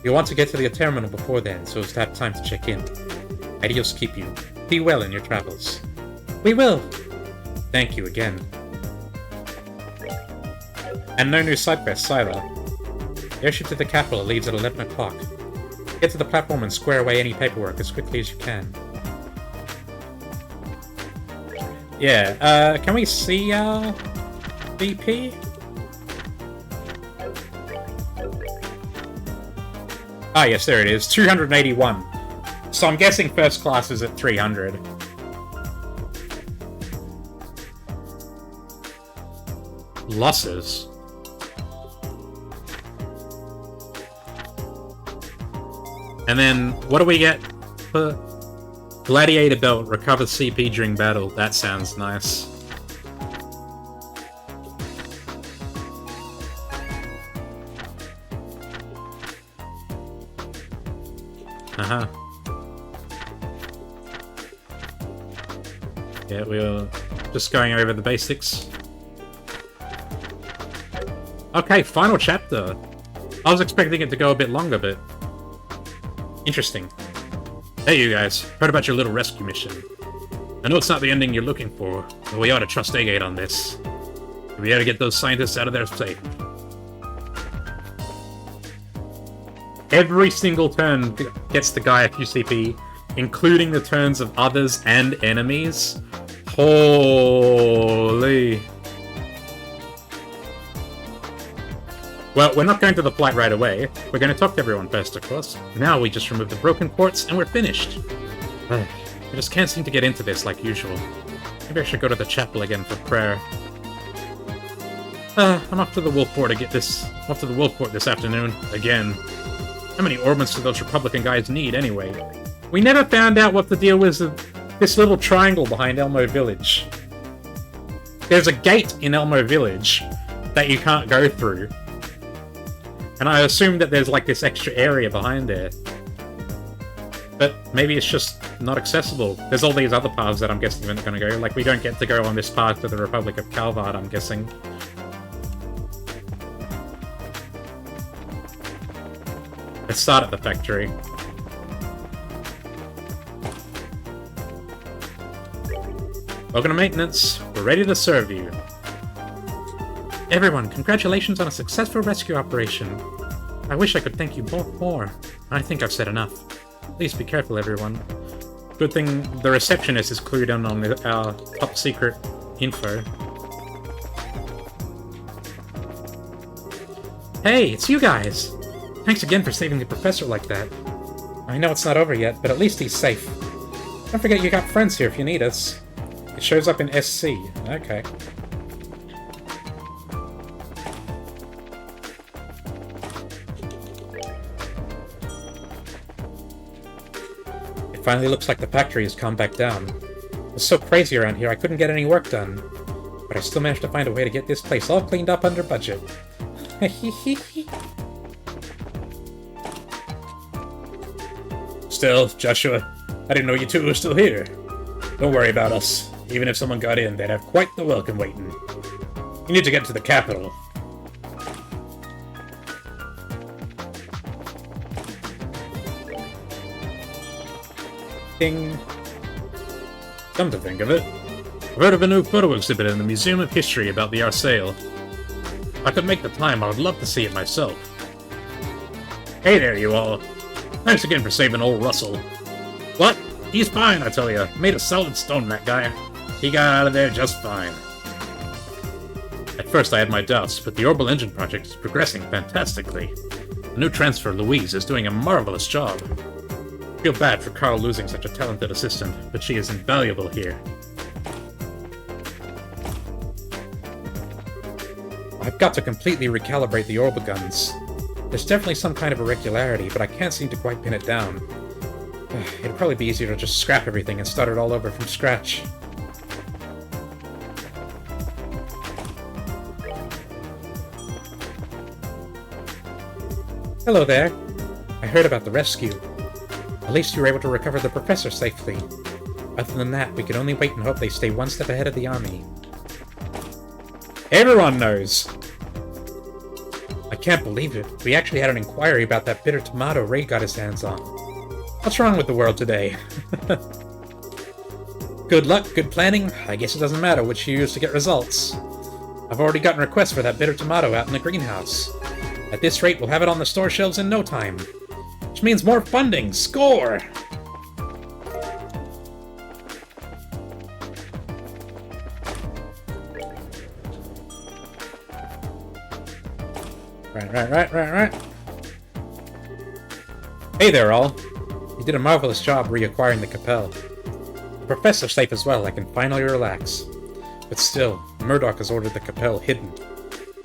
You'll want to get to the terminal before then, so as to have time to check in. Adios keep you. Be well in your travels. We will! Thank you again. And no new side quests either. Airship to the capital leaves at 11 o'clock. Get to the platform and square away any paperwork as quickly as you can. Yeah, can we see, BP? Ah, yes, there it is. 281. So I'm guessing first class is at 300. Losses. And then, what do we get for Gladiator Belt? Recovers CP during battle. That sounds nice. Uh-huh. Yeah, we were just going over the basics. Okay, final chapter. I was expecting it to go a bit longer, but... interesting. Hey, you guys. Heard about your little rescue mission. I know it's not the ending you're looking for, but we ought to trust A-Gate on this. We ought to get those scientists out of there safe. Every single turn gets the guy a few CP, including the turns of others and enemies. Holy... Well, we're not going to the flight right away. We're going to talk to everyone first, of course. Now we just remove the broken ports, and we're finished. I just can't seem to get into this like usual. Maybe I should go to the chapel again for prayer. I'm off to the Wolfport to get this... off to the Wolfport this afternoon. Again. How many orbits do those Republican guys need, anyway? We never found out what the deal was with this little triangle behind Elmo Village. There's a gate in Elmo Village that you can't go through. And I assume that there's like this extra area behind there. But maybe it's just not accessible. There's all these other paths that I'm guessing aren't going to go. Like, we don't get to go on this path to the Republic of Calvard, I'm guessing. Let's start at the factory. Welcome to maintenance. We're ready to serve you. Everyone, congratulations on a successful rescue operation. I wish I could thank you both more. I think I've said enough. Please be careful, everyone. Good thing the receptionist is clued in on our top secret info. Hey, it's you guys! Thanks again for saving the professor like that. I know it's not over yet, but at least he's safe. Don't forget you got friends here if you need us. It shows up in SC. Okay. finally looks like the factory has calmed back down. It was so crazy around here I couldn't get any work done. But I still managed to find a way to get this place all cleaned up under budget.
Still, Joshua, I didn't know you two were still here. Don't worry about us. Even if someone got in, they'd have quite the welcome waiting. You need to get to the capital.
Ding.
Come to think of it, I've heard of a new photo exhibit in the Museum of History about the Arsail. If I could make the time, I would love to see it myself. Hey there, you all. Thanks again for saving old Russell. What? He's fine, I tell ya. Made of solid stone, that guy. He got out of there just fine. At first I had my doubts, but the orbital engine project is progressing fantastically. The new transfer, Louise, is doing a marvelous job. I feel bad for Carl losing such a talented assistant, but she is invaluable here.
I've got to completely recalibrate the orbital guns. There's definitely some kind of irregularity, but I can't seem to quite pin it down. It'd probably be easier to just scrap everything and start it all over from scratch. Hello there. I heard about the rescue. At least you were able to recover the professor safely. Other than that, we can only wait and hope they stay one step ahead of the army.
Everyone knows!
I can't believe it. We actually had an inquiry about that bitter tomato Ray got his hands on. What's wrong with the world today? Good luck, good planning. I guess it doesn't matter which you use to get results. I've already gotten requests for that bitter tomato out in the greenhouse. At this rate, we'll have it on the store shelves in no time. Which means more funding! Score! Right. Hey there, all. You did a marvelous job reacquiring the Capelle. The professor's safe as well, I can finally relax. But still, Murdoch has ordered the Capelle hidden.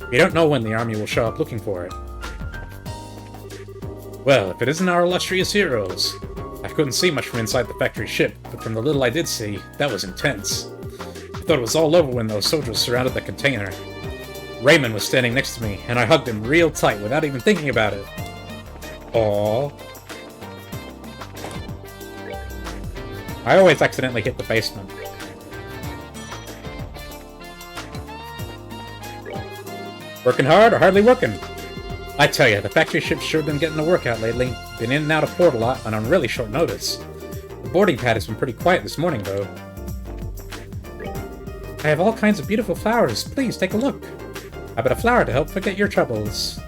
We don't know when the army will show up looking for it. Well, if it isn't our illustrious heroes. I couldn't see much from inside the factory ship, but from the little I did see, that was intense. I thought it was all over when those soldiers surrounded the container. Raymond was standing next to me, and I hugged him real tight without even thinking about it. Aww. I always accidentally hit the basement. Working hard or hardly working? I tell you, the factory ship's sure been getting the workout lately. Been in and out of port a lot, and on really short notice. The boarding pad has been pretty quiet this morning, though. I have all kinds of beautiful flowers. Please, take a look. How about a flower to help forget your troubles?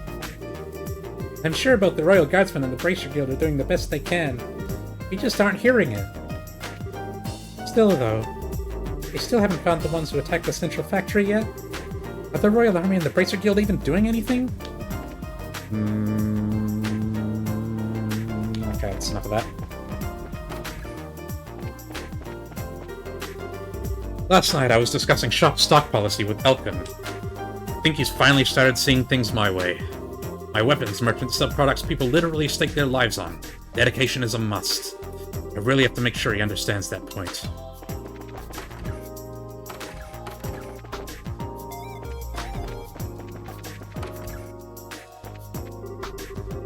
I'm sure both the Royal Guardsmen and the Bracer Guild are doing the best they can. We just aren't hearing it. Still, though, they still haven't found the ones who attacked the central factory yet? Are the Royal Army and the Bracer Guild even doing anything? Okay, that's enough of that. Last night I was discussing shop stock policy with Elkin. I think he's finally started seeing things my way. My weapons merchants sell products people literally stake their lives on. Dedication is a must. I really have to make sure he understands that point.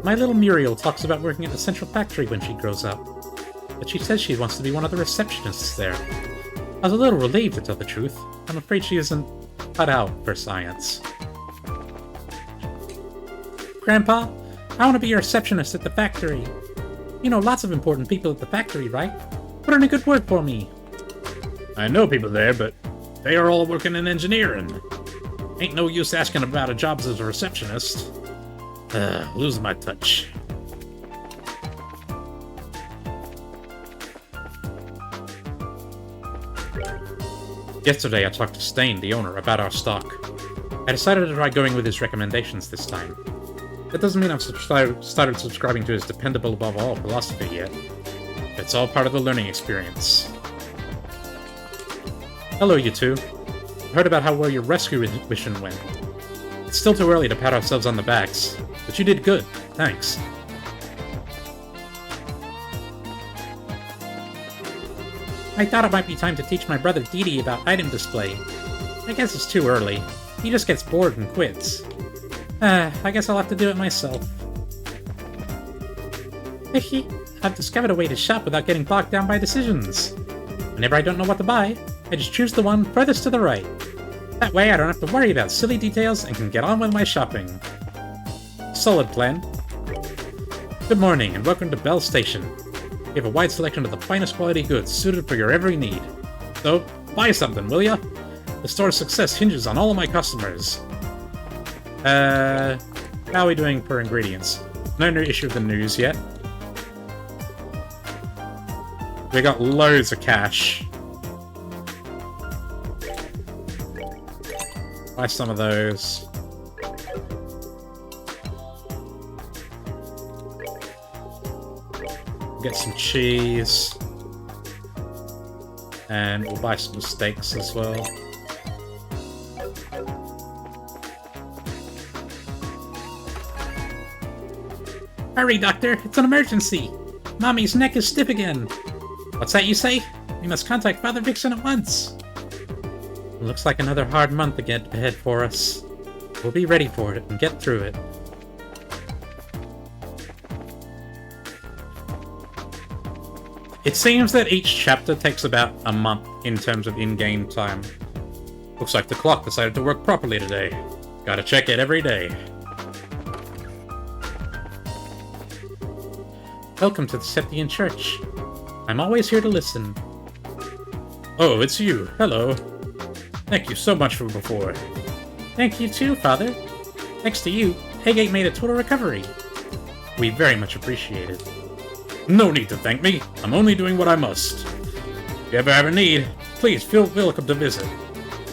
My little Muriel talks about working at the central factory when she grows up, but she says she wants to be one of the receptionists there. I was a little relieved, to tell the truth. I'm afraid she isn't cut out for science. Grandpa, I want to be a receptionist at the factory. You know lots of important people at the factory, right? Put in a good word for me.
I know people there, but they are all working in engineering. Ain't no use asking about a job as a receptionist. Losing my touch. Yesterday I talked to Stain, the owner, about our stock. I decided to try going with his recommendations this time. That doesn't mean I've started subscribing to his dependable above all philosophy yet. It's all part of the learning experience. Hello, you two. I heard about how well your rescue mission went. It's still too early to pat ourselves on the backs, but you did good. Thanks.
I thought it might be time to teach my brother Didi about item display. I guess it's too early. He just gets bored and quits. I guess I'll have to do it myself. I've discovered a way to shop without getting bogged down by decisions. Whenever I don't know what to buy, I just choose the one furthest to the right. That way I don't have to worry about silly details and can get on with my shopping. Solid plan. Good morning and welcome to Bell Station. We have a wide selection of the finest quality goods suited for your every need. So, buy something, will ya? The store's success hinges on all of my customers. How are we doing per ingredients? No new issue of the news yet. We got loads of cash. Buy some of those. Get some cheese. And we'll buy some steaks as well. Hurry, Doctor! It's an emergency! Mommy's neck is stiff again! What's that you say? We must contact Father Vixen at once! Looks like another hard month ahead for us. We'll be ready for it and get through it. It seems that each chapter takes about a month in terms of in-game time. Looks like the clock decided to work properly today. Gotta check it every day. Welcome to the Septian Church. I'm always here to listen. Oh, it's you. Hello. Thank you so much for before. Thank you too, Father. Thanks to you, Heggate made a total recovery. We very much appreciate it. No need to thank me. I'm only doing what I must. If you ever have a need, please feel welcome to visit.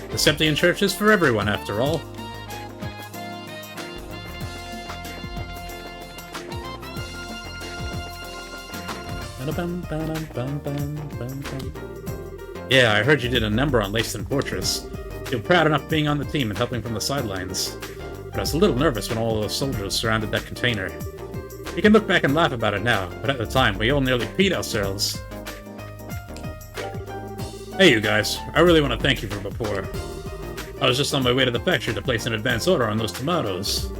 The Septian Church is for everyone, after all. Yeah, I heard you did a number on Lacen Fortress. Feel proud enough being on the team and helping from the sidelines. But I was a little nervous when all those soldiers surrounded that container. You can look back and laugh about it now, but at the time, we all nearly peed ourselves. Hey you guys, I really want to thank you for before. I was just on my way to the factory to place an advance order on those tomatoes.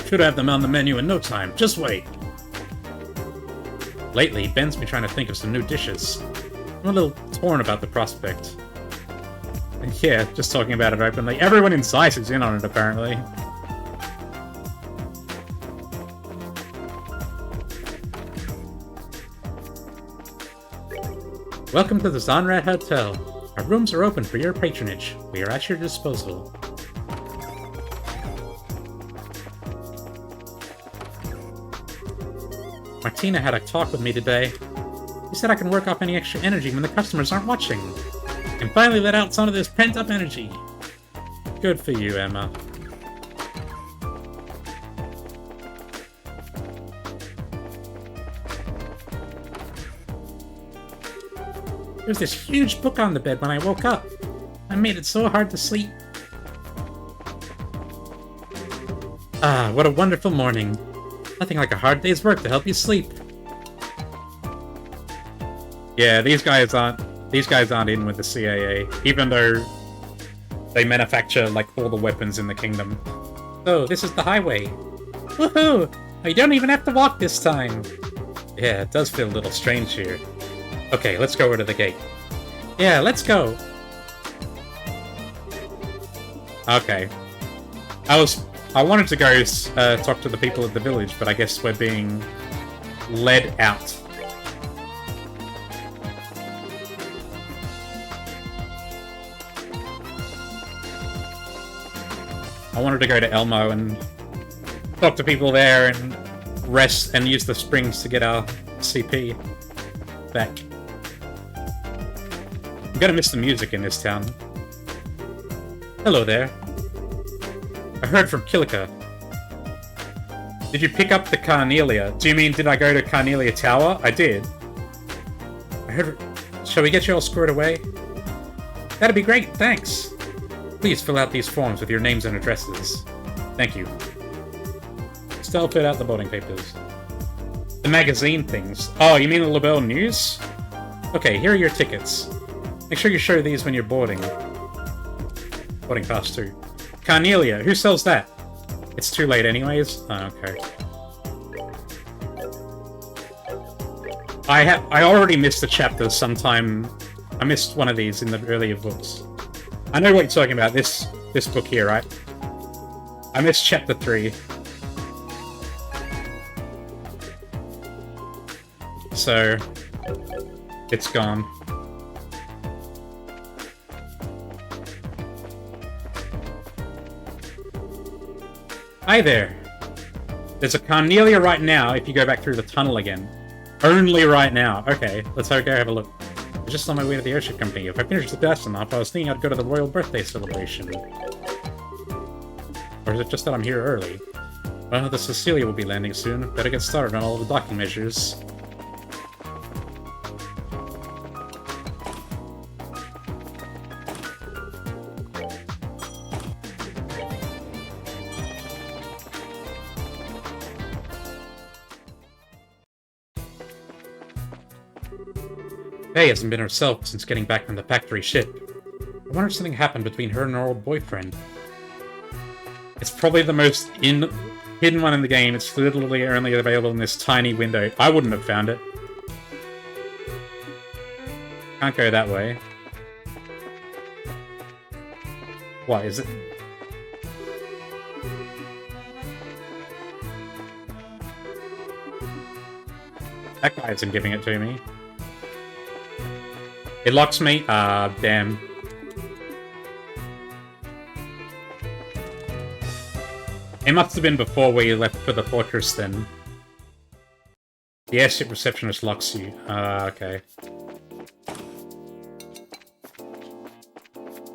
Should have them on the menu in no time, just wait. Lately, Ben's been trying to think of some new dishes. I'm a little torn about the prospect. Yeah, just talking about it openly. Everyone in Zeiss is in on it, apparently. Welcome to the Zonrad Hotel. Our rooms are open for your patronage. We are at your disposal. Martina had a talk with me today. She said I can work off any extra energy when the customers aren't watching. And finally let out some of this pent-up energy. Good for you, Emma. There's this huge book on the bed when I woke up. I made it so hard to sleep. Ah, what a wonderful morning. Nothing like a hard day's work to help you sleep. Yeah, these guys aren't in with the CAA, even though they manufacture like all the weapons in the kingdom. So this is the highway. Woohoo! I don't even have to walk this time. Yeah, it does feel a little strange here. Okay, let's go over to the gate. Yeah, let's go. Okay. I wanted to go talk to the people of the village, but I guess we're being led out. I wanted to go to Elmo and talk to people there and rest and use the springs to get our CP back. I'm gonna miss the music in this town. Hello there. I heard from Kilika. Did you pick up the Carnelia? Do you mean, did I go to Carnelia Tower? I did. I heard... Shall we get you all squared away? That'd be great, thanks. Please fill out these forms with your names and addresses. Thank you. Still fill out the boarding papers. The magazine things. Oh, you mean the LaBelle News? Okay, here are your tickets.
Make sure you show these when you're boarding. Boarding pass too. Carnelia, who sells that? It's too late anyways? Oh, okay. I already missed a chapter sometime. I missed one of these in the earlier books. I know what you're talking about, this book here, right? I missed chapter 3. So, it's gone. Hi there. There's a Carnelia right now if you go back through the tunnel again. Only right now. Okay, let's go have a look. I'm just on my way to the airship company. If I finish the test enough, I was thinking I'd go to the royal birthday celebration. Or is it just that I'm here early? Well, the Cecilia will be landing soon. Better get started on all the docking measures. Faye hasn't been herself since getting back from the factory ship. I wonder if something happened between her and her old boyfriend. It's probably the most hidden one in the game. It's literally only available in this tiny window. I wouldn't have found it. Can't go that way. What is it? That guy isn't giving it to me. It locks me? Ah, damn. It must have been before we left for the fortress then. The airship receptionist locks you. Ah, okay.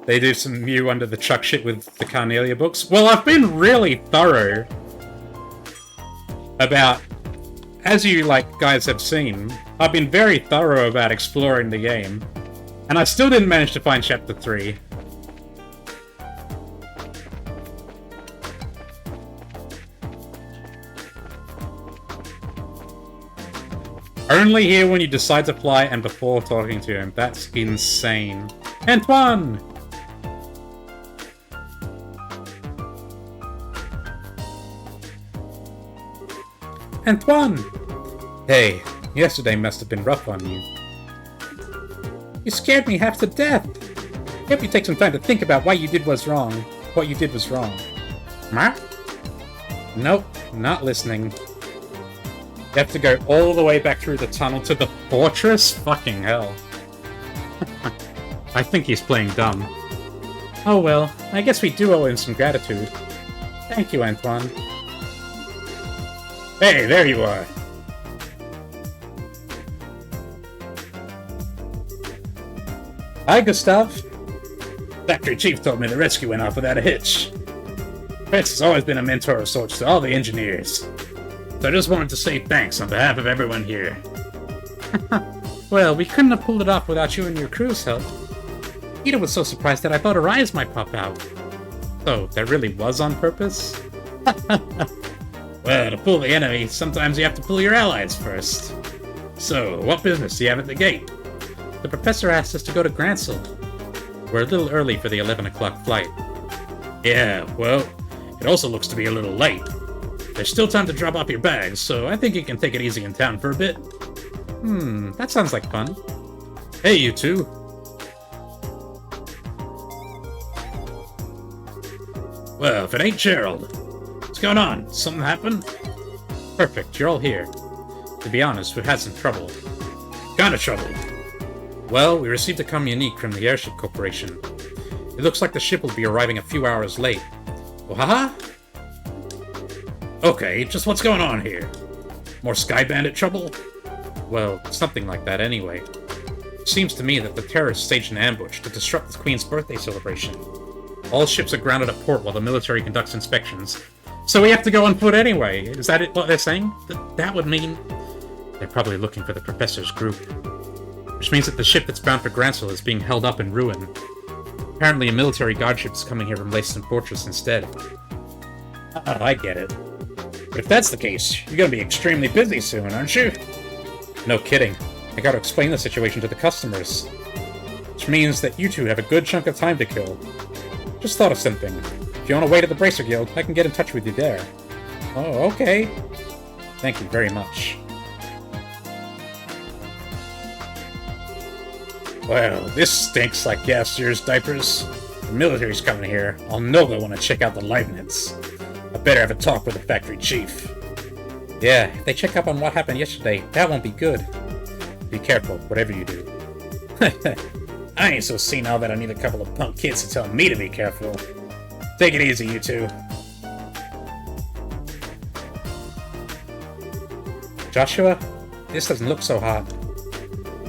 They do some Mew under the truck shit with the Carnelia books. Well, I've been really thorough about, as you guys have seen, I've been very thorough about exploring the game. And I still didn't manage to find chapter 3. Only here when you decide to fly and before talking to him. That's insane. Antoine! Antoine! Hey, yesterday must have been rough on you. You scared me half to death! Hope you take some time to think about why you did was wrong. What you did was wrong. Ma? Nope, not listening. You have to go all the way back through the tunnel to the fortress? Fucking hell. I think he's playing dumb. Oh well, I guess we do owe him some gratitude. Thank you, Antoine. Hey, there you are! Hi, Gustav. Factory Chief told me the rescue went off without a hitch. Prince has always been a mentor of sorts to all the engineers. So I just wanted to say thanks on behalf of everyone here. Well, we couldn't have pulled it off without you and your crew's help. Peter was so surprised that I thought her eyes might pop out. So, that really was on purpose? Well, to pull the enemy, sometimes you have to pull your allies first. So, what business do you have at the gate? The professor asked us to go to Gransel. We're a little early for the 11 o'clock flight. Yeah, well, it also looks to be a little late. There's still time to drop off your bags, so I think you can take it easy in town for a bit. That sounds like fun. Hey, you two. Well, if it ain't Gerald. What's going on? Something happened? Perfect, you're all here. To be honest, we've had some trouble. Kind of trouble. Well, we received a communique from the Airship Corporation. It looks like the ship will be arriving a few hours late. Oh, haha? Okay, just what's going on here? More Sky Bandit trouble? Well, something like that anyway. It seems to me that the terrorists staged an ambush to disrupt the Queen's birthday celebration. All ships are grounded at port while the military conducts inspections. So we have to go on foot anyway. Is that what they're saying? That would mean... They're probably looking for the Professor's group. Which means that the ship that's bound for Gransel is being held up in ruin. Apparently a military guard ship is coming here from Laceston Fortress instead. Oh, I get it. But if that's the case, you're gonna be extremely busy soon, aren't you? No kidding. I gotta explain the situation to the customers. Which means that you two have a good chunk of time to kill. Just thought of something. If you want to wait at the Bracer Guild, I can get in touch with you there. Oh, okay. Thank you very much. Well, this stinks like gas year's diapers. The military's coming here. I'll know they want to check out the Leibniz. I better have a talk with the factory chief. Yeah, if they check up on what happened yesterday, that won't be good. Be careful, whatever you do. I ain't so senile that I need a couple of punk kids to tell me to be careful. Take it easy, you two. Joshua, this doesn't look so hot.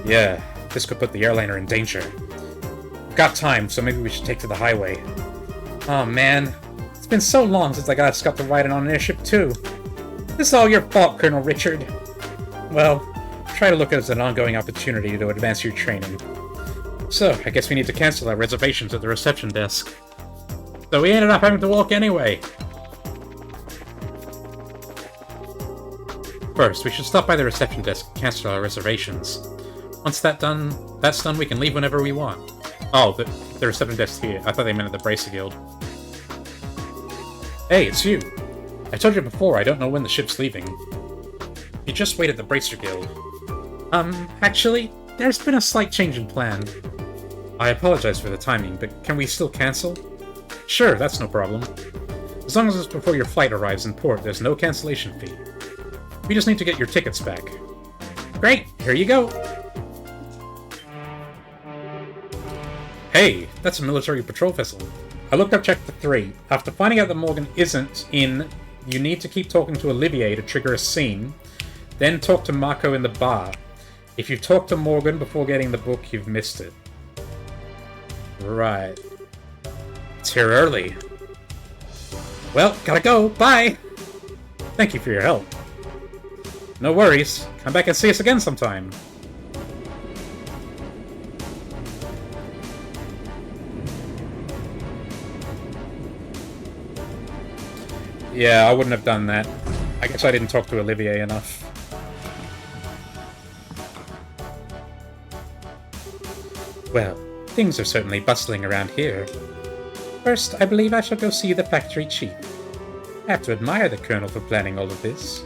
Yeah, this could put the airliner in danger. We've got time, so maybe we should take to the highway. Oh man, it's been so long since I got Scott to ride on an airship too. This is all your fault, Colonel Richard. Well, try to look at it as an ongoing opportunity to advance your training. So, I guess we need to cancel our reservations at the reception desk. So we ended up having to walk anyway. First, we should stop by the reception desk and cancel our reservations. Once that's done, we can leave whenever we want. Oh, the reception desk here. I thought they meant at the Bracer Guild. Hey, it's you. I told you before, I don't know when the ship's leaving. You just wait at the Bracer Guild. Actually, there's been a slight change in plan. I apologize for the timing, but can we still cancel? Sure, that's no problem. As long as it's before your flight arrives in port, there's no cancellation fee. We just need to get your tickets back. Great, here you go! Hey, that's a military patrol vessel. I looked up Chapter 3. After finding out that Morgan isn't in, you need to keep talking to Olivier to trigger a scene, then talk to Marco in the bar. If you talk to Morgan before getting the book, you've missed it. Right. It's here early. Well, gotta go. Bye! Thank you for your help. No worries. Come back and see us again sometime. Yeah, I wouldn't have done that. I guess I didn't talk to Olivier enough. Well, things are certainly bustling around here. First, I believe I shall go see the factory chief. I have to admire the Colonel for planning all of this.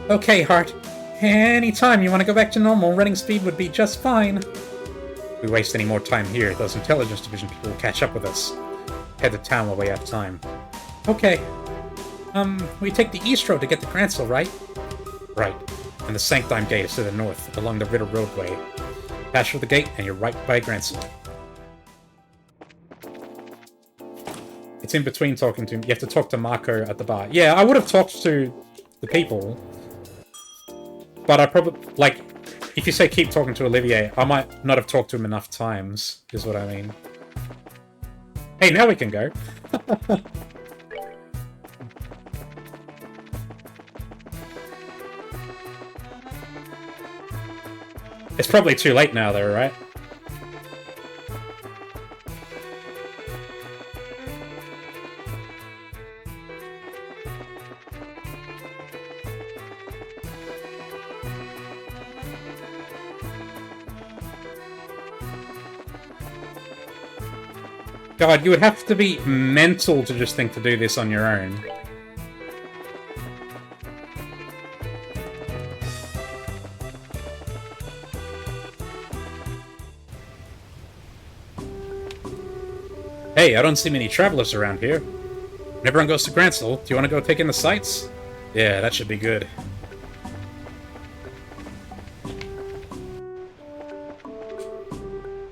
Okay, Hart. Anytime you want to go back to normal, running speed would be just fine. If we waste any more time here, those intelligence division people will catch up with us. Head to town while we have time. Okay. We take the East Road to get to Grancel, right? Right. And the Sanctime Gate is to the north, along the Ritter Roadway. Pass through the gate, and you're right by Grancel. It's in between talking to him. You have to talk to Marco at the bar. Yeah, I would have talked to the people. But I probably... Like, if you say keep talking to Olivier, I might not have talked to him enough times, is what I mean. Hey, now we can go. It's probably too late now, though, right? God, you would have to be mental to just think to do this on your own. Hey, I don't see many travelers around here. When everyone goes to Grancel, do you want to go take in the sights? Yeah, that should be good.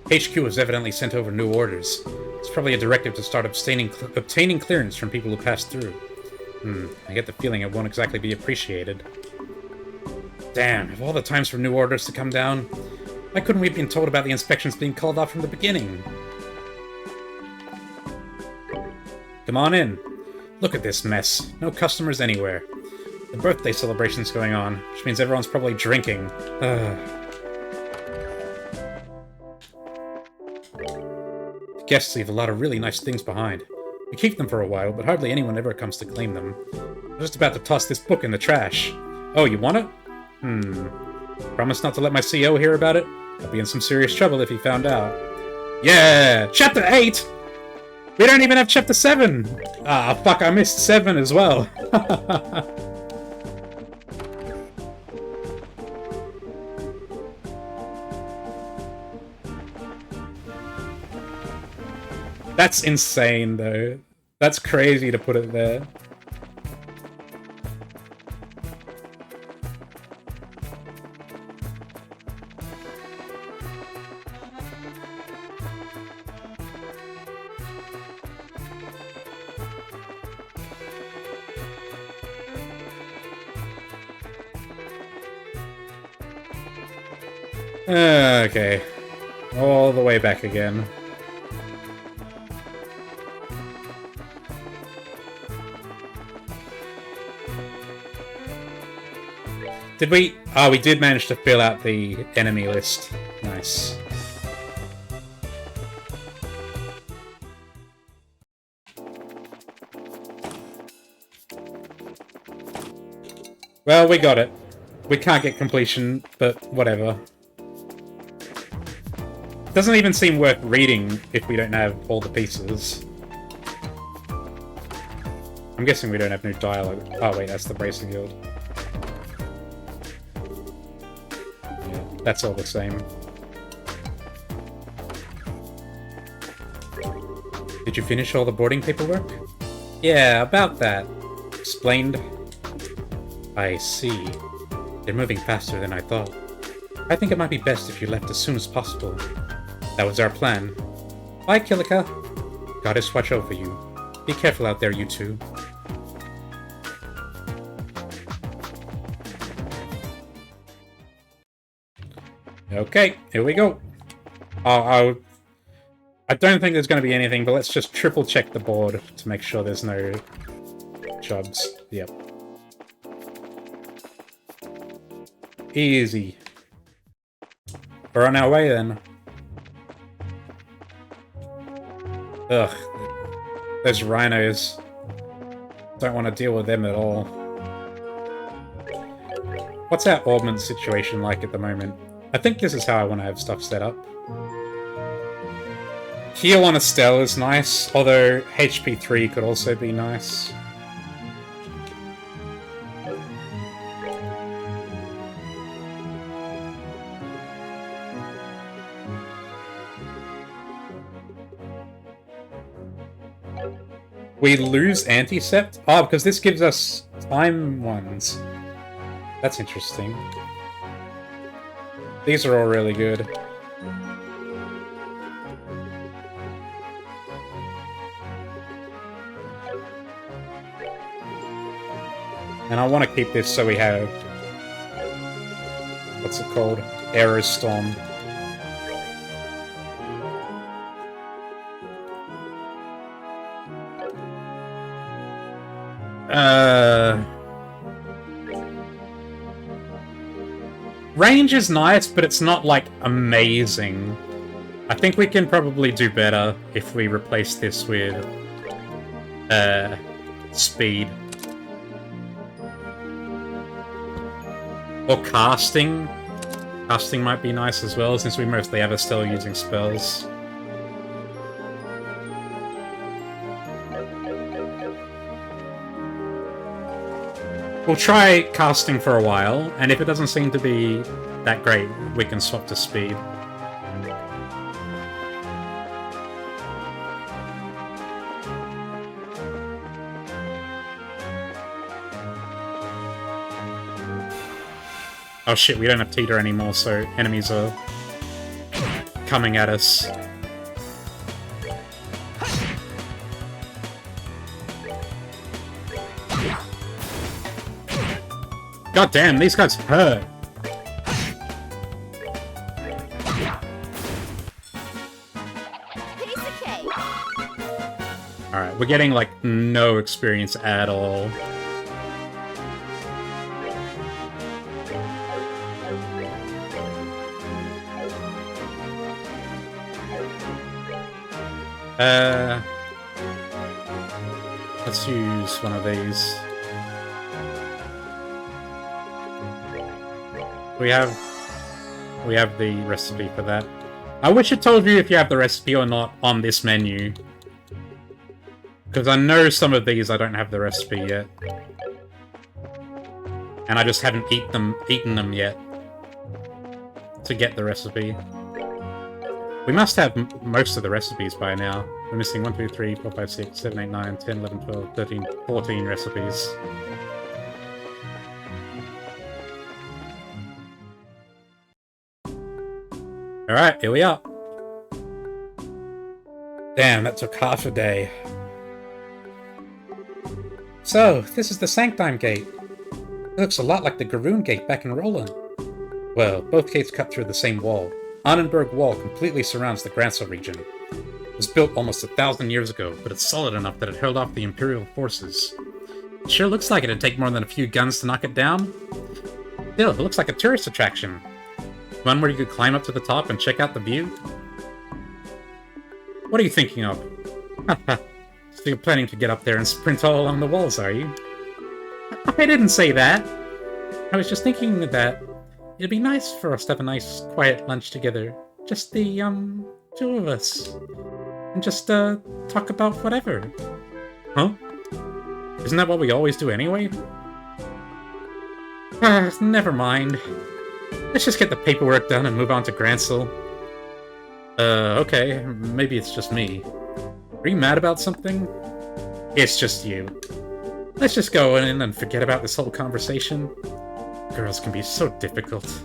HQ has evidently sent over new orders. It's probably a directive to start obtaining clearance from people who pass through. I get the feeling it won't exactly be appreciated. Damn, of all the times for new orders to come down, why couldn't we have been told about the inspections being called off from the beginning? Come on in. Look at this mess. No customers anywhere. The birthday celebration's going on, which means everyone's probably drinking. The guests leave a lot of really nice things behind. We keep them for a while, but hardly anyone ever comes to claim them. I'm just about to toss this book in the trash. Oh, you want it? Promise not to let my CO hear about it? I'll be in some serious trouble if he found out. Yeah! Chapter 8! We don't even have Chapter 7! Ah, fuck, I missed 7 as well. That's insane, though. That's crazy to put it there. Okay. All the way back again. Did we... Oh, we did manage to fill out the enemy list. Nice. Well, we got it. We can't get completion, but whatever. Doesn't even seem worth reading if we don't have all the pieces. I'm guessing we don't have no dialogue. Oh wait, that's the Bracing Guild. Yeah, that's all the same. Did you finish all the boarding paperwork? Yeah, about that. Explained. I see. They're moving faster than I thought. I think it might be best if you left as soon as possible. That was our plan. Bye, Kilika. Goddess watch over you. Be careful out there, you two. Okay, here we go. I don't think there's going to be anything, but let's just triple check the board to make sure there's no jobs. Yep. Easy. We're on our way then. Ugh. Those rhinos. Don't want to deal with them at all. What's our augment situation like at the moment? I think this is how I want to have stuff set up. Heal on Estelle is nice, although HP3 could also be nice. We lose Anticept? Oh, because this gives us time ones. That's interesting. These are all really good. And I want to keep this so we have... What's it called? Arrow Storm. Range is nice, but it's not, like, amazing. I think we can probably do better if we replace this with, speed. Or casting. Casting might be nice as well, since we mostly have Estelle using spells. We'll try casting for a while, and if it doesn't seem to be that great, we can swap to speed. Oh shit, we don't have Teeter anymore, so enemies are coming at us. God damn, these guys hurt. Alright, we're getting, like, no experience at all. Let's use one of these. We have the recipe for that. I wish it told you if you have the recipe or not on this menu. Because I know some of these I don't have the recipe yet. And I just haven't eaten them yet to get the recipe. We must have most of the recipes by now. We're missing 1, 2, 3, 4, 5, 6, 7, 8, 9, 10, 11, 12, 13, 14 recipes. Alright, here we are. Damn, that took half a day.
So, this is the Sanctime Gate. It looks a lot like the Garoon Gate back in Roland. Well, both gates cut through the same wall. Annenberg Wall completely surrounds the Gransel region. It was built almost 1,000 years ago, but it's solid enough that it held off the Imperial forces. It sure looks like it'd take more than a few guns to knock it down. Still, it looks like a tourist attraction. One where you could climb up to the top and check out the view. What are you thinking of? So you're planning to get up there and sprint all along the walls, are you?
I didn't say that.
I was just thinking that it'd be nice for us to have a nice, quiet lunch together. Just the, two of us. And just, talk about whatever.
Huh? Isn't that what we always do anyway?
Never mind. Let's just get the paperwork done and move on to Gransel.
Okay. Maybe it's just me. Are you mad about something?
It's just you. Let's just go in and forget about this whole conversation. Girls can be so difficult.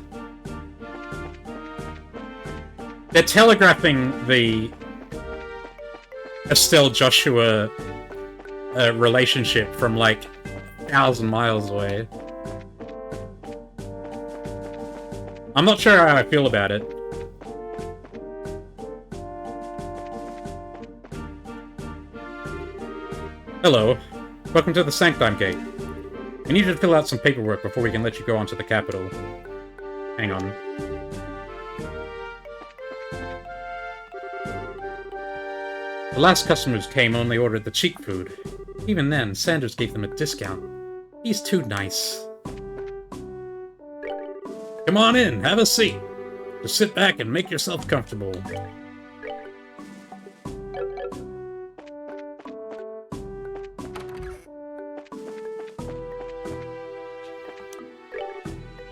They're telegraphing the Estelle Joshua relationship from like 1,000 miles away. I'm not sure how I feel about it. Hello. Welcome to the Sanctime Gate. We need you to fill out some paperwork before we can let you go onto the capital. Hang on. The last customers came only ordered the cheap food. Even then, Sanders gave them a discount. He's too nice. Come on in, have a seat. Just sit back and make yourself comfortable.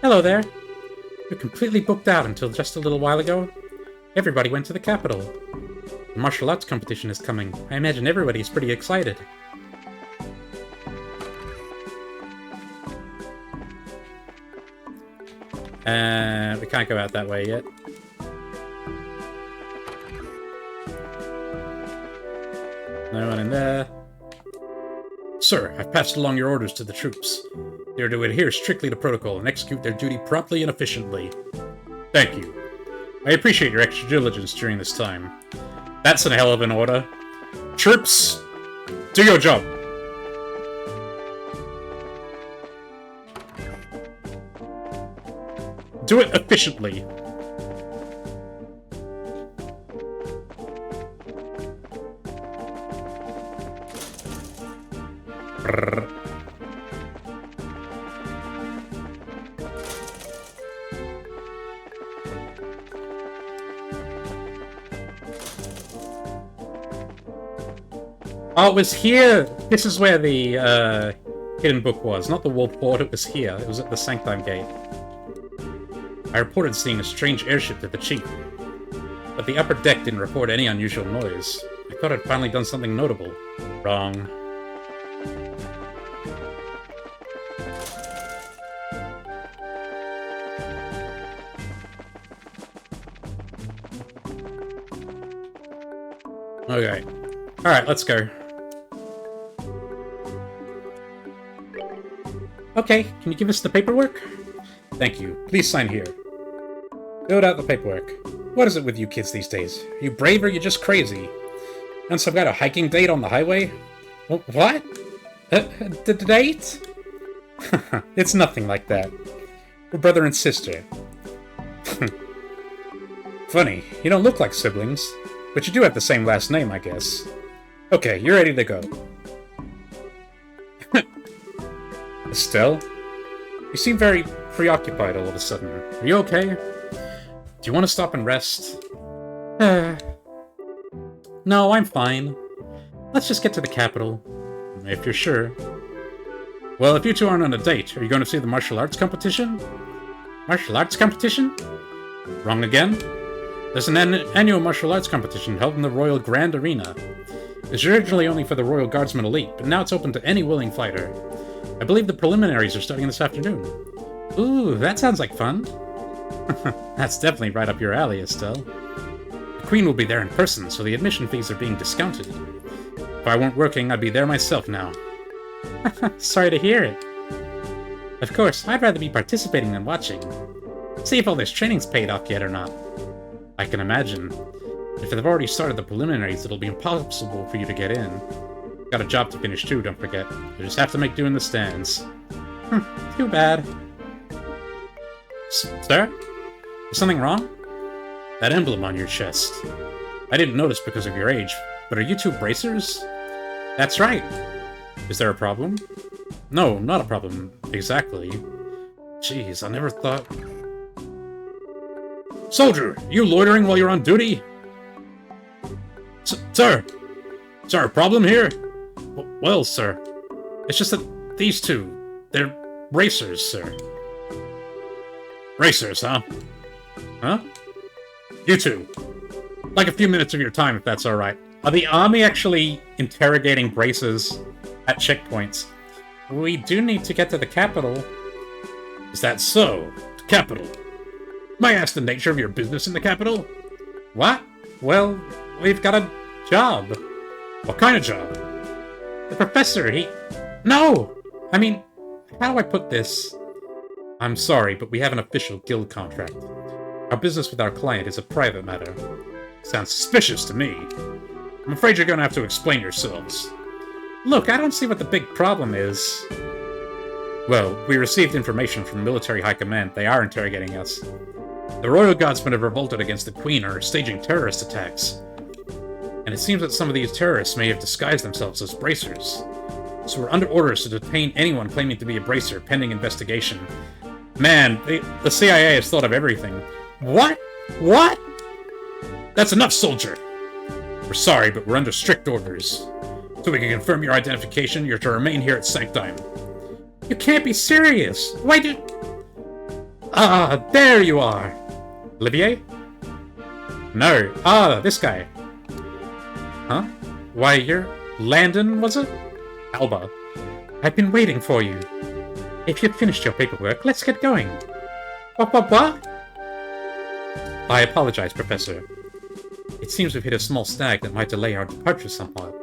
Hello there. We're completely booked out until just a little while ago. Everybody went to the capital. The martial arts competition is coming. I imagine everybody's pretty excited.
We can't go out that way yet. No one in there. Sir, I've passed along your orders to the troops. They are to adhere strictly to protocol and execute their duty promptly and efficiently. Thank you. I appreciate your extra diligence during this time. That's a hell of an order. Troops, do your job. Do it efficiently. Brrr. Oh, it was here! This is where the hidden book was. Not the wall port, it was here. It was at the Sanctime Gate. I reported seeing a strange airship to the chief, but the upper deck didn't report any unusual noise. I thought I'd finally done something notable. Wrong. Okay. Alright, let's go.
Okay, can you give us the paperwork?
Thank you. Please sign here. Filled out the paperwork. What is it with you kids these days? Are you brave or are you just crazy? And so I've got a hiking date on the highway?
What? The date?
It's nothing like that. We're brother and sister. Funny, you don't look like siblings, but you do have the same last name, I guess. Okay, you're ready to go. Estelle? You seem very preoccupied all of a sudden. Are you okay? Do you want to stop and rest? No, I'm fine. Let's just get to the capital. If you're sure. Well, if you two aren't on a date, are you going to see the martial arts competition? Martial arts competition? Wrong again? There's an annual martial arts competition held in the Royal Grand Arena. It's originally only for the Royal Guardsman Elite, but now it's open to any willing fighter. I believe the preliminaries are starting this afternoon. Ooh, that sounds like fun. That's definitely right up your alley, Estelle. The Queen will be there in person, so the admission fees are being discounted. If I weren't working, I'd be there myself now. Sorry to hear it. Of course, I'd rather be participating than watching. See if all this training's paid off yet or not. I can imagine. If they've already started the preliminaries, it'll be impossible for you to get in. Got a job to finish too, don't forget. You just have to make do in the stands. Too bad. Sir? Is something wrong? That emblem on your chest. I didn't notice because of your age, but are you two bracers? That's right. Is there a problem? No, not a problem, exactly. Jeez, I never thought... Soldier, you loitering while you're on duty? Sir! Sir, problem here? Well, sir, it's just that these two, they're racers, sir. Racers, huh? Huh? You two. Like a few minutes of your time, if that's alright. Are the army actually interrogating bracers at checkpoints? We do need to get to the capital. Is that so? The capital? May I ask the nature of your business in the capital? What? Well, we've got a job. What kind of job? The professor, No! I mean, how do I put this? I'm sorry, but we have an official guild contract. Our business with our client is a private matter. Sounds suspicious to me. I'm afraid you're going to have to explain yourselves. Look, I don't see what the big problem is. Well, we received information from military high command. They are interrogating us. The Royal Guardsmen have revolted against the Queen and are staging terrorist attacks. And it seems that some of these terrorists may have disguised themselves as bracers. So we're under orders to detain anyone claiming to be a bracer pending investigation. Man, the CIA has thought of everything. What? What? That's enough, soldier! We're sorry, but we're under strict orders. So we can confirm your identification, you're to remain here at Sanctime. You can't be serious! Why did... Ah, there you are! Olivier? No. Ah, this guy. Huh? Why, you're... Landon, was it? Alba. I've been waiting for you. If you've finished your paperwork, let's get going. What? I apologize, Professor. It seems we've hit a small snag that might delay our departure somewhat.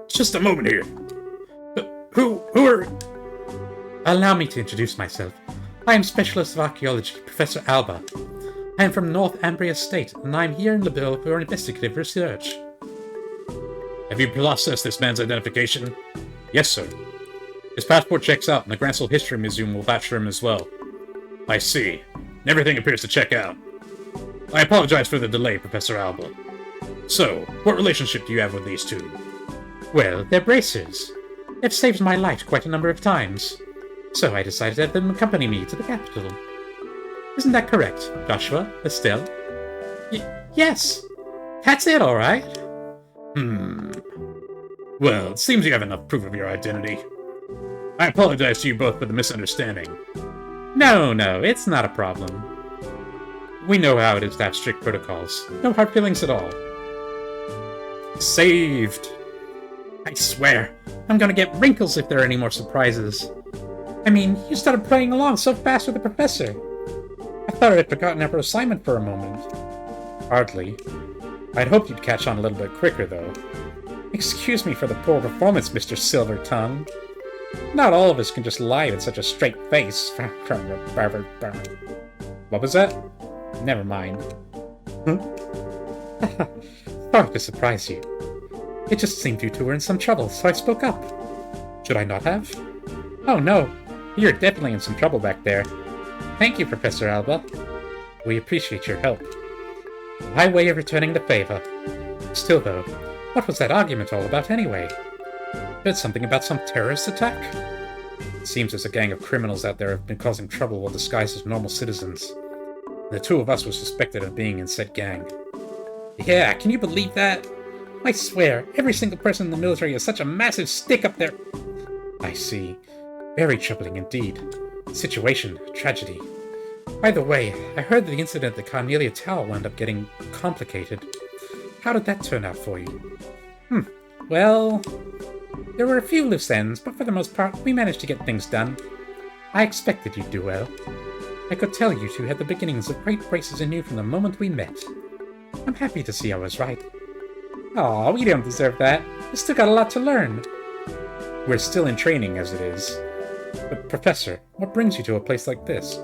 Just a moment here. Who are... Allow me to introduce myself. I am Specialist of Archaeology, Professor Alba. I am from North Ambria State, and I am here in Lebel for investigative research. Have you processed this man's identification? Yes, sir. His passport checks out, and the Grancel History Museum will vouch for him as well. I see. And everything appears to check out. I apologize for the delay, Professor Alba. So, what relationship do you have with these two? Well, they're bracers. They've saved my life quite a number of times. So I decided to have them accompany me to the capital. Isn't that correct, Joshua, Estelle? Yes! That's it, alright. Well, it seems you have enough proof of your identity. I apologize to you both for the misunderstanding. No, it's not a problem. We know how it is to have strict protocols. No hard feelings at all. Saved! I swear, I'm gonna get wrinkles if there are any more surprises. I mean, you started playing along so fast with the professor. I thought I'd forgotten our assignment for a moment. Hardly. I'd hoped you'd catch on a little bit quicker, though. Excuse me for the poor performance, Mr. Silver Tongue. Not all of us can just lie with such a straight face. What was that? Never mind. Sorry to surprise you. It just seemed you two were in some trouble, so I spoke up. Should I not have? Oh no, you're definitely in some trouble back there. Thank you, Professor Alba. We appreciate your help. My way of returning the favor. Still though, what was that argument all about anyway? Heard something about some terrorist attack?
It seems there's a gang of criminals out there who've been causing trouble while disguised as normal citizens. The two of us were suspected of being in said gang. Yeah, can you believe that? I swear, every single person in the military is such a massive stick up there. I see. Very troubling indeed. Situation, tragedy. By the way, I heard that the incident at the Carnelia Tower wound up getting complicated. How did that turn out for you? Well, there were a few loose ends, but for the most part, we managed to get things done. I expected you'd do well. I could tell you two had the beginnings of great races in you from the moment we met. I'm happy to see I was right. Aw, we don't deserve that. We still got a lot to learn. We're still in training as it is. But Professor, what brings you to a place like this?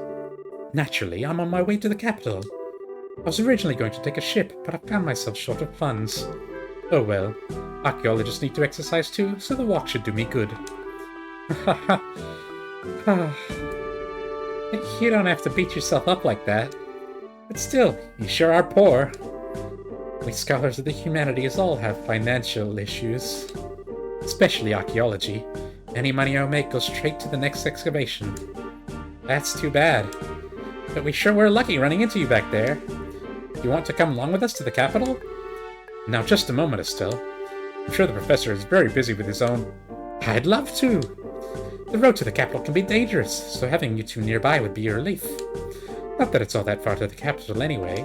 Naturally, I'm on my way to the capital. I was originally going to take a ship, but I found myself short of funds. Oh well, archaeologists need to exercise too, so the walk should do me good. You don't have to beat yourself up like that. But still, you sure are poor. We scholars of the humanities all have financial issues. Especially archaeology. Any money I make goes straight to the next excavation. That's too bad. But we sure were lucky running into you back there. You want to come along with us to the capital? Now just a moment, Estelle. I'm sure the professor is very busy with his own... I'd love to! The road to the capital can be dangerous, so having you two nearby would be a relief. Not that it's all that far to the capital anyway.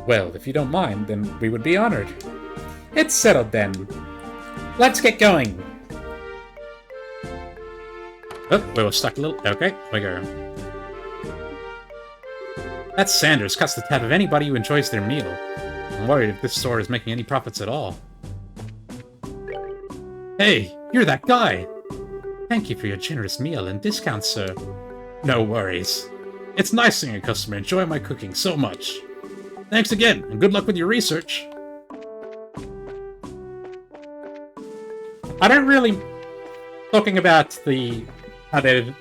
Well, if you don't mind, then we would be honored. It's settled then. Let's get going!
Oh, we were stuck a little... Okay, we go. That Sanders cuts the tab of anybody who enjoys their meal. I'm worried if this store is making any profits at all. Hey, you're that guy! Thank you for your generous meal and discount, sir. No worries. It's nice seeing a customer enjoy my cooking so much. Thanks again, and good luck with your research.
I don't really... Talking about the...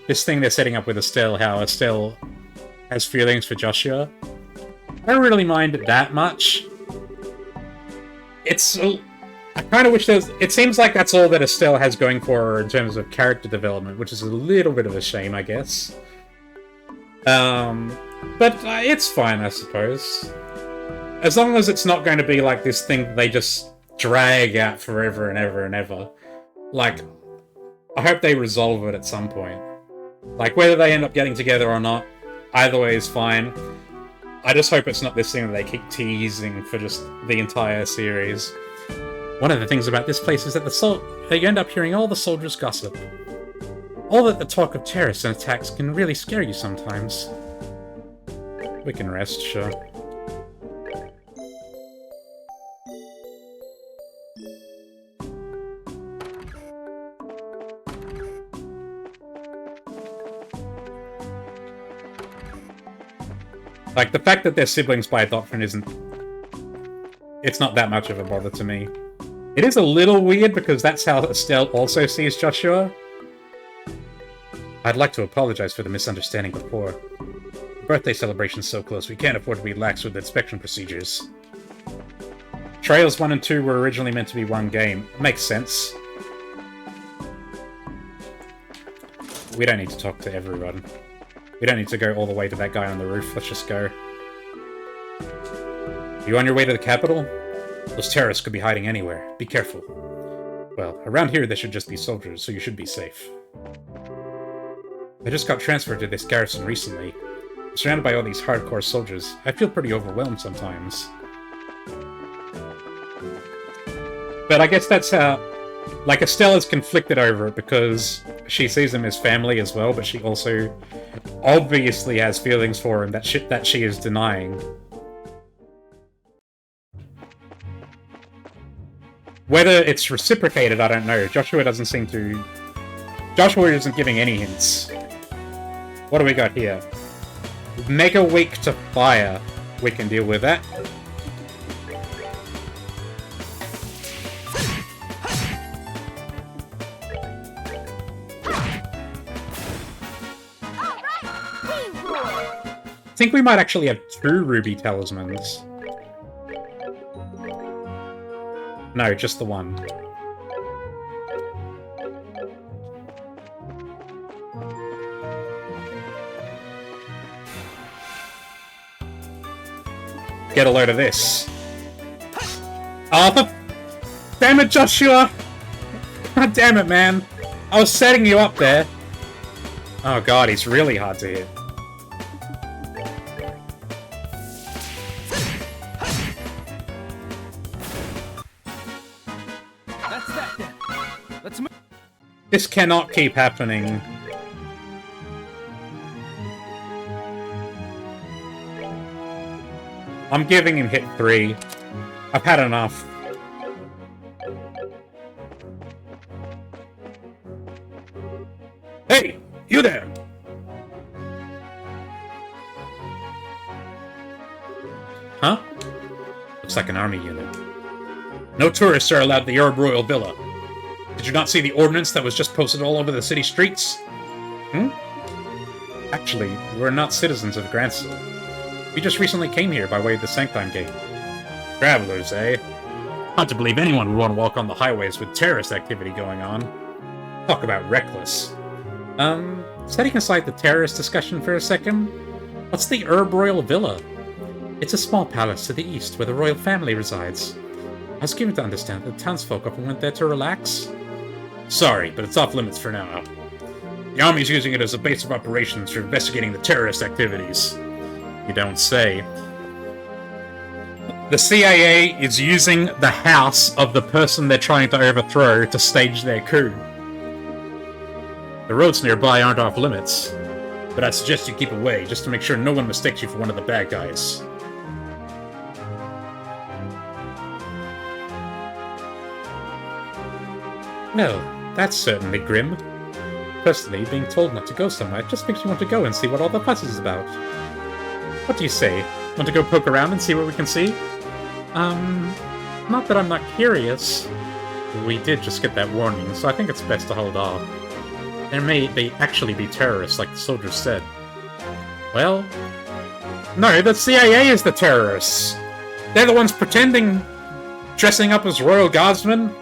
this thing they're setting up with Estelle, how Estelle has feelings for Joshua. I don't really mind it that much. I kind of wish there was... It seems like that's all that Estelle has going for her in terms of character development, which is a little bit of a shame, I guess. But it's fine, I suppose. As long as it's not going to be like this thing that they just drag out forever and ever and ever. Like, I hope they resolve it at some point. Like, whether they end up getting together or not, either way is fine. I just hope it's not this thing that they keep teasing for just the entire series. One of the things about this place is that you end up hearing all the soldiers' gossip. All that the talk of terrorists and attacks can really scare you sometimes. We can rest, sure. Like, the fact that they're siblings by adoption isn't... It's not that much of a bother to me. It is a little weird because that's how Estelle also sees Joshua. I'd like to apologize for the misunderstanding before. The birthday celebration's so close, we can't afford to be lax with inspection procedures. Trails 1 and 2 were originally meant to be one game. Makes sense. We don't need to talk to everyone. We don't need to go all the way to that guy on the roof. Let's just go. You on your way to the capital? Those terrorists could be hiding anywhere. Be careful. Well, around here there should just be soldiers, so you should be safe. I just got transferred to this garrison recently. I'm surrounded by all these hardcore soldiers. I feel pretty overwhelmed sometimes. But I guess that's how... Like, Estelle is conflicted over it because she sees them as family as well, but she also obviously has feelings for him that she is denying. Whether it's reciprocated, I don't know. Joshua doesn't seem to... Joshua isn't giving any hints. What do we got here? Mega weak to fire. We can deal with that. I think we might actually have 2 ruby talismans. No, just the one.
Get a load of this. Oh, damn it, Joshua! God damn it, man. I was setting you up there. Oh god, he's really hard to hit.
That's that then. Let's move.
This cannot keep happening. I'm giving him hit 3. I've had enough. Hey! You there! Huh? Looks like an army unit. No tourists are allowed at the Arab Royal Villa. Did you not see the ordnance that was just posted all over the city streets? Hmm? Actually, we're not citizens of Gransel. We just recently came here by way of the Sanctime Gate. Travelers, eh? Hard to believe anyone would want to walk on the highways with terrorist activity going on. Talk about reckless. Setting aside the terrorist discussion for a second, what's the Herb Royal Villa? It's a small palace to the east where the royal family resides. I was given to understand that the townsfolk often went there to relax. Sorry, but it's off limits for now. The army's using it as a base of operations for investigating the terrorist activities. You don't say. The CIA is using the house of the person they're trying to overthrow to stage their coup. The roads nearby aren't off limits, but I suggest you keep away just to make sure no one mistakes you for one of the bad guys. Well, that's certainly grim. Personally, being told not to go somewhere just makes me want to go and see what all the fuss is about. What do you say? Want to go poke around and see what we can see? Not that I'm not curious. We did just get that warning, so I think it's best to hold off. There may actually be terrorists, like the soldiers said. Well... No, the CIA is the terrorists! They're the ones pretending... dressing up as Royal Guardsmen.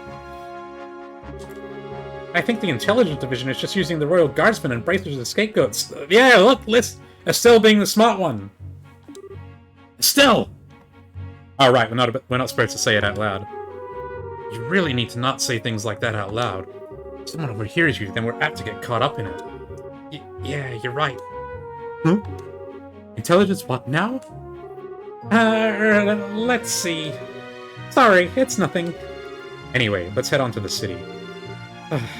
I think the Intelligence Division is just using the Royal Guardsmen and bracers as scapegoats. Yeah, look, Estelle being the smart one. Estelle! Oh, right, we're not supposed to say it out loud. You really need to not say things like that out loud. If someone overhears you, then we're apt to get caught up in it. Yeah, you're right. Hmm? Intelligence what now? Let's see. Sorry, it's nothing. Anyway, let's head on to the city.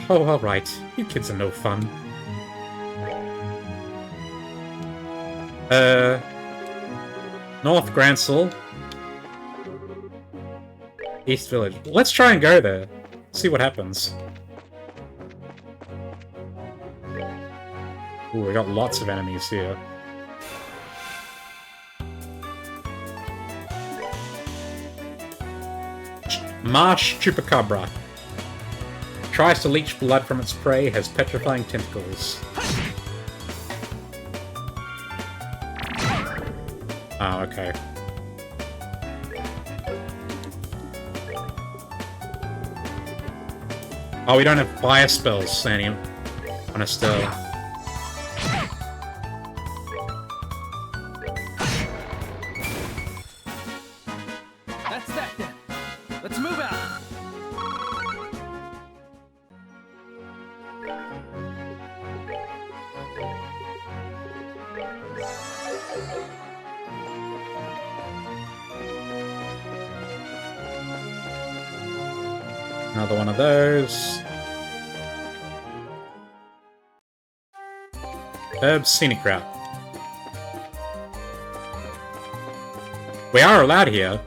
Oh, alright. You kids are no fun. North Gransel. East Village. Let's try and go there. See what happens. Ooh, we got lots of enemies here. Marsh Chupacabra. Tries to leech blood from its prey, has petrifying tentacles. Oh, okay. Oh, we don't have fire spells, Sandy, on Estelle.
That's that then. Let's move out.
Another one of those. Herb Scenic Route. We are allowed here.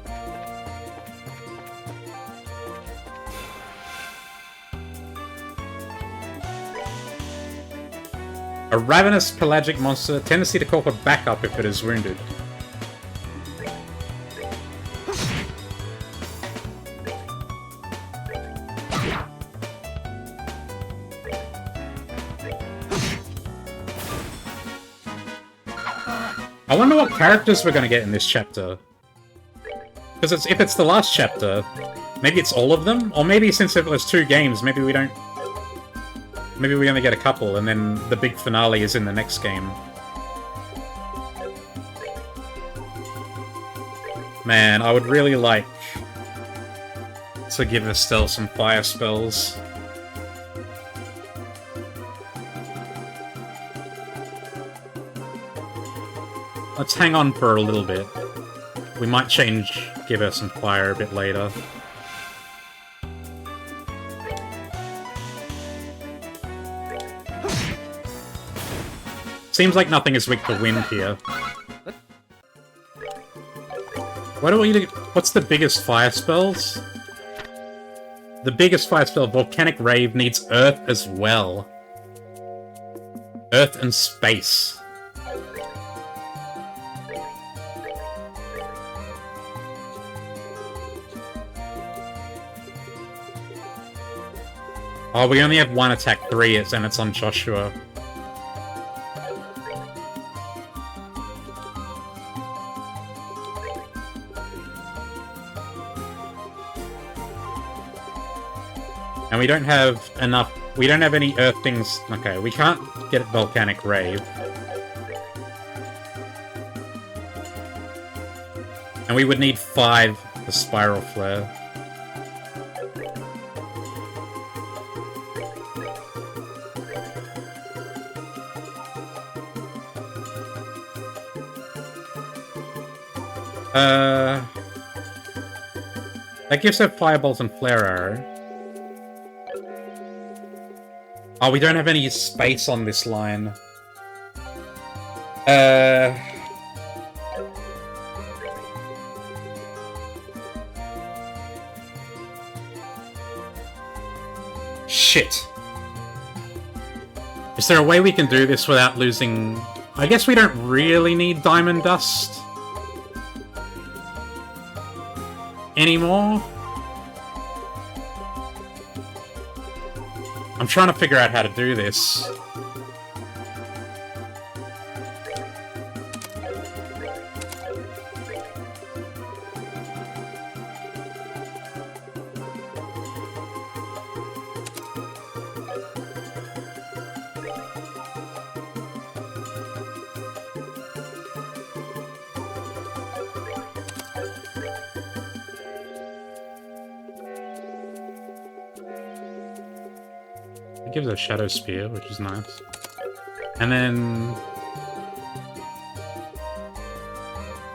A ravenous pelagic monster, tendency to call for backup if it is wounded. I wonder what characters we're going to get in this chapter. Because if it's the last chapter, maybe it's all of them? Or maybe since it was 2 games, maybe we don't... Maybe we only get a couple, and then the big finale is in the next game. Man, I would really like to give Estelle some fire spells. Let's hang on for a little bit. We might give her some fire a bit later. Seems like nothing is weak to wind here. What do we do? What's the biggest fire spells? The biggest fire spell, Volcanic Rave, needs Earth as well. Earth and space. Oh, we only have one attack 3, and it's on Joshua. And we don't have enough... We don't have any Earth things... Okay, we can't get Volcanic Rave. And we would need 5 for Spiral Flare. That gives her Firebolt and Flare Arrow. Oh, we don't have any space on this line. Shit. Is there a way we can do this without losing... I guess we don't really need Diamond Dust anymore. I'm trying to figure out how to do this. It gives a Shadow Spear, which is nice. And then...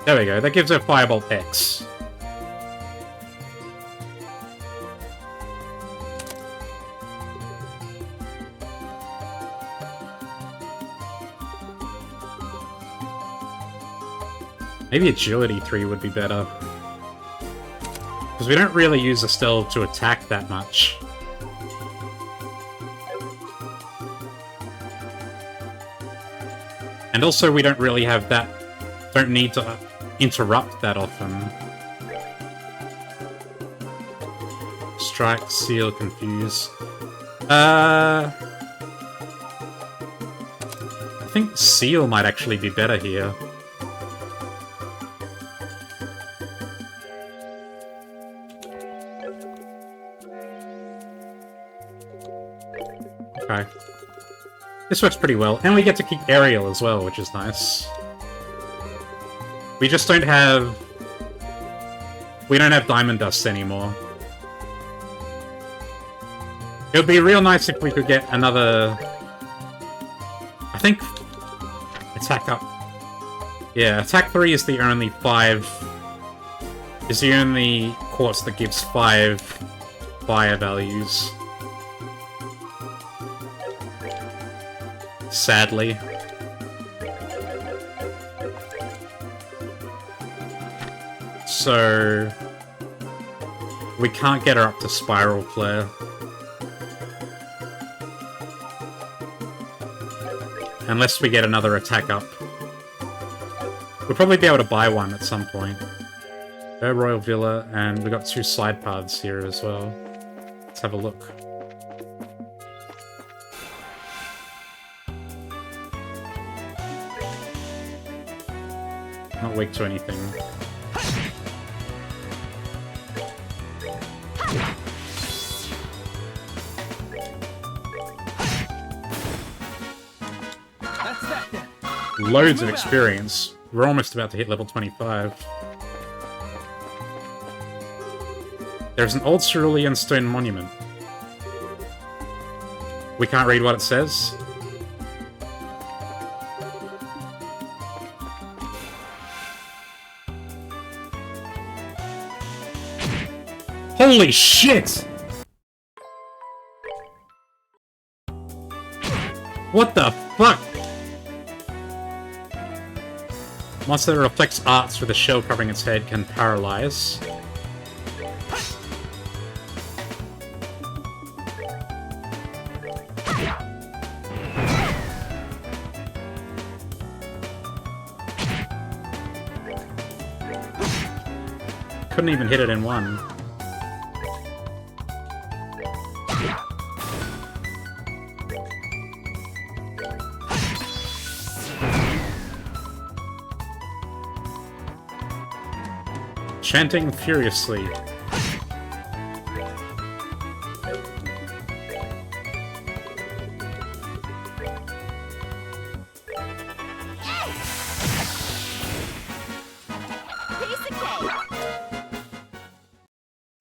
There we go, that gives her Firebolt X. Maybe Agility 3 would be better. Because we don't really use Estelle to attack that much. And also, we don't really have that... Don't need to interrupt that often. Strike, Seal, Confuse. I think Seal might actually be better here. Okay. This works pretty well, and we get to keep Aerial as well, which is nice. We just don't have... We don't have Diamond Dust anymore. It would be real nice if we could get another... I think... Attack up. Yeah, Attack 3 is the only 5... Is the only quartz that gives 5 fire values. Sadly. So... We can't get her up to Spiral Flare. Unless we get another attack up. We'll probably be able to buy one at some point. Go Royal Villa, and we've got 2 side paths here as well. Let's have a look. Not weak to anything. Loads of experience. We're almost about to hit level 25. There's an old cerulean stone monument. We can't read what it says. Holy shit! What the fuck? Monster that reflects arts with a shell covering its head can paralyze. Couldn't even hit it in one. Chanting furiously.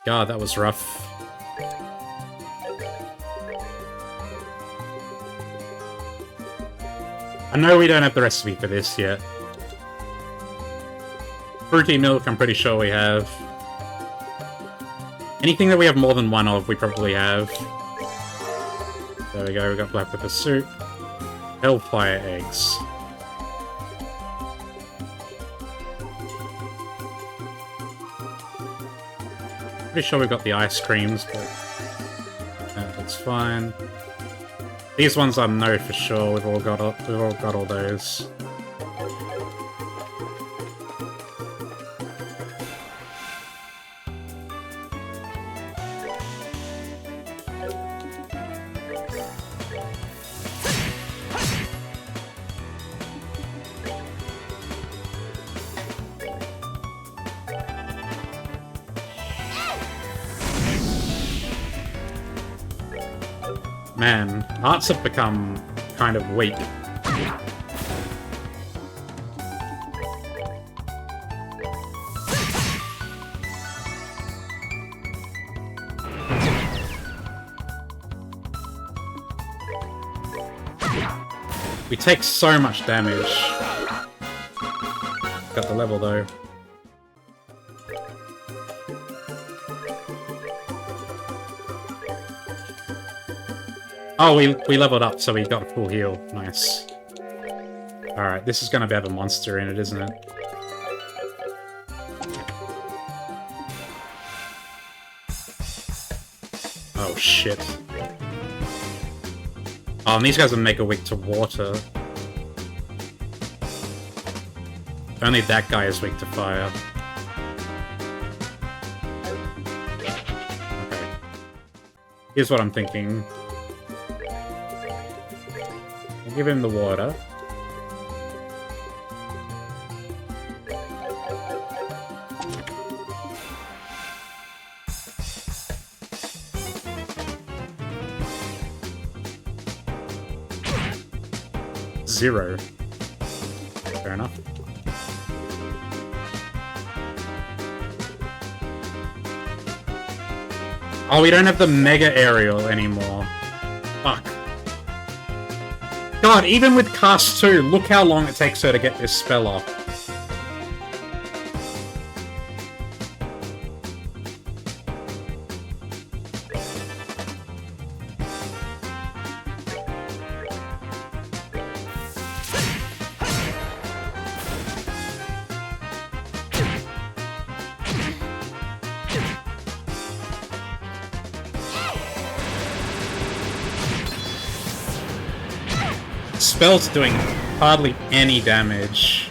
God, that was rough. I know we don't have the recipe for this yet. Fruity milk, I'm pretty sure we have. Anything that we have more than one of, we probably have. There we go, we got black pepper soup. Hellfire eggs. Pretty sure we've got the ice creams, but that's fine. These ones I know for sure. We've all got all those. Man, arts have become kind of weak. We take so much damage. Got the level though. Oh, we leveled up, so we got a full heal. Nice. Alright, this is gonna have a monster in it, isn't it? Oh, shit. Oh, and these guys are mega weak to water. Only that guy is weak to fire. Okay. Here's what I'm thinking. Give him the water. Zero. Fair enough. Oh, we don't have the Mega Aerial anymore. Fuck. God, even with Cast 2, look how long it takes her to get this spell off. Spell's doing hardly any damage.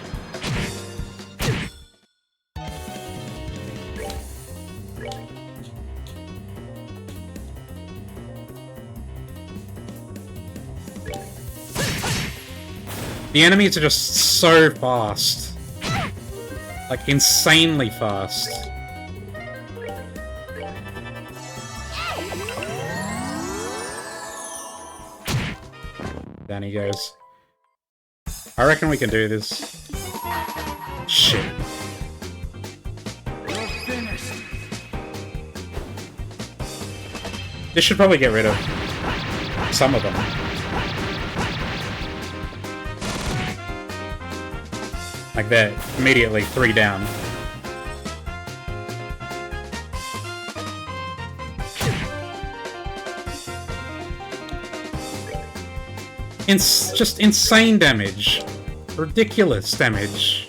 The enemies are just so fast. Like, insanely fast. Down he goes. I reckon we can do this. Shit. This should probably get rid of some of them. Like that, immediately 3 down. Just insane damage. Ridiculous damage.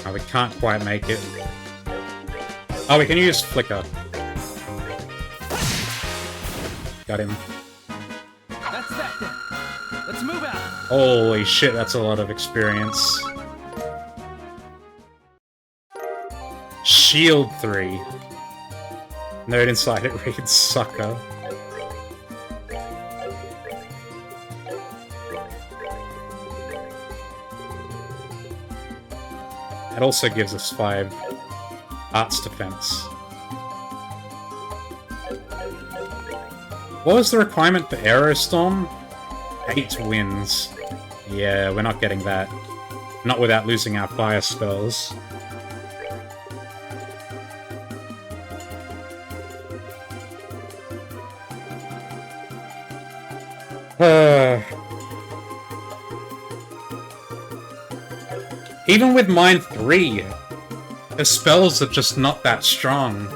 Oh, we can't quite make it. Oh, we can use Flicker. Got him.
That's that then. Let's move out.
Holy shit, that's a lot of experience. Shield 3. Note inside it reads sucker. It also gives us 5 arts defense. What was the requirement for Aerostorm? 8 wins. Yeah, we're not getting that. Not without losing our fire spells. Even with mine 3, the spells are just not that strong.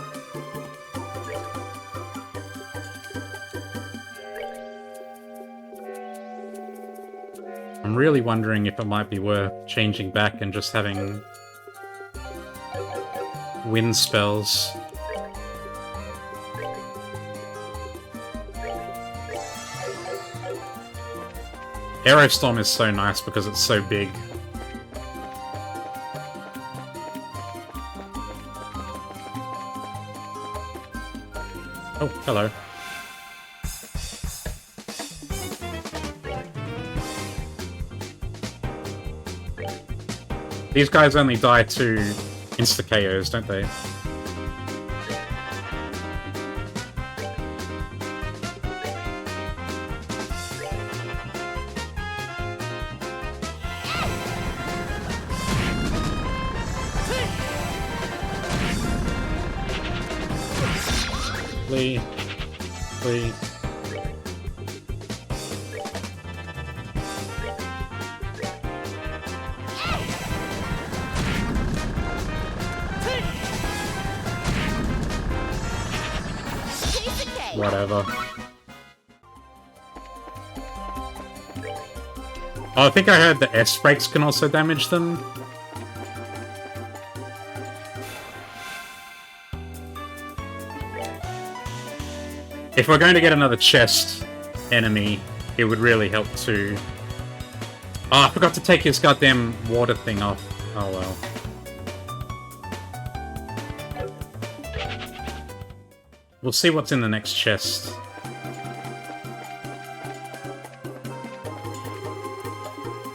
I'm really wondering if it might be worth changing back and just having wind spells. Aerostorm is so nice because it's so big. Oh, hello. These guys only die to insta-KOs, don't they? Flee. Flee. Whatever. Oh, I think I heard the S-Brakes can also damage them. If we're going to get another chest enemy, it would really help to... Oh, I forgot to take his goddamn water thing off. Oh well. We'll see what's in the next chest.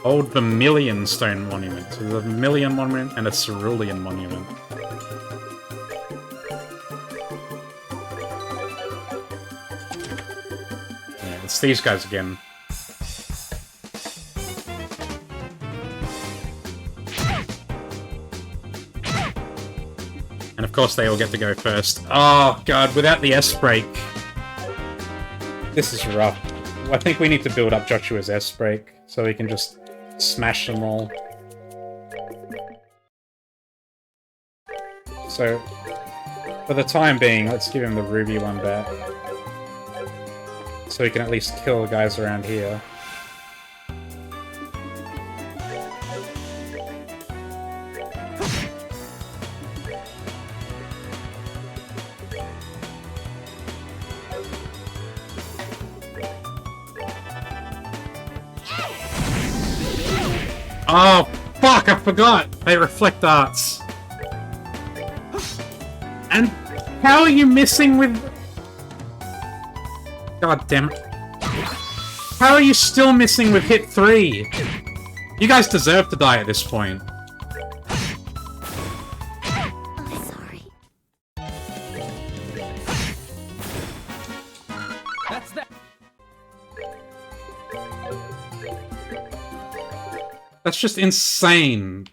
Old Vermilion Stone Monument. So there's a Vermilion Monument and a Cerulean Monument. Yeah, it's these guys again. And of course they all get to go first. Oh god, without the S-Brake. This is rough. I think we need to build up Joshua's S-Brake so he can just smash them all. So, for the time being, let's give him the ruby one back. So he can at least kill the guys around here. Oh, fuck, I forgot! They reflect arts.
And how are you missing with... God damn it. How are you still missing with hit 3? You guys deserve to die at this point.
I'm sorry.
That's that.
That's just insane.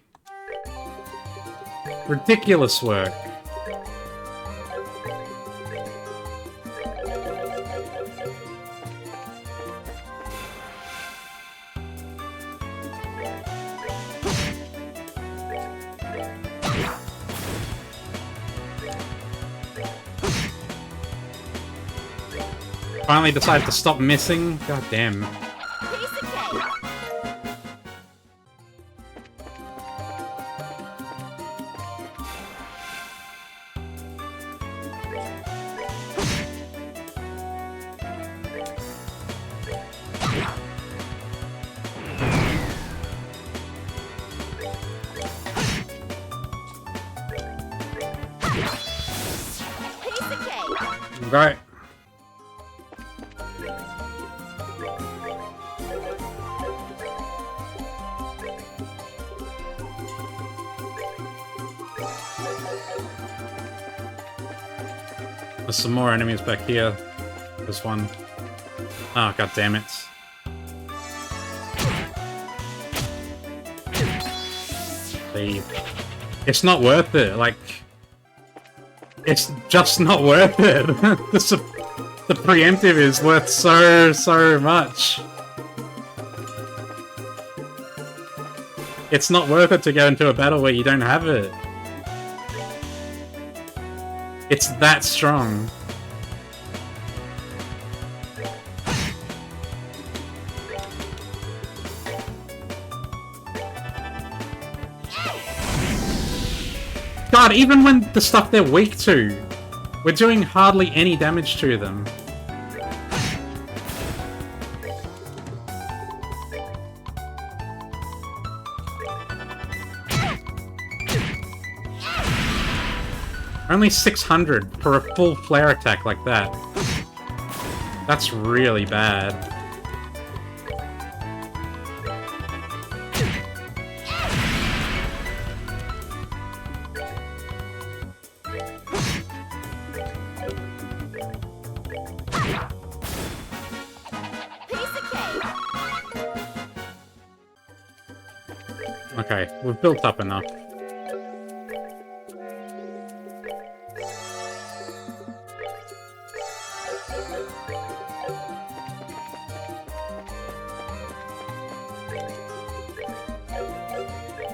Ridiculous work. Finally decided to stop missing. God damn.
Piece of cake. Piece of cake.
Right. There's some more enemies back here. There's one. Oh, god damn it. It's not worth it, like... It's just not worth it. The preemptive is worth so much. It's not worth it to go into a battle where you don't have it. It's that strong. God, even when the stuff they're weak to, we're doing hardly any damage to them. Only 600 for a full flare attack like that. That's really bad.
Piece of cake.
Okay, we've built up enough.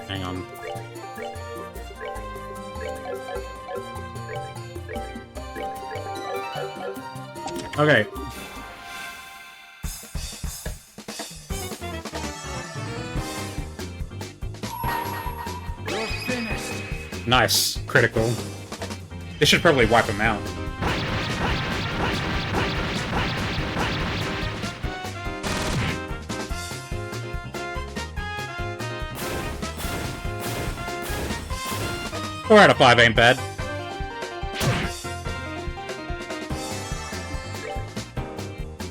Hang on. Okay.
You're finished.
Nice. Critical. This should probably wipe him out. Four out of 5 ain't bad.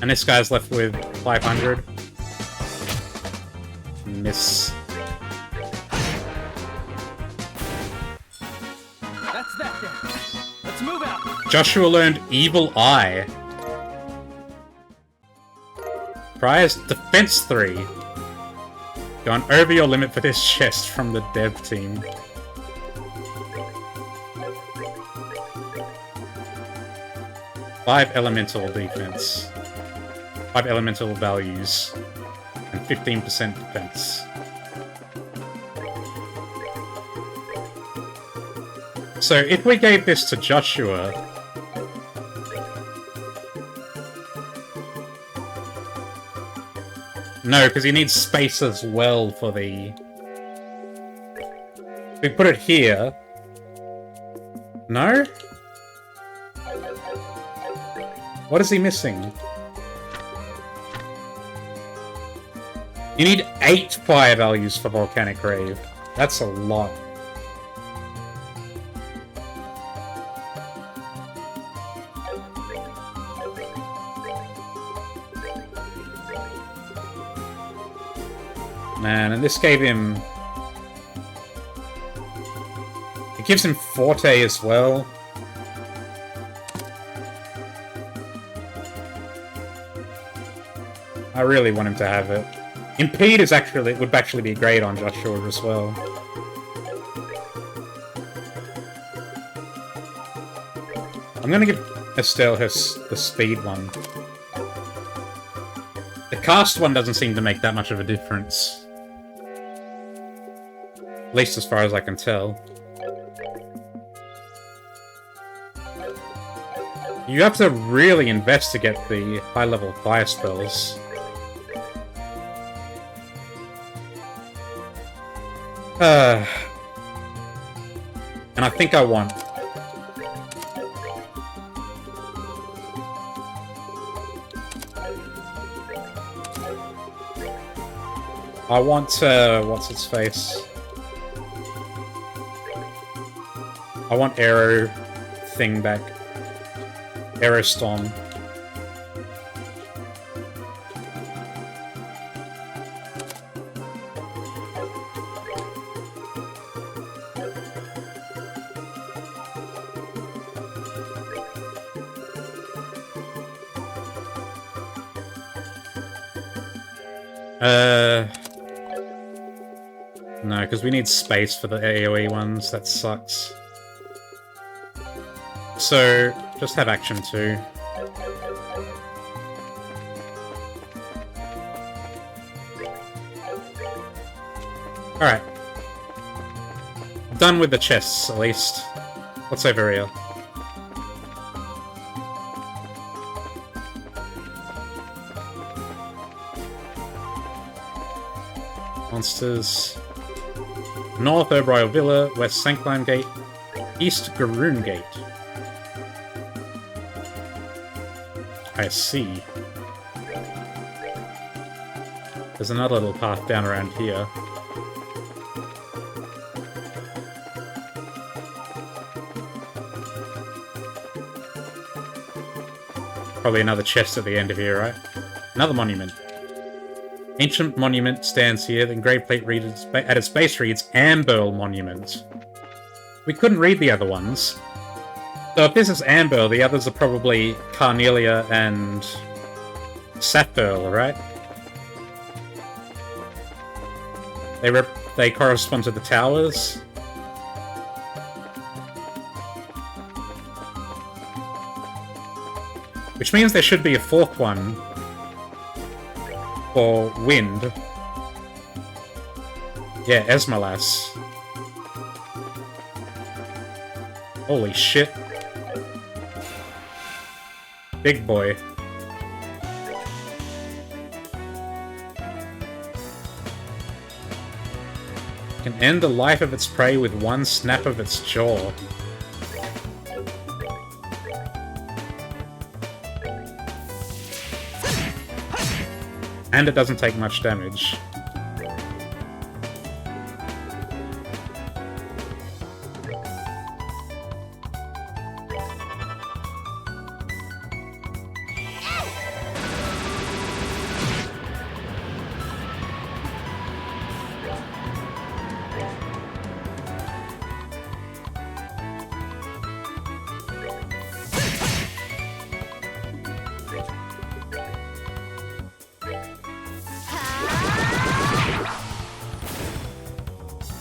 And this guy's left with 500. Miss.
That's that then. Let's move out.
Joshua learned Evil Eye. Prior's Defense 3. Gone over your limit for this chest from the dev team. Five elemental defense. 5 elemental values. And 15% defense. So if we gave this to Joshua... No, because he needs space as well for the... We put it here. No? What is he missing? You need 8 fire values for Volcanic Rave. That's a lot.
Man, and this gave him... It gives him Forte as well. I really want him to have it. Impede is would actually be great on Joshua as well. I'm gonna give Estelle the speed one. The cast one doesn't seem to make that much of a difference. At least as far as I can tell. You have to really invest to get the high-level fire spells. And I think I want... what's its face? I want Arrow thing back. Arrow Storm. No, because we need space for the AoE ones. That sucks. So, just have action 2. Alright. Done with the chests, at least. What's over here? Monsters. North Oberyle Villa, West Sankline Gate, East Garoon Gate. I see. There's another little path down around here. Probably another chest at the end of here, right? Another monument. Ancient monument stands here. The engraved plate reads at its base reads Amberl Monument. We couldn't read the other ones. So if this is Amberl, the others are probably Carnelia and Sapphirl, right? They correspond to the towers. Which means there should be a fourth one. For wind. Yeah, Esmalas. Holy shit. Big boy. Can end the life of its prey with one snap of its jaw. And it doesn't take much damage.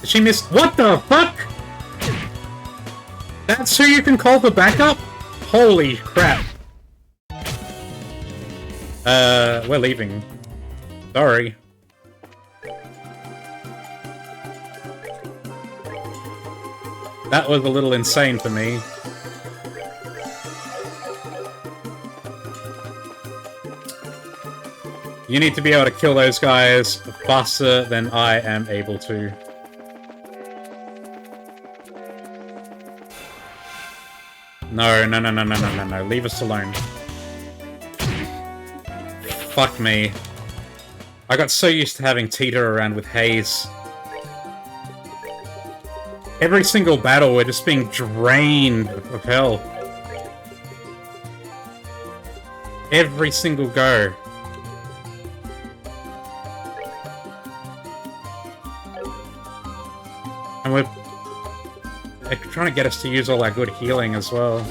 She missed. What the fuck? That's who you can call for backup? Holy crap. We're leaving. Sorry. That was a little insane for me. You need to be able to kill those guys faster than I am able to. No, no, no, no, no, no, no, no. Leave us alone. Fuck me. I got so used to having Teeter around with Haze. Every single battle, we're just being drained of health. Every single go. And they're trying to get us to use all our good healing as well.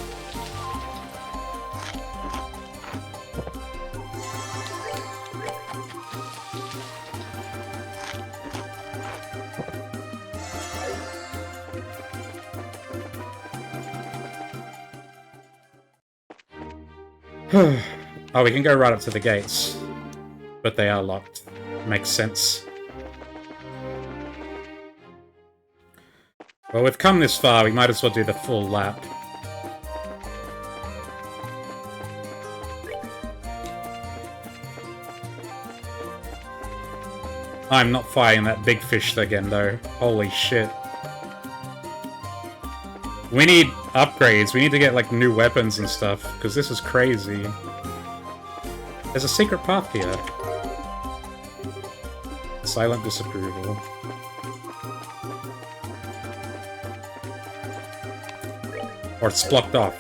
Oh, we can go right up to the gates. But they are locked. Makes sense. Well, we've come this far, we might as well do the full lap. I'm not fighting that big fish again, though. Holy shit. We need upgrades. We need to get, like, new weapons and stuff, because this is crazy. There's a secret path here. Silent disapproval. Or it's blocked off.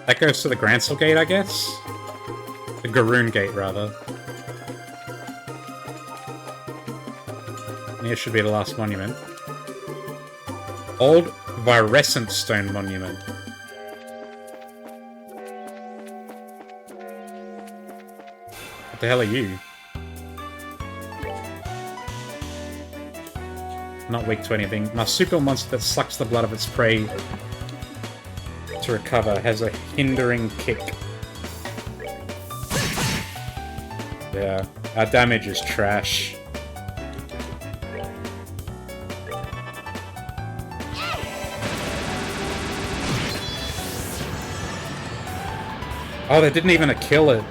That goes to the Grancel Gate, I guess? The Garoon Gate, rather. And here should be the last monument. Old Virescent Stone Monument. What the hell are you? Not weak to anything. Marsupial monster that sucks the blood of its prey to recover has a hindering kick. Yeah, our damage is trash. Oh, they didn't even kill it.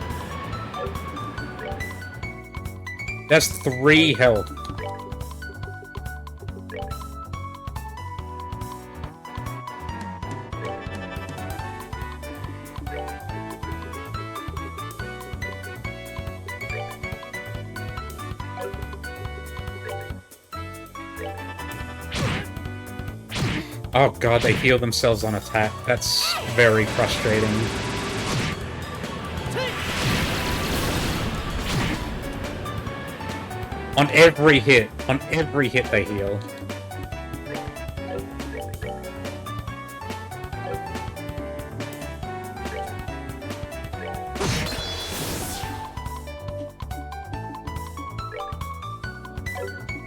That's 3 health. Oh god, they heal themselves on attack. That's very frustrating. On every hit they heal.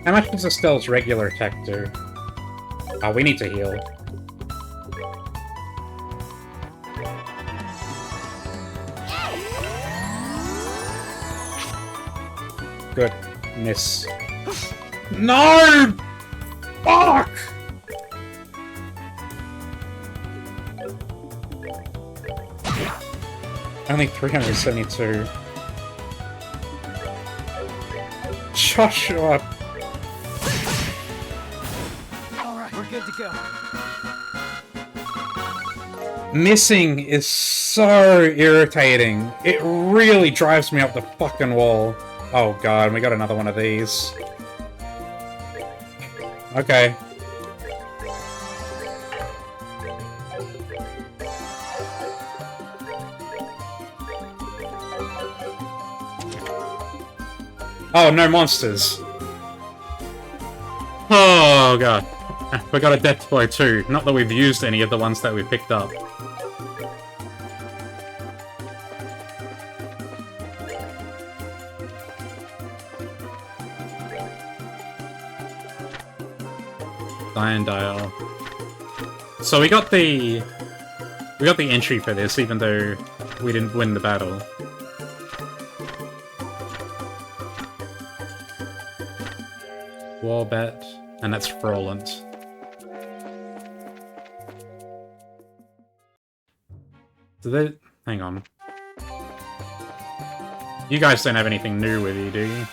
How much does Estelle's regular attack do? Oh, we need to heal. Good. Miss. No! Fuck! Only 372. Joshua!
We're good to go.
Missing is so irritating. It really drives me up the fucking wall. Oh god, we got another one of these. Okay. Oh, no monsters. Oh god. We got a death blow too. Not that we've used any of the ones that we picked up. Dial. So we got the entry for this, even though we didn't win the battle. Warbet, and that's Frolent. So they... hang on. You guys don't have anything new with you, do you?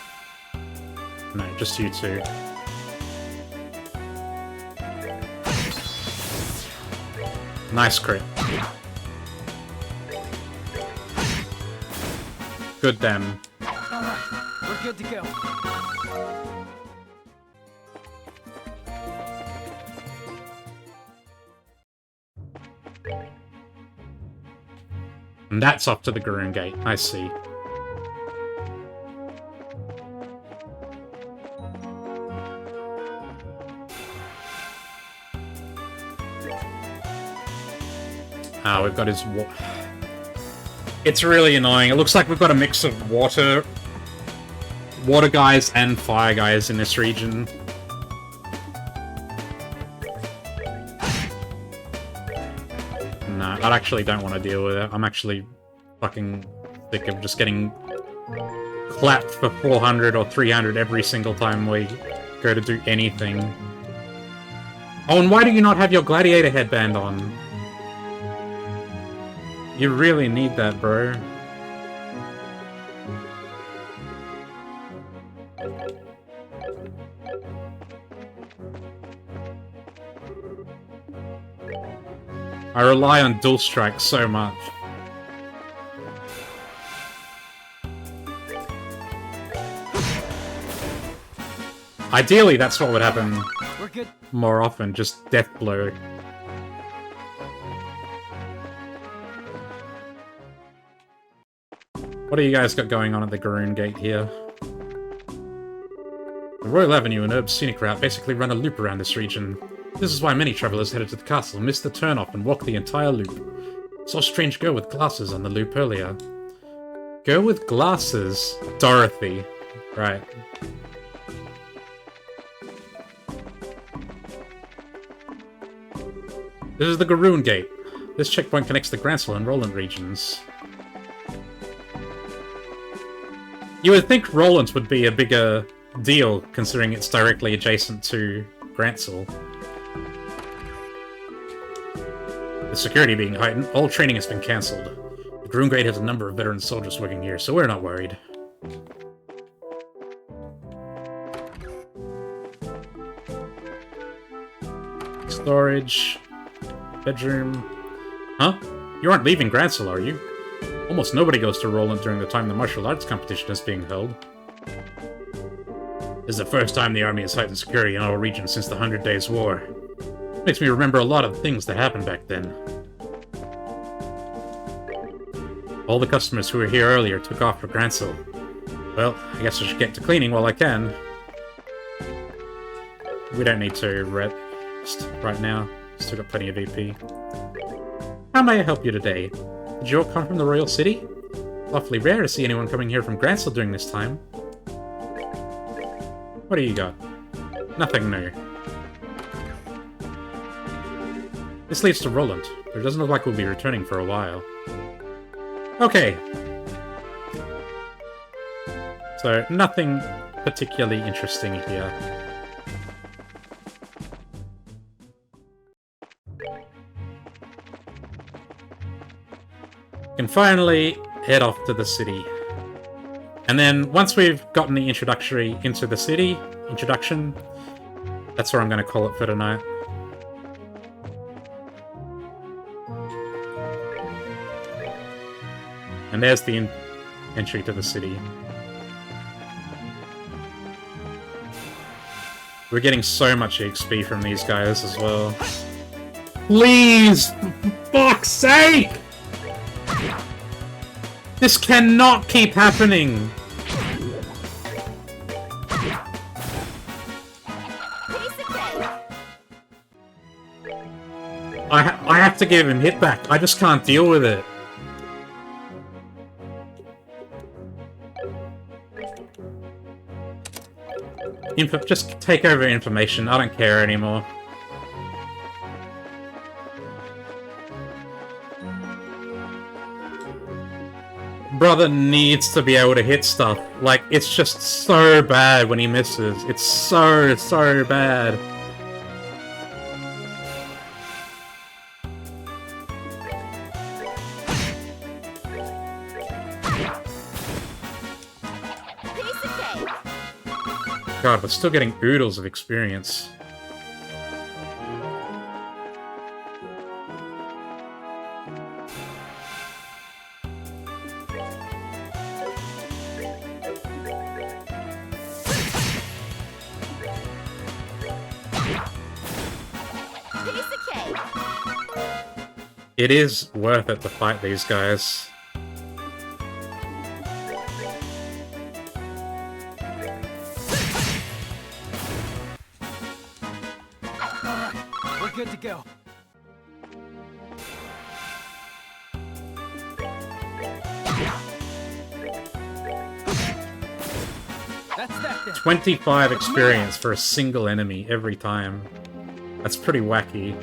No, just you two. Nice crit. Good them.
Alright, we're good to go.
And that's up to the Garoon Gate, I see. Ah, we've got his It's really annoying. It looks like we've got a mix of water guys and fire guys in this region. No, I actually don't want to deal with it. I'm actually fucking sick of just getting clapped for 400 or 300 every single time we go to do anything. Oh, and why do you not have your gladiator headband on? You really need that, bro. I rely on dual strike so much. Ideally, that's what would happen
We're good.
more often, just death blow. What do you guys got going on at the Garoon Gate here? The Royal Avenue and Herb Scenic Route basically run a loop around this region. This is why many travelers headed to the castle missed the turn-off and walked the entire loop. Saw a strange girl with glasses on the loop earlier. Girl with glasses? Dorothy. Right. This is the Garoon Gate. This checkpoint connects the Grancel and Roland regions. You would think Roland would be a bigger deal, considering it's directly adjacent to Grancel. With security being heightened, all training has been cancelled. The Garoon Gate has a number of veteran soldiers working here, so we're not worried. Storage. Bedroom. Huh? You aren't leaving Grancel, are you? Almost nobody goes to Roland during the time the martial arts competition is being held. This is the first time the army has heightened security in all regions since the 100 Days War. Makes me remember a lot of things that happened back then. All the customers who were here earlier took off for Grancel. Well, I guess I should get to cleaning while I can. We don't need to rest right now. Still got plenty of EP. How may I help you today? Did you all come from the Royal City? Awfully rare to see anyone coming here from Grancel during this time. What do you got? Nothing new. This leads to Roland, but it doesn't look like we'll be returning for a while. Okay. So, nothing particularly interesting here. Can finally head off to the city. And then, once we've gotten the introduction, that's where I'm going to call it for tonight. And there's the entry to the city. We're getting so much XP from these guys as well. Please! For fuck's sake! This cannot keep happening! I have to give him hit back. I just can't deal with it. Just take over information. I don't care anymore. Brother needs to be able to hit stuff. Like, it's just so bad when he misses. It's so, so bad. God, we're still getting oodles of experience. It is worth it to fight these guys.
We're good to go. That's that then.
25 experience for a single enemy every time. That's pretty wacky.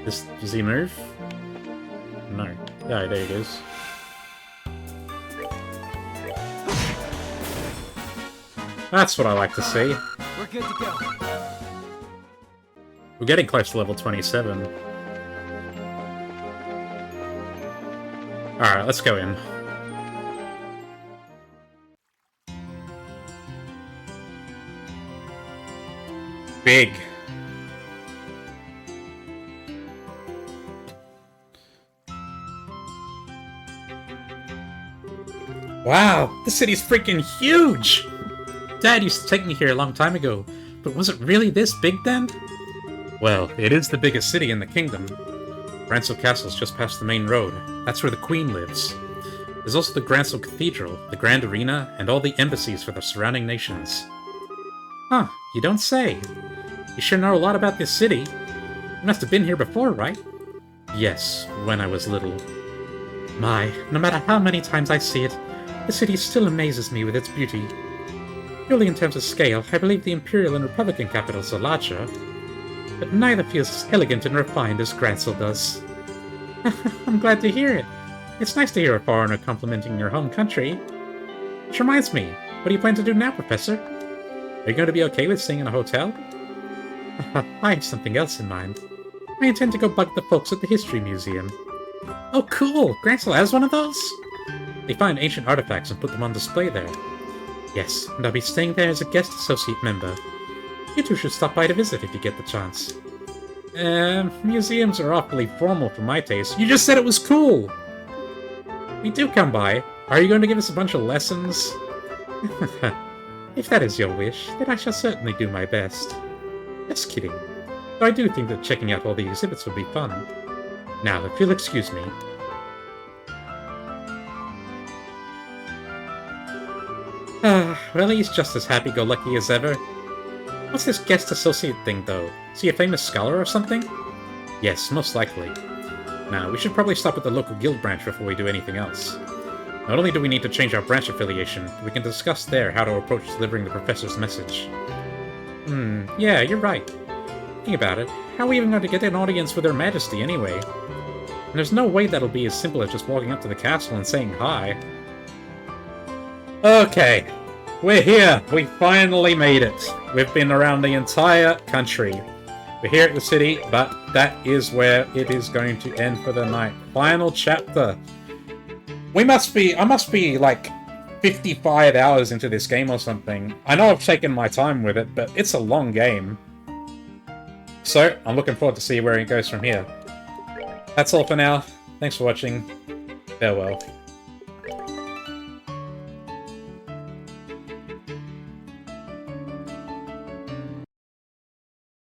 Does he move? No. Yeah, there he goes. That's what I like to see.
We're good to go.
We're getting close to level 27. Alright, let's go in. Big. Wow, this city's freaking huge! Dad used to take me here a long time ago, but was it really this big then? Well, it is the biggest city in the kingdom. Gransel Castle's just past the main road. That's where the Queen lives. There's also the Gransel Cathedral, the Grand Arena, and all the embassies for the surrounding nations. Huh, you don't say. You sure know a lot about this city. You must have been here before, right? Yes, when I was little. My, no matter how many times I see it, the city still amazes me with its beauty. Purely in terms of scale, I believe the Imperial and Republican capitals are larger, but neither feels as elegant and refined as Gransel does. I'm glad to hear it. It's nice to hear a foreigner complimenting your home country. Which reminds me, what do you plan to do now, Professor? Are you going to be okay with staying in a hotel? I have something else in mind. I intend to go bug the folks at the History Museum. Oh cool! Gransel has one of those? They find ancient artifacts and put them on display there. Yes, and I'll be staying there as a guest associate member. You two should stop by to visit if you get the chance. Museums are awfully formal for my taste. You just said it was cool! We do come by. Are you going to give us a bunch of lessons? If that is your wish, then I shall certainly do my best. Just kidding. Though I do think that checking out all the exhibits would be fun. Now, if you'll excuse me. Well, he's just as happy-go-lucky as ever. What's this guest associate thing, though? Is he a famous scholar or something? Yes, most likely. Now, we should probably stop at the local guild branch before we do anything else. Not only do we need to change our branch affiliation, we can discuss there how to approach delivering the professor's message. Yeah, you're right. Think about it, how are we even going to get an audience with Her Majesty anyway? And there's no way that'll be as simple as just walking up to the castle and saying hi. Okay, we're here. We finally made it. We've been around the entire country. We're here at the city, but that is where it is going to end for the night. Final chapter. I must be like 55 hours into this game or something. I know I've taken my time with it, but it's a long game. So, I'm looking forward to see where it goes from here. That's all for now. Thanks for watching. Farewell.